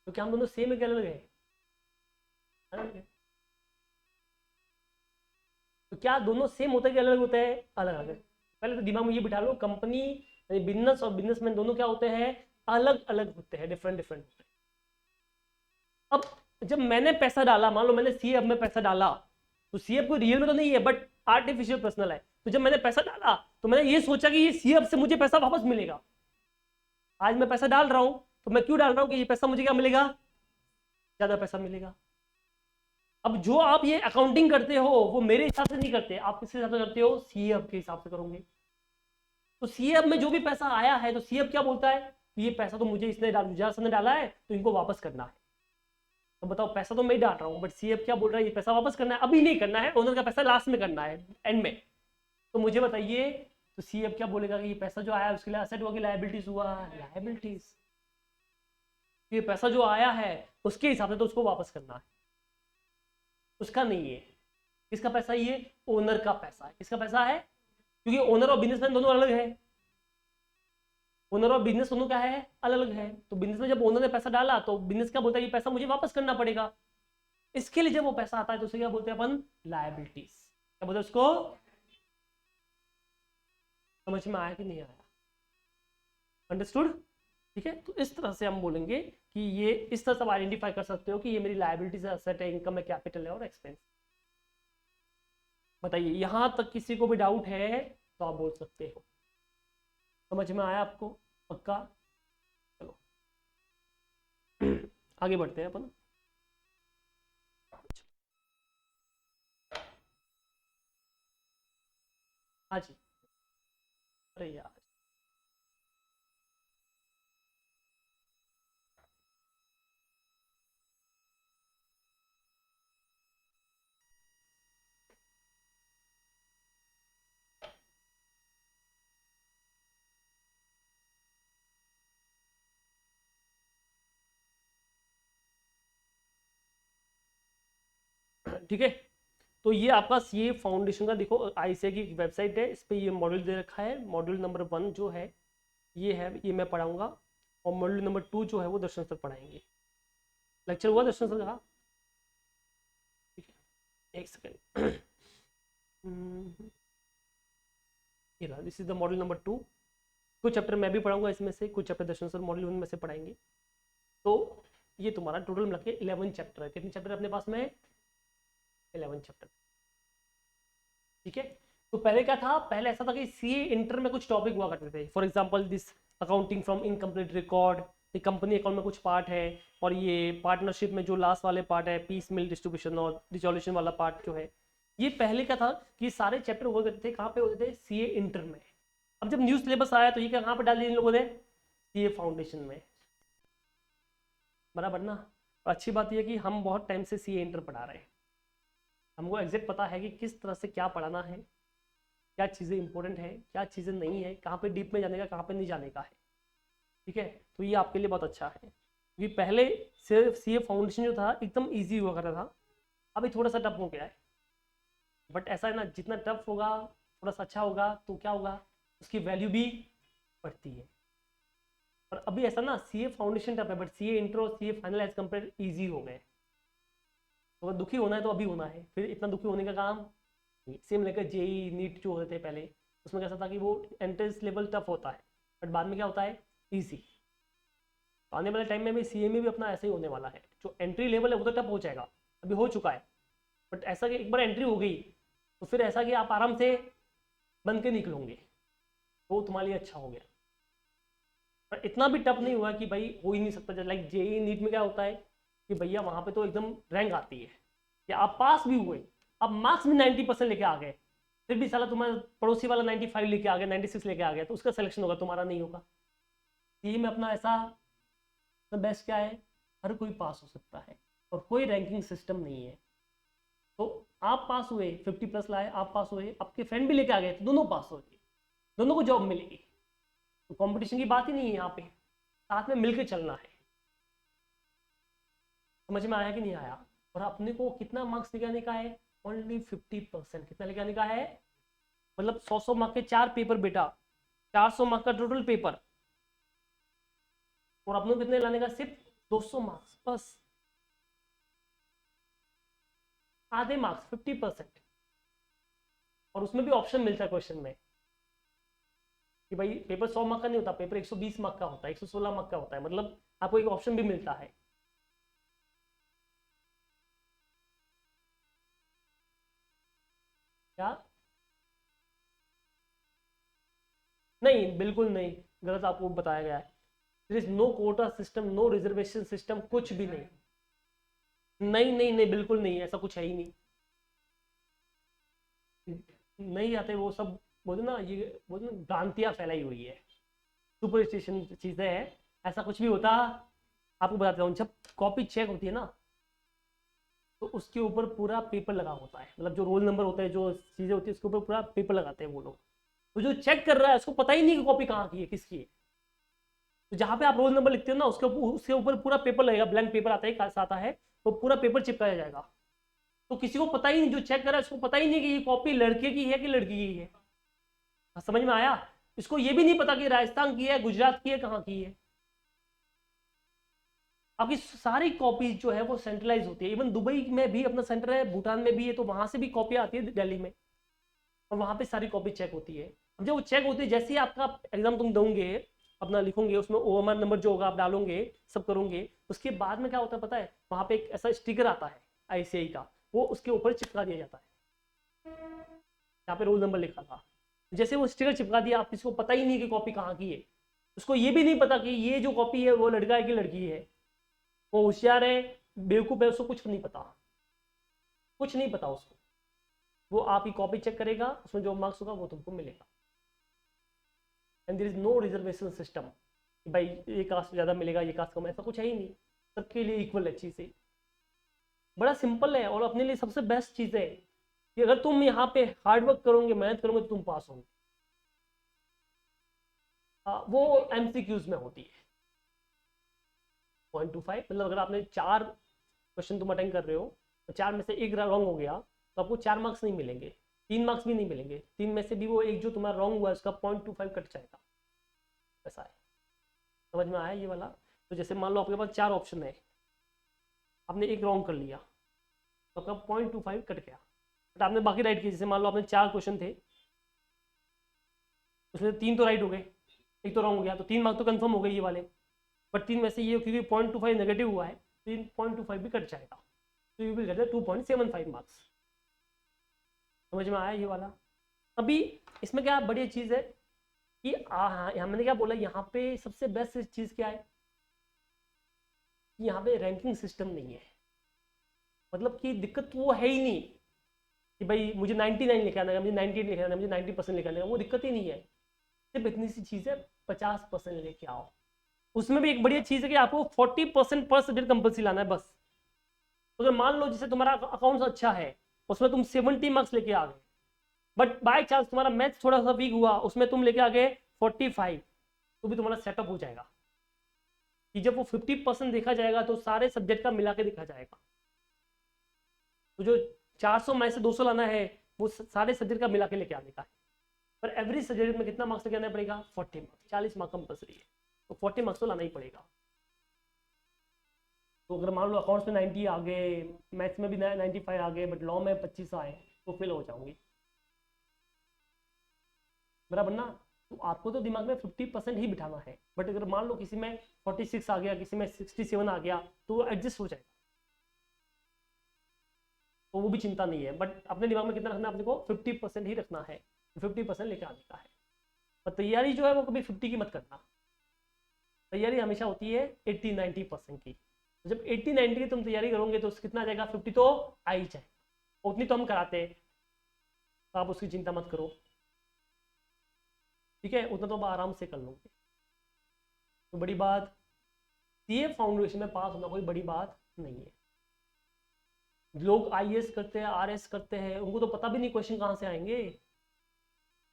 तो क्या हम दोनों सेम है क्या अलग है? अलग है। तो क्या दोनों सेम होता है कि अलग होता है? अलग अलग। पहले तो दिमाग में ये बिठा लो, कंपनी बिजनेस और बिजनेसमैन दोनों क्या होते हैं? अलग अलग होते हैं, डिफरेंट डिफरेंट। अब जब मैंने पैसा डाला, मान लो मैंने सीएफ में पैसा डाला, तो सीएफ कोई रियल में तो नहीं है बट आर्टिफिशियल पर्सनल है। तो जब मैंने पैसा डाला तो मैंने ये सोचा कि ये सीएफ से मुझे पैसा वापस मिलेगा। आज मैं पैसा डाल रहा हूं तो मैं क्यों डाल रहा हूं कि ये पैसा मुझे क्या मिलेगा? ज्यादा पैसा मिलेगा। अब जो आप ये अकाउंटिंग करते हो वो मेरे हिसाब से नहीं करते, आप किसके हिसाब से करते हो? सीएफ के हिसाब से करोगे। तो सीएफ में जो भी पैसा आया है तो सीएफ क्या बोलता है कि ये पैसा तो मुझे इसने गुजरात ने डाला है तो इनको वापस करना है। तो बताओ, पैसा तो मैं ही डाल रहा हूँ बट सीएफ क्या बोल रहा है? ये पैसा वापस करना है, अभी नहीं करना है, ओनर का पैसा लास्ट में करना है, एंड में। तो मुझे बताइए, तो सीएफ क्या बोलेगा कि ये पैसा जो आया उसके लिए एसेट हुआ कि लायबिलिटीज हुआ? लायबिलिटीज। ये पैसा जो आया है उसके हिसाब से तो उसको वापस करना है, उसका नहीं है। किसका पैसा? ये ओनर का पैसा है। किसका पैसा है? क्योंकि ओनर और बिजनेसमैन दोनों अलग है। ओनर और बिजनेस दोनों क्या है? अलग अलग है। तो बिजनेस में जब ओनर ने पैसा डाला तो बिजनेस क्या बोलता है? ये पैसा मुझे वापस करना पड़ेगा। इसके लिए जब वो पैसा आता है तो उसे क्या बोलते हैं अपन? लायबिलिटीज। क्या बोलते हैं उसको? समझ में आया कि नहीं आया? अंडरस्टूड? ठीक है, तो इस तरह से हम बोलेंगे कि ये इस तरह से आइडेंटिफाई कर सकते हो कि ये मेरी लायबिलिटीज है, एसेट है, इनकम है, कैपिटल है और एक्सपेंस। बताइए, यहां तक किसी को भी डाउट है तो आप बोल सकते हो। समझ में आया आपको? पक्का? चलो आगे बढ़ते हैं अपन। हाँ जी। अरे यार, ठीक है। तो ये आपका ये फाउंडेशन का देखो, आईसीए की वेबसाइट है, इस पे ये मॉड्यूल दे रखा है। मॉड्यूल नंबर 1 जो है ये है, ये मैं पढ़ाऊंगा। और मॉड्यूल नंबर 2 जो है वो दर्शन सर पढ़ाएंगे। लेक्चर हुआ दर्शन सर का? ठीक है, एक सेकेंड। ये रहा, this is the module number 2। कुछ चैप्टर मैं भी पढ़ाऊंगा इसमें से, कुछ चैप्टर दर्शन सर मॉड्यूल 1 में से पढ़ाएंगे। तो ये तुम्हारा टोटल मिला के 11 चैप्टर है। कितने चैप्टर अपने पास में? 11 चैप्टर। ठीक है। तो पहले क्या था? पहले ऐसा था कि सीए इंटर में कुछ टॉपिक हुआ करते थे, for example this accounting from incomplete record, ये कंपनी अकाउंट में कुछ पार्ट है, और ये पार्टनरशिप में जो लास्ट वाले पार्ट है, पीस मिल डिस्ट्रीब्यूशन और रिजोल्यूशन वाला पार्ट जो है, ये पहले क्या था कि सारे चैप्टर हुआ करते थे। कहाँ पे होते थे? सीए इंटर में। अब जब न्यू सिलेबस आया तो ये क्या कहाँ पे डाल दिया इन लोगों ने? सीए फाउंडेशन में। बराबर ना? और अच्छी बात यह कि हम बहुत टाइम से सीए इंटर पढ़ा रहे हैं, हमको एग्जैक्ट पता है कि किस तरह से क्या पढ़ाना है, क्या चीज़ें इंपॉर्टेंट है, क्या चीज़ें नहीं है, कहाँ पे डीप में जाने का, कहाँ पे नहीं जाने का है। ठीक है, तो ये आपके लिए बहुत अच्छा है, क्योंकि पहले सिर्फ सीए फाउंडेशन जो था एकदम इजी हुआ करता था, अभी थोड़ा सा टफ हो गया है। बट ऐसा है ना, जितना टफ होगा थोड़ा सा अच्छा होगा तो क्या होगा? उसकी वैल्यू भी बढ़ती है। और अभी ऐसा ना, सीए फाउंडेशन टफ है बट सीए इंटर और CA final as compare easy हो गए। तो अगर दुखी होना है तो अभी होना है, फिर इतना दुखी होने का काम। सेम लेकर जेई नीट जो होते थे पहले, उसमें कैसा था कि वो एंट्रेंस लेवल टफ होता है बट बाद में क्या होता है? ईजी। तो आने वाले टाइम में भी सीए में भी अपना ऐसे ही होने वाला है, जो एंट्री लेवल है वो तो टफ हो जाएगा, अभी हो चुका है। बट ऐसा कि एक बार एंट्री हो गई तो फिर ऐसा कि आप आराम से बन के निकलोगे, तो तुम्हारे लिए अच्छा हो गया। पर इतना भी टफ नहीं हुआ कि भाई हो ही नहीं सकता। जैसे लाइक जेई नीट में क्या होता है कि भैया वहाँ पे तो एकदम रैंक आती है, या आप पास भी हुए, आप मार्क्स भी 90% लेके आ गए, फिर भी साला तुम्हारा पड़ोसी वाला 95 लेके आ गया, 96 लेके आ गया, तो उसका सिलेक्शन होगा, तुम्हारा नहीं होगा। ये में अपना ऐसा बेस्ट क्या है, हर कोई पास हो सकता है और कोई रैंकिंग सिस्टम नहीं है। तो आप पास हुए, 50+ लाए, आप पास हुए, आपके फ्रेंड भी लेके आ गए तो दोनों पास हो गए। दोनों को जॉब मिलेगी। तो कंपटीशन की बात ही नहीं है यहाँ पे, साथ में मिलकर चलना है। समझ में आया कि नहीं आया? और अपने को कितना मार्क्स निकालने का है? ओनली 50%। कितना निकालने का है? मतलब 100 मार्क के 4 पेपर बेटा, 400 मार्क का टोटल पेपर, और अपने को कितने लाने का? सिर्फ 200 मार्क्स बस, आधे मार्क्स 50%। और उसमें भी ऑप्शन मिलता है क्वेश्चन में कि भाई पेपर 100 मार्क का नहीं होता, पेपर 120 मार्क का होता है, 116 मार्क का होता है, मतलब आपको एक ऑप्शन भी मिलता है। क्या? नहीं, बिल्कुल नहीं, गलत आपको बताया गया है। There is no quota system, no reservation system, कुछ भी नहीं। नहीं नहीं नहीं, बिल्कुल नहीं, ऐसा कुछ है ही नहीं। नहीं आते वो सब, बोलते ना, ये बोलते ना, भ्रांतियां फैलाई हुई है, सुपरस्टिशन चीजें हैं, ऐसा कुछ भी होता। आपको बताता हूँ, जब कॉपी चेक होती है ना, तो उसके ऊपर पूरा पेपर लगा होता है, मतलब जो रोल नंबर होता है, जो चीजें होती है, उसके ऊपर पूरा पेपर लगाते हैं वो लोग। तो जो चेक कर रहा है उसको पता ही नहीं कि कॉपी कहाँ की है, किसकी है। तो जहाँ पे आप रोल नंबर लिखते हो ना, उसके ऊपर पूरा पेपर लगेगा, ब्लैंक पेपर आता है, कागज आता है, तो पूरा पेपर चिपकाया जाएगा। तो किसी को पता ही नहीं, जो चेक कर रहा है उसको पता ही नहीं कि ये कॉपी लड़के की है कि लड़की की है। हाँ, समझ में आया? इसको ये भी नहीं पता कि राजस्थान की है, गुजरात की है, कहाँ की है। आपकी सारी कॉपीज जो है वो सेंट्रलाइज होती है। इवन दुबई में भी अपना सेंटर है, भूटान में भी है, तो वहां से भी कॉपी आती है दिल्ली में, और वहां पे सारी कॉपी चेक होती है। अब जब वो चेक होती है, जैसे ही आपका एग्जाम तुम दोगे, अपना लिखोगे, उसमें ओएमआर नंबर जो होगा आप डालोगे, सब करोगे, उसके बाद में क्या होता है पता है? वहां पे एक ऐसा स्टिकर आता है आईसीआई का, वो उसके ऊपर चिपका दिया जाता है, यहाँ पे रोल नंबर लिखा था। जैसे वो स्टिकर चिपका दिया, आप किसी को पता ही नहीं कि कॉपी कहाँ की है। उसको ये भी नहीं पता कि ये जो कॉपी है वो लड़का है कि लड़की है। वो होशियार है, बेवकूफ है, उसको कुछ नहीं पता, कुछ नहीं पता उसको। वो आपकी कॉपी चेक करेगा, उसमें जो मार्क्स होगा वो तुमको मिलेगा। And there is no reservation system कि भाई ये कास्ट ज़्यादा मिलेगा, ये कास्ट कम, ऐसा कुछ है ही नहीं। सबके लिए इक्वल है चीज़ें। बड़ा सिंपल है, और अपने लिए सबसे बेस्ट चीज़ है कि अगर तुम यहाँ पे हार्ड वर्क करोगे, मेहनत करोगे, तो तुम पास होंगे। वो एमसीक्यूज में होती है 0.25, मतलब अगर आपने 4 क्वेश्चन तुम अटेंड कर रहे हो, तो 4 में से एक रॉन्ग हो गया, तो आपको 4 मार्क्स नहीं मिलेंगे, 3 मार्क्स भी नहीं मिलेंगे, 3 में से भी वो एक जो तुम्हारा रॉन्ग हुआ है उसका 0.25 कट जाएगा। ऐसा है। समझ में आया ये वाला? तो जैसे मान लो आपके पास 4 ऑप्शन है, आपने एक रॉन्ग कर लिया, तो आपका 0.25 कट गया, बट आपने बाकी राइट किया। जैसे मान लो आपने 4 क्वेश्चन थे, उसमें 3 तो राइट हो गए, एक तो रॉन्ग हो गया, तो 3 मार्क्स तो कंफर्म हो गए ये वाले। बट 3 में से ये, क्योंकि 0.25 नेगेटिव हुआ है, 3.25 भी कट जाएगा, तो यू विल गेट 2.75 मार्क्स। समझ में आया ये वाला? अभी इसमें क्या बढ़िया चीज़ है कि हाँ, हमने क्या बोला, यहाँ पे सबसे बेस्ट चीज़ क्या है कि यहाँ पे रैंकिंग सिस्टम नहीं है। मतलब कि दिक्कत वो है ही नहीं कि भाई मुझे 99 लेके आना है, मुझे 98 लेके आना है, मुझे 90% लेके आना है, वो दिक्कत ही नहीं है। सिर्फ इतनी सी चीज़ है, 50% लेके आओ। उसमें भी एक बढ़िया चीज़ है कि आपको 40% पर सब्जेक्ट कंपल्सरी लाना है बस। तो अगर मान लो जैसे तुम्हारा अकाउंट्स अच्छा है, उसमें तुम 70 मार्क्स लेके आ गए, बट बाय चांस तुम्हारा मैथ्स थोड़ा सा वीक हुआ, उसमें तुम लेके आ गए 45, तो भी तुम्हारा सेटअप हो जाएगा। कि जब वो 50% देखा जाएगा तो सारे सब्जेक्ट का मिला के देखा जाएगा। तो जो 400 में से 200 लाना है, वो सारे सब्जेक्ट का मिला के लेके आने का है। पर एवरेज सब्जेक्ट में कितना मार्क्स लेके आना पड़ेगा? 40 मार्क्स, 40 मार्क्स कंपल्सरी है, तो 40 मार्क्स तो लाना ही पड़ेगा। तो अगर मान लो अकाउंट्स में 90 आ गए, मैथ्स में भी 95 आ गए, बट लॉ में 25 आए, तो फेल हो जाऊंगी, बराबर ना? तो आपको तो दिमाग में 50% ही बिठाना है। बट अगर मान लो किसी में 46 आ गया, किसी में 67 आ गया, तो वो एडजस्ट हो जाएगा, तो वो भी चिंता नहीं है। बट अपने दिमाग में कितना रखना है? अपने को 50% ही रखना है, 50% लेके आने का है। पर तैयारी जो है वो कभी 50 की मत करना। तैयारी हमेशा होती है 80-90% की। तो जब 80-90 की तुम तैयारी करोगे तो कितना आ जाएगा? 50 तो आ ही जाएगा। उतनी तो हम कराते हैं, तो आप उसकी चिंता मत करो, ठीक है? उतना तो आप आराम से कर लोगे। तो बड़ी बात, सीए फाउंडेशन में पास होना कोई बड़ी बात नहीं है। लोग आईएएस करते हैं, आरएस करते हैं, उनको तो पता भी नहीं क्वेश्चन कहाँ से आएंगे।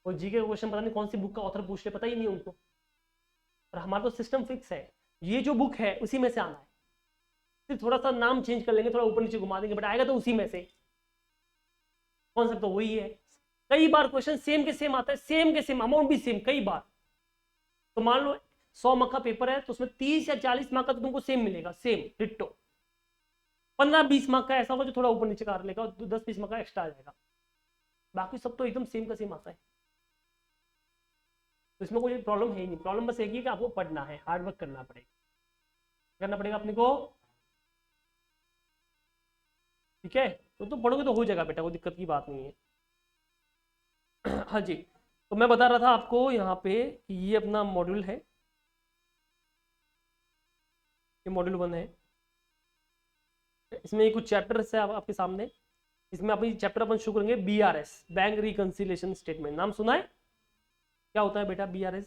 और जीके का क्वेश्चन पता नहीं कौन सी बुक का ऑथर पूछ ले, पता ही नहीं उनको। और हमारा तो सिस्टम फिक्स है, ये जो बुक है उसी में से आना है, सिर्फ थोड़ा सा नाम चेंज कर लेंगे, थोड़ा ऊपर नीचे घुमा देंगे, बट आएगा तो उसी में से, कॉन्सेप्ट तो वही है। कई बार क्वेश्चन सेम के सेम आता है, सेम के सेम, अमाउंट भी सेम कई बार। तो मान लो 100 मार्क का पेपर है तो उसमें 30 या 40 मार्क का तो तुमको सेम मिलेगा, सेम डिट्टो। 15-20 मार्क का ऐसा होगा जो थोड़ा ऊपर नीचे कर लेगा, और 10-20 मार्क का एक्स्ट्रा आ जाएगा, बाकी सब तो एकदम सेम का सेम आता है। तो इसमें कोई प्रॉब्लम है ही नहीं, प्रॉब्लम बस एक ही कि आपको पढ़ना है, हार्ड वर्क करना पड़ेगा अपने को, ठीक है। तो पढ़ोगे तो हो जाएगा बेटा, कोई दिक्कत की बात नहीं है। हाँ जी, तो मैं बता रहा था आपको यहाँ पे कि ये अपना मॉड्यूल है, ये मॉड्यूल 1 है, इसमें कुछ चैप्टर्स है आपके सामने। इसमें अपनी चैप्टर अपन शुरू करेंगे BRS, बैंक रिकंसिलिएशन स्टेटमेंट। नाम सुना है? क्या होता है बेटा BRS?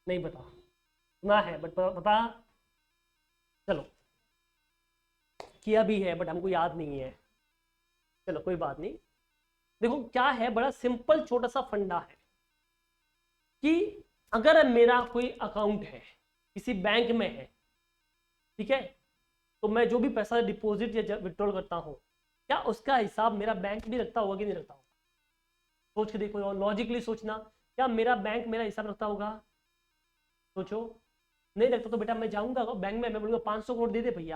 नहीं पता, सुना है बट पता, चलो किया भी है बट हमको याद नहीं है, चलो कोई बात नहीं। देखो क्या है, बड़ा सिंपल छोटा सा फंडा है कि अगर मेरा कोई अकाउंट है किसी बैंक में है, ठीक है, तो मैं जो भी पैसा डिपॉजिट या विड्रॉल करता हूँ, क्या उसका हिसाब मेरा बैंक भी रखता होगा कि नहीं रखता होगा? सोच के देखो, लॉजिकली सोचना, क्या मेरा बैंक मेरा हिसाब रखता होगा? सोचो, नहीं रखता तो बेटा मैं जाऊंगा बैंक में, मैं बोलूंगा 500 करोड़ दे दे भैया,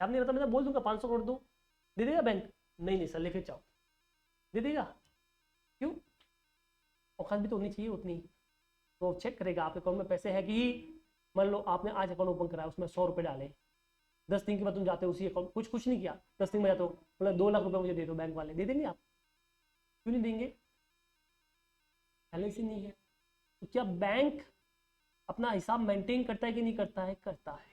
आप नहीं रहता मैं बोल दूंगा 500 करोड़ दो, दे देगा बैंक? नहीं सर लेके जाओ, दे देगा? क्यों? औकात भी तो होनी चाहिए उतनी। तो चेक करेगा आपके अकाउंट में पैसे है कि, मान लो आपने आज अकाउंट ओपन कराया, उसमें 100 रुपये डाले, 10 दिन के बाद तुम जाते हो उसी अकाउंट, कुछ नहीं किया, 10 दिन में जाते हो, मतलब 2 लाख रुपए मुझे दे दो, बैंक वाले दे देंगे? आप क्यों नहीं देंगे? पहले से नहीं है। तो क्या बैंक अपना हिसाब मेंटेन करता है कि नहीं करता है? करता है।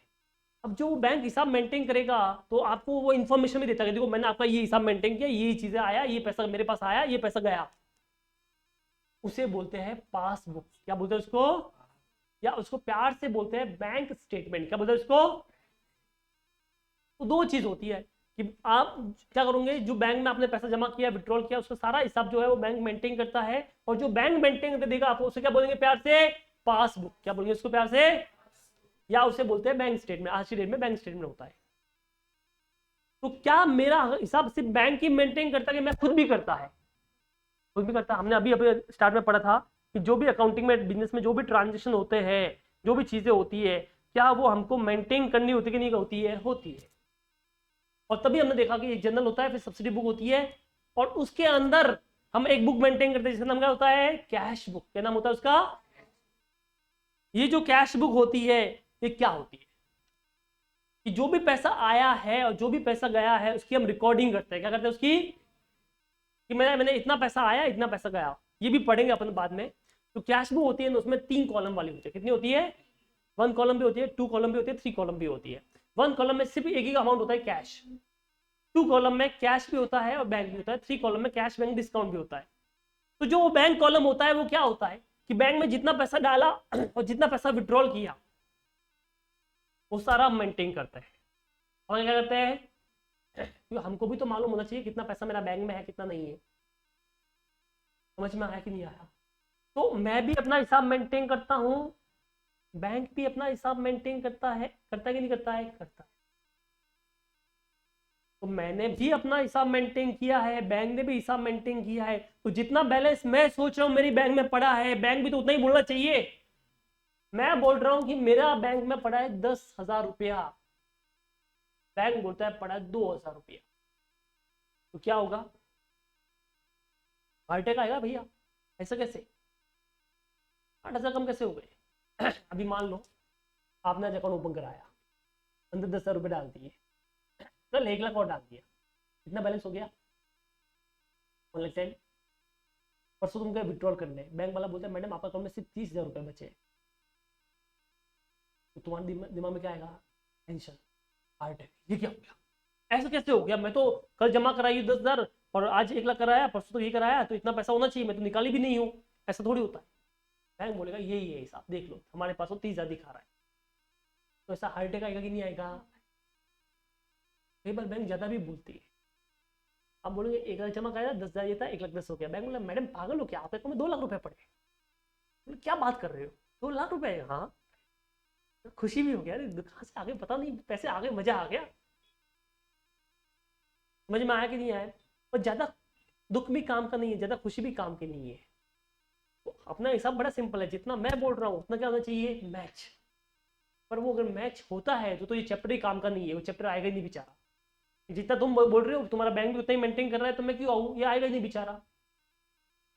अब जो बैंक हिसाब मेंटेन करेगा तो आपको वो इन्फॉर्मेशन भी देता है, देखो मैंने आपका ये हिसाब मेंटेन किया, ये चीजें आया, ये पैसा मेरे पास आया, ये पैसा गया, उसे बोलते हैं पासबुक। क्या बोलते हैं उसको? या उसको प्यार से बोलते हैं बैंक स्टेटमेंट। क्या बोलते हैं उसको? तो दो चीज होती है कि आप क्या करोगे, जो बैंक में आपने पैसा जमा किया, विड्रॉल किया, उसका सारा हिसाब जो है वो बैंक मेंटेन करता है, और जो बैंक मेंटेन करके देगा आपको उसे क्या बोलेंगे प्यार से? पासबुक। क्या बोलेंगे उसको प्यार से? या उसे बोलते हैं बैंक स्टेटमेंट। आज की डेट में बैंक स्टेटमेंट होता है। तो क्या मेरा हिसाब सिर्फ बैंक ही मेंटेन करता है कि मैं खुद भी करता है? खुद भी करता है। हमने अभी अभी स्टार्ट में पढ़ा था कि जो भी अकाउंटिंग में, बिजनेस में जो भी ट्रांजेक्शन होते हैं, जो भी चीजें होती है, क्या वो हमको मेंटेन करनी होती है कि नहीं होती है? होती है। और तभी हमने देखा कि एक जर्नल होता है, फिर सब्सिडी बुक होती है, और उसके अंदर हम एक बुक मेंटेन करते हैं जिसका नाम क्या होता है? Cash book. क्या नाम होता है उसका? ये जो कैश बुक होती है ये क्या होती है कि जो भी पैसा आया है और जो भी पैसा गया है उसकी हम रिकॉर्डिंग करते हैं। क्या करते हैं उसकी? कि मैंने इतना पैसा आया, इतना पैसा गया, ये भी पढ़ेंगे अपन बाद में। तो कैश बुक होती है, उसमें 3 कॉलम वाली होती है। कितनी होती है? 1 कॉलम भी होती है, 2 कॉलम भी होती है, 3 कॉलम भी होती है। 1 कॉलम में सिर्फ एक ही अमाउंट होता है कैश, 2 कॉलम में कैश भी होता है और बैंक भी होता है, 3 कॉलम में कैश बैंक डिस्काउंट भी होता है। तो जो बैंक कॉलम होता है वो क्या होता है कि बैंक में जितना पैसा डाला और जितना पैसा विड्रॉल किया वो सारा हम मेंटेन करते हैं। और क्या करते हैं, क्योंकि हमको भी तो मालूम होना चाहिए कितना पैसा मेरा बैंक में है, कितना नहीं है। समझ में आया कि नहीं आया? तो मैं भी अपना हिसाब मेंटेन करता हूं, बैंक भी अपना हिसाब मेंटेन करता है कि नहीं करता है? करता है। तो मैंने भी अपना हिसाब मेंटेन किया है, बैंक ने भी हिसाब मेंटेन किया है, तो जितना बैलेंस मैं सोच रहा हूं मेरी बैंक में पड़ा है, बैंक भी तो उतना ही बोलना चाहिए। मैं बोल रहा हूं कि मेरा बैंक में पड़ा है 10,000 रुपया, बैंक बोलता है पड़ा है 2,000 रुपया, तो क्या होगा? हार्ट अटैक आएगा भैया। ऐसा कैसे? 8,000 कम कैसे हो गए? अभी मान लो आपने आज अकाउंट ओपन कराया, अंदर 10,000 रुपये डाल दिए, कल 1 लाख और डाल दिया, कितना बैलेंस हो गया? 1,10,000। परसों तुम गए विड्रॉल करने, बैंक वाला बोलता है मैडम आपका अकाउंट में सिर्फ 30,000 रुपये बचे। तो तुम्हारे दिमाग में क्या आएगा? टेंशन, हार्ट अटैक, ये क्या हो गया? ऐसा कैसे हो गया? मैं तो कल जमा कराई 10,000 और आज 1 लाख कराया, परसों तो ये कराया, तो इतना पैसा होना चाहिए, मैं तो निकाली भी नहीं हूँ। ऐसा थोड़ी होता है। बैंक बोलेगा यही है हिसाब, देख लो हमारे पास तो 30,000 दिखा रहा है। तो ऐसा हार्ट अटैक आएगा कि नहीं आएगा? कई बार बैंक ज्यादा भी बोलती है। आप बोलोगे 1 लाख जमा कराया, 10,000 ये था, 1,10,000 हो गया। बैंक बोला मैडम पागल हो क्या, आपके अकाउंट में 2 लाख रुपए पड़े। बोले, क्या बात कर रहे हो, 2 लाख रुपए? हाँ। तो खुशी भी हो गया, कहाँ से आगे पता नहीं, पैसे आ गए, मजा आ गया। समझ में आया कि नहीं आया? और ज्यादा दुख भी काम का नहीं है, ज्यादा खुशी भी काम की नहीं है। तो अपना हिसाब बड़ा सिंपल है, जितना मैं बोल रहा हूँ उतना क्या होना चाहिए, मैच। पर वो अगर मैच होता है तो ये चैप्टर ही काम का नहीं है, वो चैप्टर आएगा ही नहीं बेचारा। जितना तुम बोल रहे हो तुम्हारा बैंक भी उतना ही मेंटेन कर रहा है, तो मैं क्यों आऊँ, ये आएगा ही नहीं बेचारा।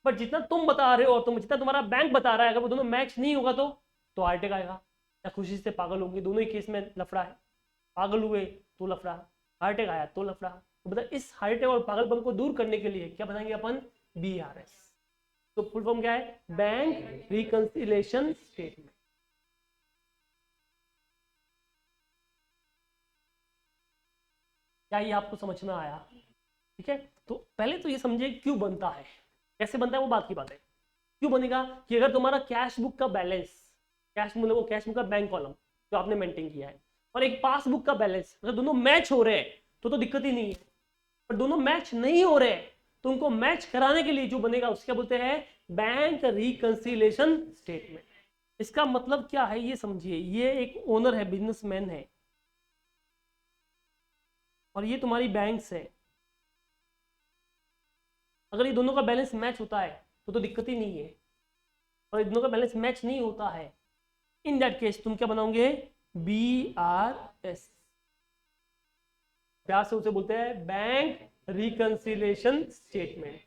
पर जितना तुम बता रहे हो और जितना तुम्हारा बैंक बता रहा है, अगर वो दोनों मैच नहीं होगा तो हार्ट अटैक आएगा या खुशी से पागल होंगे, दोनों ही केस में लफड़ा है। पागल हुए तो लफड़ा, हार्ट अटैक आया तो लफड़ा। तो मतलब इस हार्ट अटैक और पागलपन को दूर करने के लिए क्या बनाएंगे अपन, BRS। तो फुल फॉर्म क्या है, बैंक रिकंसिलिएशन स्टेटमेंट। क्या ये आपको समझ में आया? ठीक है, तो पहले तो ये समझिए क्यों बनता है, कैसे बनता है वो बात की बात है। क्यों बनेगा कि अगर तुम्हारा कैश बुक का बैलेंस, कैश मतलब वो कैश बुक का बैंक कॉलम जो आपने मेंटेन किया है, और एक पासबुक का बैलेंस, अगर दोनों मैच हो रहे हैं तो दिक्कत ही नहीं है। पर दोनों मैच नहीं हो रहे तो उनको मैच कराने के लिए जो बनेगा उसके क्या बोलते हैं, बैंक रिकंसिलिएशन स्टेटमेंट। इसका मतलब क्या है ये समझिए, ये एक ओनर है, बिजनेसमैन है, और ये तुम्हारी बैंक्स है। अगर ये दोनों का बैलेंस मैच होता है तो दिक्कत ही नहीं है, और ये दोनों का बैलेंस मैच नहीं होता है, इन दैट केस तुम क्या बनाओगे, BRS। प्यार से उसे बोलते हैं बैंक रिकंसिलिएशन स्टेटमेंट।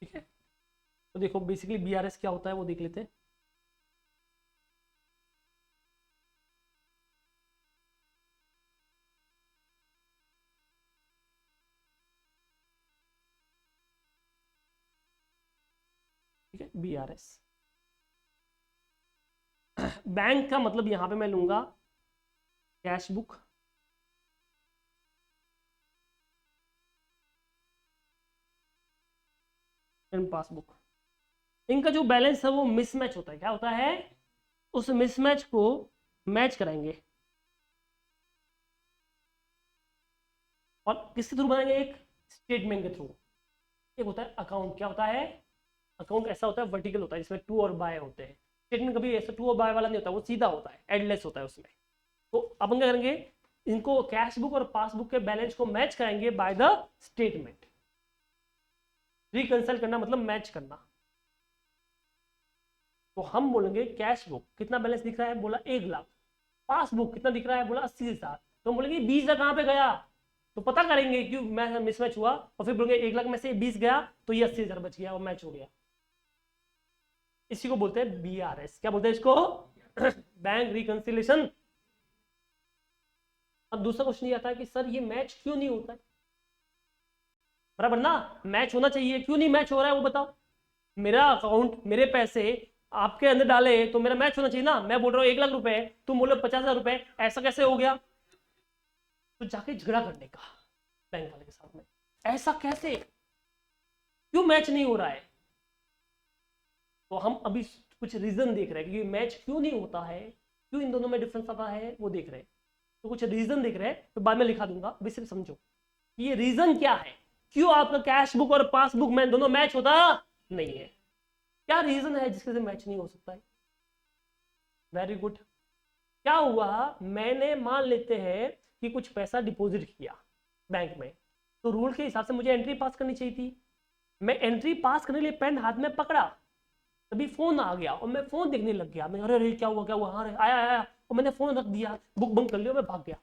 ठीक है, तो देखो बेसिकली BRS क्या होता है वो देख लेते हैं। ठीक है, BRS बैंक का मतलब यहां पे मैं लूंगा कैश बुक, एंड पासबुक। इनका जो बैलेंस है वो मिसमैच होता है, क्या होता है, उस मिसमैच को मैच कराएंगे। और किसके थ्रू बनाएंगे, एक स्टेटमेंट के थ्रू। एक होता है अकाउंट, क्या होता है, अकाउंट ऐसा होता है वर्टिकल होता है जिसमें टू और बाय होते हैं। स्टेटमेंट कभी ऐसा टू और बाय वाला नहीं होता, वो सीधा होता है, एडलेस होता है उसमें। तो अपन क्या करेंगे, इनको कैश बुक और पासबुक के बैलेंस को मैच कराएंगे बाय द स्टेटमेंट। रिकंसल करना मतलब मैच करना। तो हम बोलेंगे कैश बुक कितना बैलेंस दिख रहा है, बोला 1 लाख। पासबुक कितना दिख रहा है, बोला 80,000। तो हम बोलेंगे 20,000 कहां पे गया, तो पता करेंगे क्यों मिसमैच हुआ, और फिर बोलेंगे 1 लाख में से 20 गया तो ये 80,000 बच गया और मैच हो गया। इसी को बोलते हैं BRS। क्या बोलते हैं इसको, बैंक रिकंसिलिएशन। अब दूसरा क्वेश्चन ये आता है कि सर ये मैच क्यों नहीं होता है, बराबर ना, मैच होना चाहिए, क्यों नहीं मैच हो रहा है वो बताओ। मेरा अकाउंट, मेरे पैसे आपके अंदर डाले तो मेरा मैच होना चाहिए ना। मैं बोल रहा हूँ 1 लाख रुपए, तुम बोलो 50,000 रुपए, ऐसा कैसे हो गया। तो जाके झगड़ा करने का बैंक वाले के साथ में, ऐसा कैसे, क्यों मैच नहीं हो रहा है। तो हम अभी कुछ रीजन देख रहे हैं कि मैच क्यों नहीं होता है, क्यों इन दोनों में डिफरेंस आता है वो देख रहे हैं। तो कुछ रीजन देख रहे हैं, तो बाद में लिखा दूंगा, अभी सिर्फ समझो कि ये रीजन क्या है, क्यों आपका कैश बुक और पासबुक में दोनों मैच होता नहीं है। क्या रीजन है जिसके से मैच नहीं हो सकता है। Very good. क्या हुआ, मैंने मान लेते हैं कि कुछ पैसा डिपॉजिट किया बैंक में, तो रूल के हिसाब से मुझे एंट्री पास करनी चाहिए थी। मैं एंट्री पास करने के लिए पेन हाथ में पकड़ा, तभी फोन आ गया और मैं फोन देखने लग गया। मैं अरे क्या हुआ क्या हुआ, हाँ आया आया, और मैंने फोन रख दिया, बुक बंद कर लिया, मैं भाग गया।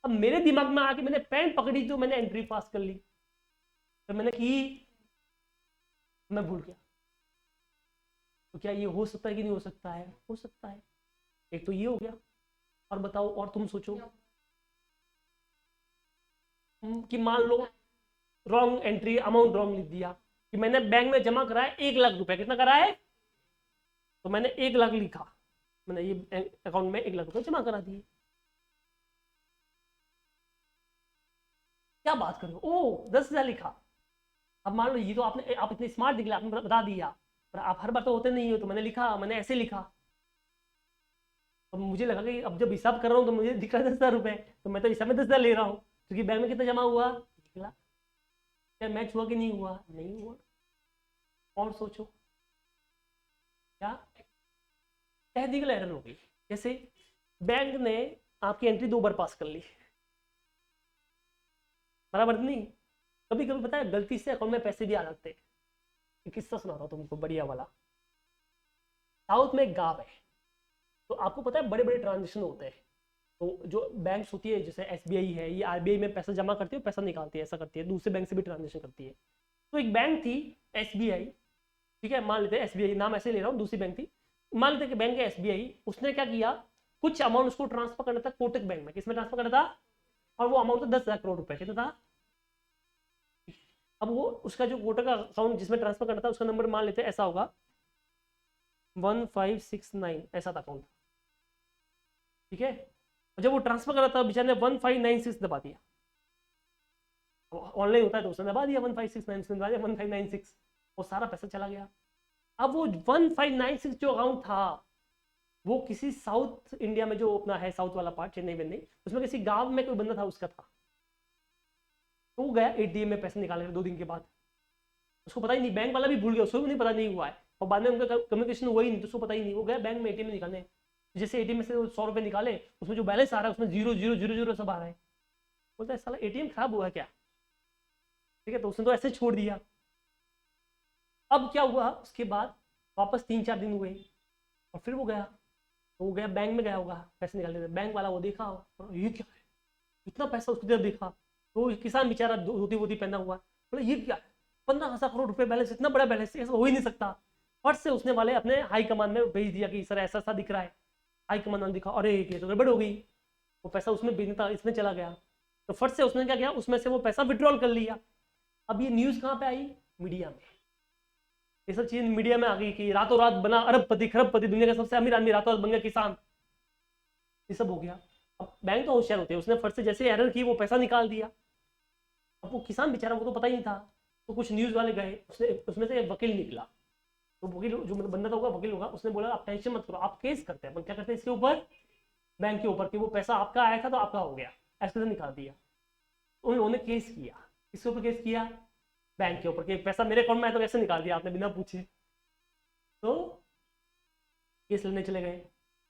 अब मेरे दिमाग में आके मैंने पेन पकड़ी तो मैंने एंट्री पास कर ली, तो मैंने की, मैं भूल गया। तो क्या ये हो सकता है कि नहीं हो सकता है, हो सकता है। एक तो ये हो गया, और बताओ, और तुम सोचो कि मान लो रॉन्ग एंट्री, अमाउंट रॉन्ग लिख दिया कि मैंने बैंक में जमा कराया 1 लाख रुपए, कितना कराया है, तो मैंने 1 लाख लिखा, मैंने ये अकाउंट में 1 लाख रुपए जमा करा दिए। क्या बात कर रहे हो, ओ 10,000 लिखा, अब मान लो ये तो आपने, आप इतने स्मार्ट निकले, आपने बता दिया, पर आप हर बार तो होते नहीं हो, तो मैंने लिखा, मैंने ऐसे लिखा। अब मुझे लगा कि अब जब हिसाब कर रहा हूँ तो मुझे दिख रहा है 10,000 रुपए, तो मैं तो हिसाब में 10,000 ले रहा हूँ, क्योंकि बैंक में कितना जमा हुआ निकला। क्या मैच हुआ कि नहीं हुआ? नहीं हुआ। और सोचो क्या टेक्निकल एरर हो गई। जैसे बैंक ने आपकी एंट्री 2 बार पास कर ली, बराबर नहीं? कभी कभी पता है गलती से अकाउंट में पैसे भी आ जाते हैं। एक किस्सा सुना रहा हूँ तुमको बढ़िया वाला। साउथ में एक गांव है, तो आपको पता है बड़े बड़े ट्रांजेक्शन होते हैं, तो जो बैंक्स होती है जैसे एसबीआई है, ये आरबीआई में पैसा जमा करती है, पैसा निकालती है, ऐसा करती है, दूसरे बैंक से भी ट्रांजेक्शन करती है। तो एक बैंक थी एसबीआई, ठीक है, मान लेते हैं एसबीआई, नाम ऐसे ले रहा हूँ, दूसरी बैंक थी, मान लेते हैं कि बैंक है एसबीआई, उसने क्या किया, कुछ अमाउंट उसको ट्रांसफर करना था कोटक बैंक में, किसमें ट्रांसफर करना था, और वो अमाउंट था 10,000 करोड़ रुपए, कितना था। अब वो उसका जो कोटक का अकाउंट जिसमें ट्रांसफर करना था, उसका नंबर मान लेते हैं ऐसा होगा 1569, ऐसा था अकाउंट, ठीक है। जब वो ट्रांसफर कर रहा था बेचारे ने 1596 दबा दिया, ऑनलाइन होता है तो उसने दबा दिया 1569, उसने दबा दिया 1596, वो सारा पैसा चला गया। अब वो 1596 जो अकाउंट था, वो किसी साउथ इंडिया में जो अपना है साउथ वाला पार्ट, चेन्नई वेन्नई, उसमें किसी गांव में कोई बंदा था उसका था। तो वो गया एटीएम में पैसे निकालने 2 दिन के बाद, उसको पता ही नहीं, बैंक वाला भी भूल गया, उसको भी नहीं पता नहीं हुआ है, और बाद में उनका कम्युनिकेशन हुआ ही नहीं, तो उसको पता ही नहीं, वो गया बैंक में एटीएम में निकालने, जैसे एटीएम में से 100 रुपए निकाले, उसमें जो बैलेंस आ रहा है उसमें 0 0 0 0 सब आ रहा है। बोलता है साला एटीएम खराब हुआ क्या, ठीक है, तो उसने तो ऐसे छोड़ दिया। अब क्या हुआ उसके बाद, वापस 3-4 दिन हुए, और फिर वो गया, तो वो गया बैंक में गया होगा पैसे निकालने, बैंक वाला वो देखा, और ये क्या है, इतना पैसा उसकी तरफ देखा, तो किसान बेचारा धोती वोती पहना हुआ, बोले ये क्या है, 15,000 करोड़ रुपए बैलेंस, इतना बड़ा बैलेंस, ऐसा हो ही नहीं सकता। फट से उसने वाले अपने हाई कमान में भेज दिया कि सर ऐसा ऐसा दिख रहा है। हाई कमान ने दिखा, अरे ये तो गड़बड़ हो गई, वो पैसा उसमें भेजना था, इसमें चला गया। तो फट से उसने क्या किया, उसमें से वो पैसा विड्रॉल कर लिया। अब ये न्यूज कहाँ पे आई, मीडिया में। ये सब चीज मीडिया में आ गई कि रातों रात बना अरबपति खरबपति, दुनिया का सबसे अमीर आदमी रातों रात बन गया किसान, ये सब हो गया। अब बैंक तो होशियार होते हैं, उसने फट से जैसे एरर की वो पैसा निकाल दिया। अब वो किसान बेचारा, वो तो पता ही नहीं था, तो कुछ न्यूज वाले गए, उसने उसमें से एक वकील निकला, तो वकील जो मतलब बंदा था होगा, वकील होगा, उसने बोला आप टेंशन मत करो, आप केस करते हैं, क्या करते हैं इसके ऊपर, बैंक के ऊपर, कि वो पैसा आपका आया था तो आपका हो गया, ऐसे से निकाल दिया। उन्होंने केस किया, किसके ऊपर केस किया, बैंक के ऊपर, कि पैसा मेरे अकाउंट में आया तो कैसे निकाल दिया आपने बिना पूछे। तो केस लड़ने चले गए।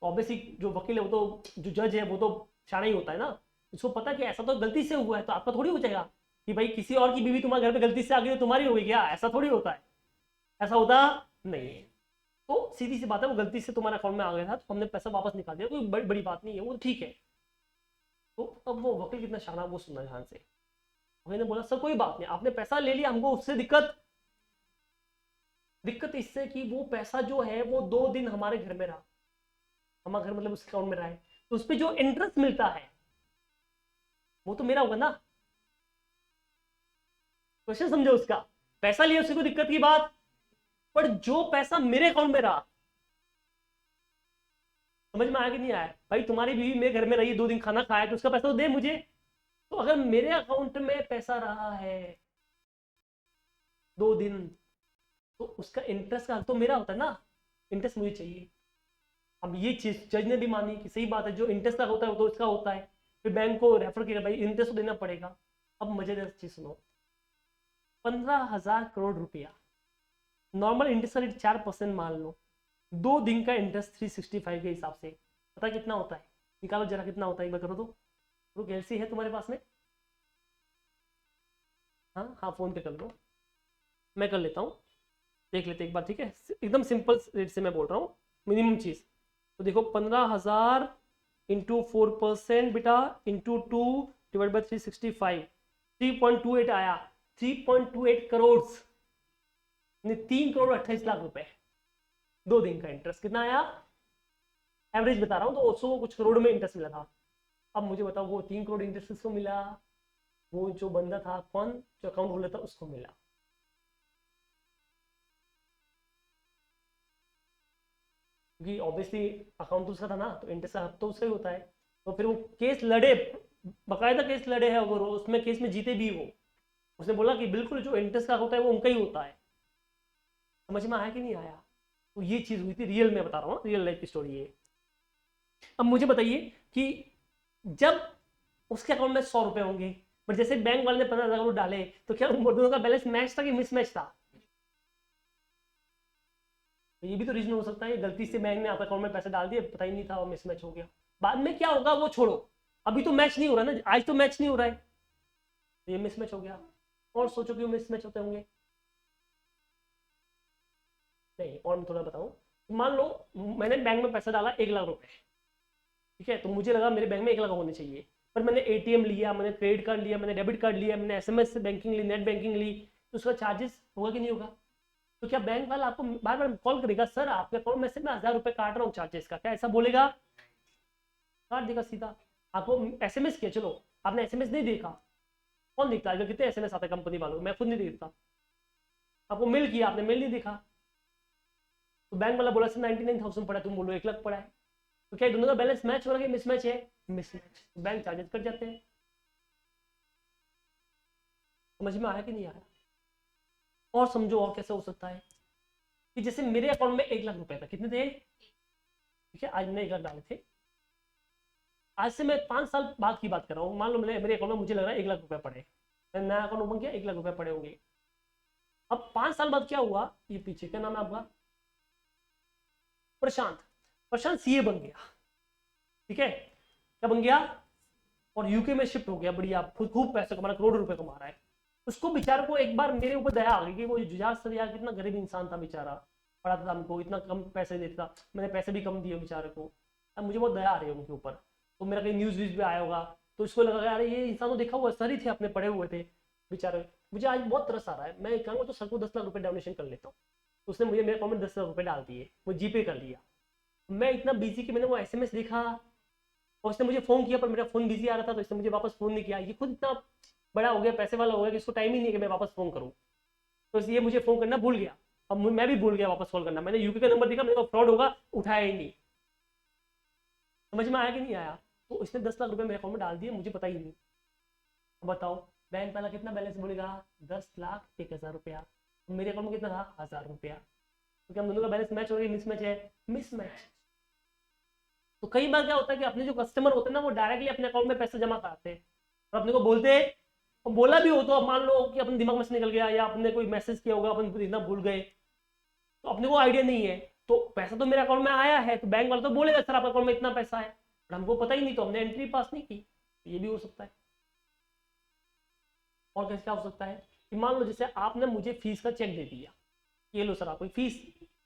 ऑब्वियसली जो वकील है वो तो, जो जज है वो तो शाना ही होता है ना, उसको पता है कि ऐसा तो गलती से हुआ है, तो आपका थोड़ी हो जाएगा कि भाई किसी और की बीवी तुम्हारे घर पे गलती से आ गई तो तुम्हारी हो गई क्या, ऐसा थोड़ी होता है, ऐसा होता नहीं है। तो सीधी सी बात है, वो गलती से तुम्हारे अकाउंट में आ गया था तो हमने पैसा वापस निकाल दिया, कोई बड़ी बात नहीं है, वो ठीक है। तो अब वो वकील कितना शाना, वो सुनना ध्यान से। वकील ने बोला सर कोई बात नहीं, आपने पैसा ले लिया, हमको उससे दिक्कत, दिक्कत इससे कि वो पैसा जो है वो 2 दिन हमारे घर में रहा, हमारे घर मतलब उस अकाउंट में रहा है, तो उस पर जो इंटरेस्ट मिलता है वो तो मेरा होगा ना। क्वेश्चन समझो उसका, पैसा लिया उससे कोई दिक्कत की बात, पर जो पैसा मेरे अकाउंट में रहा, समझ में आया कि नहीं आया, भाई तुम्हारी बीवी मेरे घर में रही 2 दिन, खाना खाया, तो उसका पैसा तो दे मुझे। तो अगर मेरे अकाउंट में पैसा रहा है 2 दिन, तो उसका इंटरेस्ट का हक तो मेरा होता है ना, इंटरेस्ट मुझे चाहिए। अब ये चीज जज ने भी मानी कि सही बात है, जो इंटरेस्ट का होता है वो तो इसका होता है, फिर बैंक को रेफर किया भाई इंटरेस्ट तो देना पड़ेगा। अब मजेदार चीज सुनो, 15,000 करोड़ रुपया, नॉर्मल इंटरेस्ट रेट 4% मान लो, 2 दिन का इंटरेस्ट 365 के हिसाब से, पता कितना होता है, निकालो जरा कितना होता है, एक बार करो तो कैलसी है तुम्हारे पास में, हाँ हाँ फोन पे कर लो, मैं कर लेता हूँ, देख लेते एक बार, ठीक है, एकदम सिंपल रेट से मैं बोल रहा हूँ, मिनिमम चीज। तो देखो 15,000 इंटू 4% बेटा, इंटू 2 डिवाइड बाई 365, 3.28 आया, 3.28 करोड़, 3,28,00,000 रुपए, 2 दिन का इंटरेस्ट कितना आया, एवरेज बता रहा हूँ, तो उसको कुछ करोड़ में इंटरेस्ट मिला था। अब मुझे बताओ वो 3 करोड़ इंटरेस्ट किसको मिला, वो जो बंदा था, कौन, जो अकाउंट होल्डर था, उसको मिला। क्योंकि ऑब्वियसली अकाउंट तो उसका था ना, तो इंटरेस्ट का हक तो उसका ही होता है। तो फिर वो केस लड़े, बकायदा केस लड़े हैं, और उसमें केस में जीते भी वो, उसने बोला कि बिल्कुल जो इंटरेस्ट का होता है वो उनका ही होता है। समझ में आया कि नहीं आया? तो ये चीज हुई थी, रियल में बता रहा हूँ, रियल लाइफ की स्टोरी है। अब मुझे बताइए कि जब उसके अकाउंट में 100 रुपए होंगे, पर जैसे बैंक वाले ने 15,000 डाले, तो क्या उन दोनों का बैलेंस मैच था कि मिसमैच था? तो ये भी तो रीजन हो सकता है, गलती से बैंक ने आपके अकाउंट में पैसे डाल दिए, पता ही नहीं था, और मिसमैच हो गया। बाद में क्या होगा वो छोड़ो, अभी तो मैच नहीं हो रहा ना, आज तो मैच नहीं हो रहा है, तो ये मिसमैच हो गया। और सोचो कि मिसमैच होते होंगे। नहीं, और मैं थोड़ा बताऊं, मान लो मैंने बैंक में पैसा डाला 1 लाख रुपए, ठीक है, तो मुझे लगा मेरे बैंक में 1 लाख होने चाहिए, पर मैंने एटीएम लिया, मैंने क्रेडिट कार्ड लिया, मैंने डेबिट कार्ड लिया, मैंने एसएमएस बैंकिंग ली, नेट बैंकिंग ली, तो उसका चार्जेस होगा कि नहीं होगा? तो क्या बैंक वाला आपको बार बार कॉल करेगा, सर आपके अकाउंट में से मैं 1,000 रुपए काट रहा हूँ चार्जेस का, क्या ऐसा बोलेगा? काट देगा सीधा। आपको एसएमएस किया, चलो आपने एसएमएस नहीं देखा, कौन देखता है? कितने एसएमएस आते हैं कंपनी वालों, मैं खुद नहीं देखता। आपको मेल किया, आपने मेल नहीं देखा, तो बैंक वाला बोला सर 99,000 पड़ा है, तुम बोलो 1 लाख पड़ा है, तो क्या दोनों का बैलेंस मैच हो रहा है, मिसमैच है? मिसमैच, बैंक चार्जेस कट जाते हैं। समझ में आया कि नहीं आया? और समझो और कैसे हो सकता है कि जैसे मेरे अकाउंट में 1 लाख रुपए था, कितने थे? ठीक है, आज मैंने 1 लाख डाले थे, आज से मैं 5 साल बाद की बात कर रहा हूँ, मान लो मेरे अकाउंट में मुझे लग रहा है 1 लाख रुपए पड़े, मैंने नया अकाउंट ओपन किया, 1 लाख रुपए पड़े होंगे। अब 5 साल बाद क्या हुआ, ये पीछे क्या नाम है आपका? प्रशांत। प्रशांत सीए बन गया, ठीक है, क्या बन गया? और यूके में शिफ्ट हो गया, बढ़िया, खूब पैसे कमा रहा है, करोड़ों रुपए कमा रहा है। उसको बेचारे को एक बार मेरे ऊपर दया आ गई कि वो जुझार सर यार कितना गरीब इंसान था बेचारा, पढ़ाता था हमको, इतना कम पैसे देता, मैंने पैसे भी कम दिए बेचारे को, अब मुझे बहुत दया आ रही है उनके ऊपर। तो मेरा कहीं न्यूज़ व्यूज भी आया होगा, तो उसको लगा यार ये इंसान तो देखा हुआ सर ही थे, अपने पढ़े हुए थे बेचारे। मुझे आज बहुत तरस आ रहा है, मैं कहूँगा तो सर को 10 लाख रुपए डोनेशन कर लेता हूँ। तो उसने मुझे मेरे अकाउंट में 10 लाख रुपए डाल दिए, वो जीपे कर लिया। मैं इतना बिजी कि मैंने वो एसएमएस देखा, और उसने मुझे फोन किया, पर मेरा फोन बिजी आ रहा था, तो इसने मुझे वापस फोन नहीं किया। ये खुद इतना बड़ा हो गया, पैसे वाला हो गया, कि इसको टाइम ही नहीं है कि मैं वापस फोन करूँ, तो इसलिए मुझे फोन करना भूल गया। अब मैं भी भूल गया वापस कॉल करना, मैंने यूके का नंबर देखा, मेरे को फ्रॉड होगा, उठाया ही नहीं। समझ में आया कि नहीं आया? तो इसने 10 लाख रुपए मेरे अकाउंट में डाल दिए, मुझे पता ही नहीं। अब बताओ बैंक वाला कितना बैलेंस बोलेगा? 10,01,000 रुपया। मेरे अकाउंट में कितना था? 1,000 रुपया। तो क्या हम दोनों का बैलेंस मैच हो रही है, मिसमैच है? मिसमैच। तो कई बार क्या होता है कि अपने जो कस्टमर होते हैं ना, वो डायरेक्टली अपने अकाउंट में पैसे जमा कराते हैं, और अपने को बोलते हैं, और बोला भी हो तो अब मान लो कि अपने दिमाग में से निकल गया, या अपने कोई मैसेज किया होगा, अपन इतना भूल गए, तो अपने को आइडिया नहीं है, तो पैसा तो मेरे अकाउंट में आया है, तो बैंक वाला तो बोलेगा सर आपके अकाउंट में इतना पैसा है, पर हमको पता ही नहीं, तो हमने एंट्री पास नहीं की। ये भी हो सकता है। और कैसे क्या हो सकता है कि मान लो जैसे आपने मुझे फीस का चेक दे दिया, ये लो सर आपको फीस,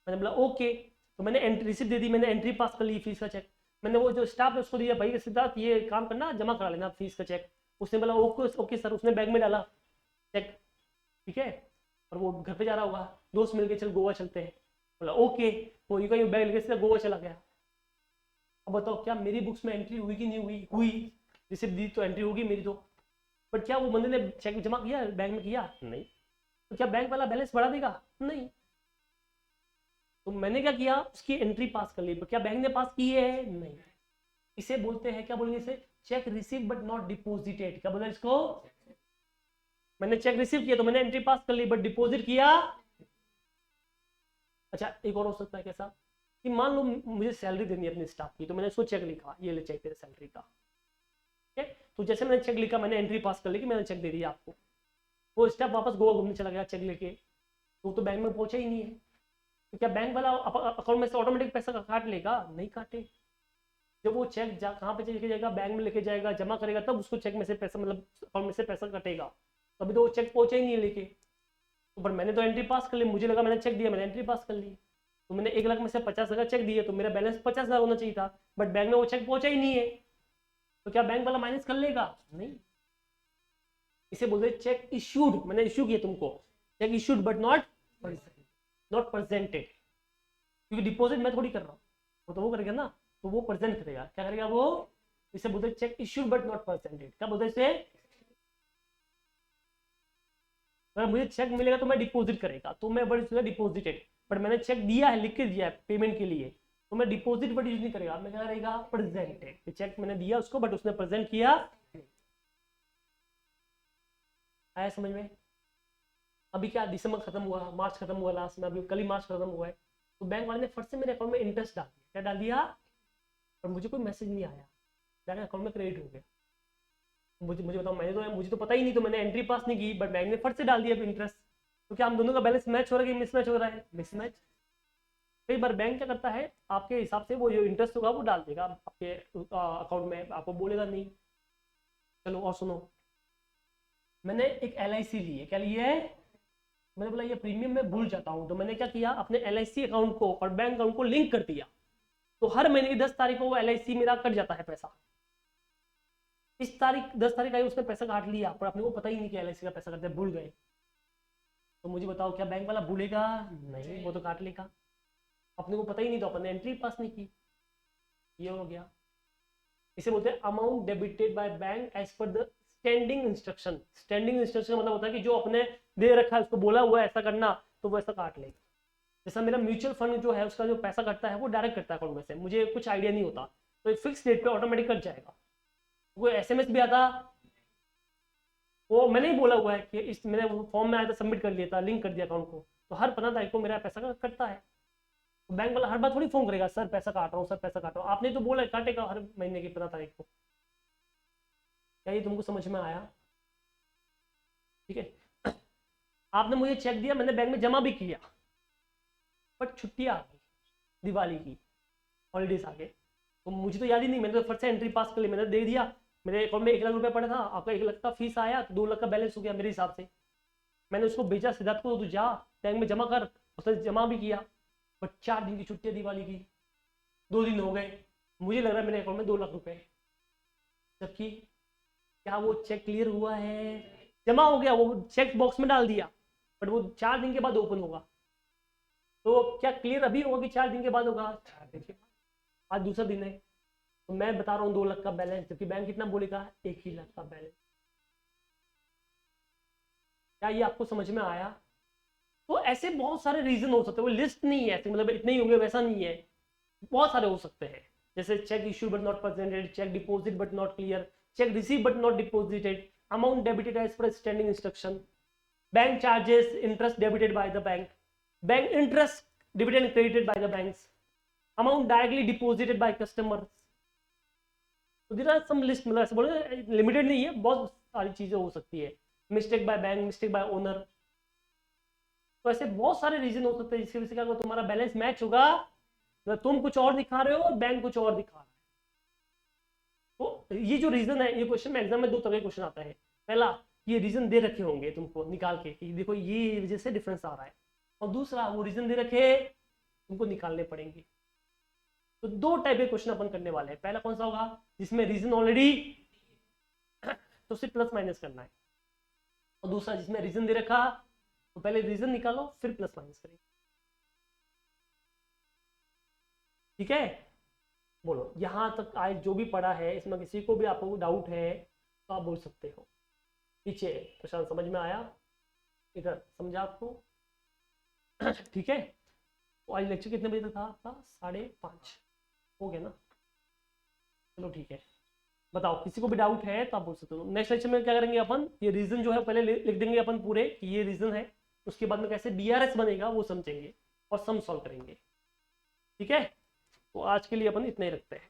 मैंने बोला ओके, तो मैंने एंट्री रिसिप्ट दे दी, मैंने एंट्री पास कर ली फीस का चेक, मैंने वो जो स्टाफ है उसको दिया, भाई सिद्धार्थ ये काम करना, जमा करा लेना फीस का चेक। उसने बोला ओके ओके सर, उसने बैग में डाला चेक, ठीक है, और वो घर पे जा रहा होगा, दोस्त मिलके चल गोवा चलते हैं, बोला ओके, वो ये कहीं बैग लेके सीधा गोवा चला गया। अब बताओ क्या मेरी बुक्स में एंट्री हुई कि नहीं हुई? हुई, रिसिप्ट दी तो एंट्री होगी मेरी तो, बट क्या वो बंदे ने चेक जमा किया बैंक में? किया नहीं। तो क्या बैंक वाला बैलेंस बढ़ा देगा? नहीं। तो मैंने क्या किया, उसकी एंट्री पास कर ली, क्या बैंक ने पास की है? नहीं। इसे बोलते हैं, क्या बोलेंगे इसे? Check receive but not deposited. क्या बोला इसको? मैंने चेक रिसीव किया तो मैंने एंट्री पास कर ली, बट डिपॉजिट किया। अच्छा एक और हो सकता है कैसा, कि मान लो मुझे सैलरी देनी है अपने स्टाफ की, तो मैंने उसको चेक लिखा, ये ले चेक तेरे सैलरी का, ठीक है, तो जैसे मैंने चेक लिखा, मैंने एंट्री पास कर ली कि मैंने चेक दे दिया आपको, वो स्टाफ वापस गोवा घूमने चला गया चेक लेके, तो बैंक में पहुंचा ही नहीं है, तो क्या बैंक वाला अकाउंट में से ऑटोमेटिक पैसा काट लेगा? नहीं काटे। जब वो चेक कहाँ पे लेके जाएगा? बैंक में लेके जाएगा, जमा करेगा, तब उसको चेक में से पैसा, मतलब अकाउंट में से पैसा कटेगा। तो अभी तो वो चेक पहुंचा ही नहीं है लेके, तो पर मैंने तो एंट्री पास कर ली, मुझे लगा मैंने चेक दिया, मैंने एंट्री पास कर ली, तो मैंने 1 लाख में से 50,000 चेक दिए, तो मेरा बैलेंस 50,000 होना चाहिए था, बट बैंक में वो चेक पहुंचा ही नहीं है, तो क्या बैंक वाला माइनस कर लेगा? नहीं। इसे बोलते हैं चेक इश्यूड, मैंने इश्यू किया तुमको, check issued but not presented, क्योंकि डिपॉजिट मैं थोड़ी कर रहा हूँ, वो तो वो करेगा ना, तो वो प्रेजेंट करेगा, क्या करेगा वो? इसे बोलते हैं check issued but not presented. क्या बोलते हैं इसे? अगर मुझे चेक मिलेगा तो मैं डिपॉजिट करेगा, तो मैं वर्ड यूज डिपॉजिटेड, बट मैंने चेक दिया है, लिख के दिया है पेमेंट के लिए, तो मैं डिपॉजिट वर्ड यूज नहीं करेगा, मैं क्या करेगा? प्रेजेंटेड। चेक मैंने दिया उसको, बट उसने प्रेजेंट किया। आया समझ में? अभी क्या दिसंबर खत्म हुआ, मार्च खत्म हुआ लास्ट में, अभी कल ही मार्च खत्म हुआ है, तो बैंक वाले ने फट से मेरे अकाउंट में इंटरेस्ट डाल दिया। क्या डाल दिया? और मुझे कोई मैसेज नहीं आया, डायरेक्ट अकाउंट में क्रेडिट हो गया। मुझे बताओ, मुझे तो पता ही नहीं, तो मैंने एंट्री पास नहीं की, बट बैंक ने फट से डाल दिया इंटरेस्ट। तो क्या हम दोनों का बैलेंस मैच हो रहा है कि मिसमैच हो रहा है? मिसमैच। कई बार बैंक क्या करता है, आपके हिसाब से वो जो इंटरेस्ट होगा वो डाल देगा आपके अकाउंट में, आपको बोलेगा नहीं। चलो और सुनो, मैंने एक LIC ली है। क्या ली है? मैंने बोला ये प्रीमियम मैं भूल जाता हूँ, तो मैंने क्या किया, अपने LIC अकाउंट को और बैंक अकाउंट को लिंक कर दिया। तो हर महीने की 10 तारीख को वो LIC मेरा कट जाता है पैसा। इस तारीख 10 तारीख आई, उसने पैसा काट लिया, पर अपने को पता ही नहीं कि LIC का पैसा कटता है, भूल गए। तो मुझे बताओ, क्या बैंक वाला भूलेगा? नहीं, वो तो काट लेगा। अपने को पता ही नहीं, तो अपने एंट्री पास नहीं की। ये हो गया। इसे बोलते हैं amount debited by bank as per the standing instruction. Standing instruction मतलब होता है कि जो अपने दे रखा है, उसको बोला हुआ है ऐसा करना, तो वो ऐसा काट लेगा। जैसा मेरा म्यूचुअल फंड जो है, उसका जो पैसा कटता है वो डायरेक्ट कटता है अकाउंट में से, मुझे कुछ आइडिया नहीं होता, तो एक फिक्स डेट पे ऑटोमेटिक कट जाएगा। वो SMS भी आता, वो मैंने ही बोला हुआ है कि इस मैंने फॉर्म में आया था, सबमिट कर लिया था, लिंक कर दिया अकाउंट को, तो हर 15 तारीख को मेरा पैसा कटता है। तो बैंक वाला हर बार थोड़ी फोन करेगा, सर पैसा काट रहा हूँ, सर पैसा काट रहा हूँ। आपने तो बोला काटेगा हर महीने की 15 तारीख को। क्या ये तुमको समझ में आया? ठीक है। आपने मुझे चेक दिया, मैंने बैंक में जमा भी किया, बट छुट्टियां आ गई, दिवाली की हॉलीडेज आ गए, तो मुझे तो याद ही नहीं, मैंने तो फट से एंट्री पास कर ली, मैंने दे दिया। मेरे अकाउंट में 1 लाख रुपया पड़ा था, आपका 1 लाख का फीस आया, तो 2 लाख का बैलेंस हो गया मेरे हिसाब से। मैंने उसको भेजा सिद्धार्थ को, तो जा बैंक में जमा कर। उसने जमा भी किया, बट 4 दिन की छुट्टी है दिवाली की, 2 दिन हो गए, मुझे लग रहा है मेरे अकाउंट में 2 लाख रुपए, जबकि क्या वो चेक क्लियर हुआ है? जमा हो गया, वो चेक बॉक्स में डाल दिया, बट वो 4 दिन के बाद ओपन होगा। तो क्या क्लियर अभी होगा कि 4 दिन के बाद होगा? 4 दिन के बाद। आज दूसरा दिन है, तो मैं बता रहा हूँ 2 लाख का बैलेंस, जबकि बैंक कितना बोलेगा? 1 ही लाख का बैलेंस। क्या ये आपको समझ में आया? तो ऐसे बहुत सारे रीजन हो सकते हैं, वो लिस्ट नहीं है ऐसे, मतलब इतने ही होंगे वैसा नहीं है, बहुत सारे हो सकते हैं। जैसे cheque issue but not presented, cheque deposit but not clear, cheque receive but not deposited, amount debited as per standing instruction, bank charges interest debited by the bank, bank interest debited and credited by the banks, amount directly deposited by customers. तो there are some list, मतलब ऐसे बोले limited नहीं है, बहुत सारी चीजें हो सकती है। Mistake by bank, mistake by owner, तो ऐसे बहुत सारे रीजन हो सकते हैं जिसकी वजह से क्या होगा, तुम्हारा बैलेंस मैच होगा, तो तुम कुछ और दिखा रहे हो और बैंक कुछ और दिखा रहा है। तो ये जो रीजन है, ये क्वेश्चन में एग्जाम में 2 तरह के क्वेश्चन आता है। पहला, ये रीजन दे रखे होंगे तुमको निकाल के कि देखो ये वजह से डिफरेंस आ रहा है, और दूसरा वो रीजन दे रखे तुमको निकालने पड़ेंगे। तो 2 टाइप के क्वेश्चन अपन करने वाले हैं। पहला कौन सा होगा? जिसमें रीजन ऑलरेडी तो सिर्फ प्लस माइनस करना है, और दूसरा जिसमें रीजन दे रखा, तो पहले रीजन निकालो फिर प्लस माइनस करेंगे। ठीक है, बोलो यहां तक आज जो भी पढ़ा है, इसमें किसी को भी आपको डाउट है तो आप बोल सकते हो। पीछे प्रशांत समझ में आया? इधर समझा आपको? ठीक है, तो आज लेक्चर कितने बजे तक था आपका? 5:30 हो गया ना? चलो ठीक है, बताओ किसी को भी डाउट है तो आप बोल सकते हो। नेक्स्ट लेक्चर में क्या करेंगे अपन, ये रीजन जो है पहले लिख देंगे अपन पूरे कि ये रीजन है, उसके बाद में कैसे BRS बनेगा वो समझेंगे और सम सॉल्व करेंगे। ठीक है, तो आज के लिए अपन इतना ही रखते हैं।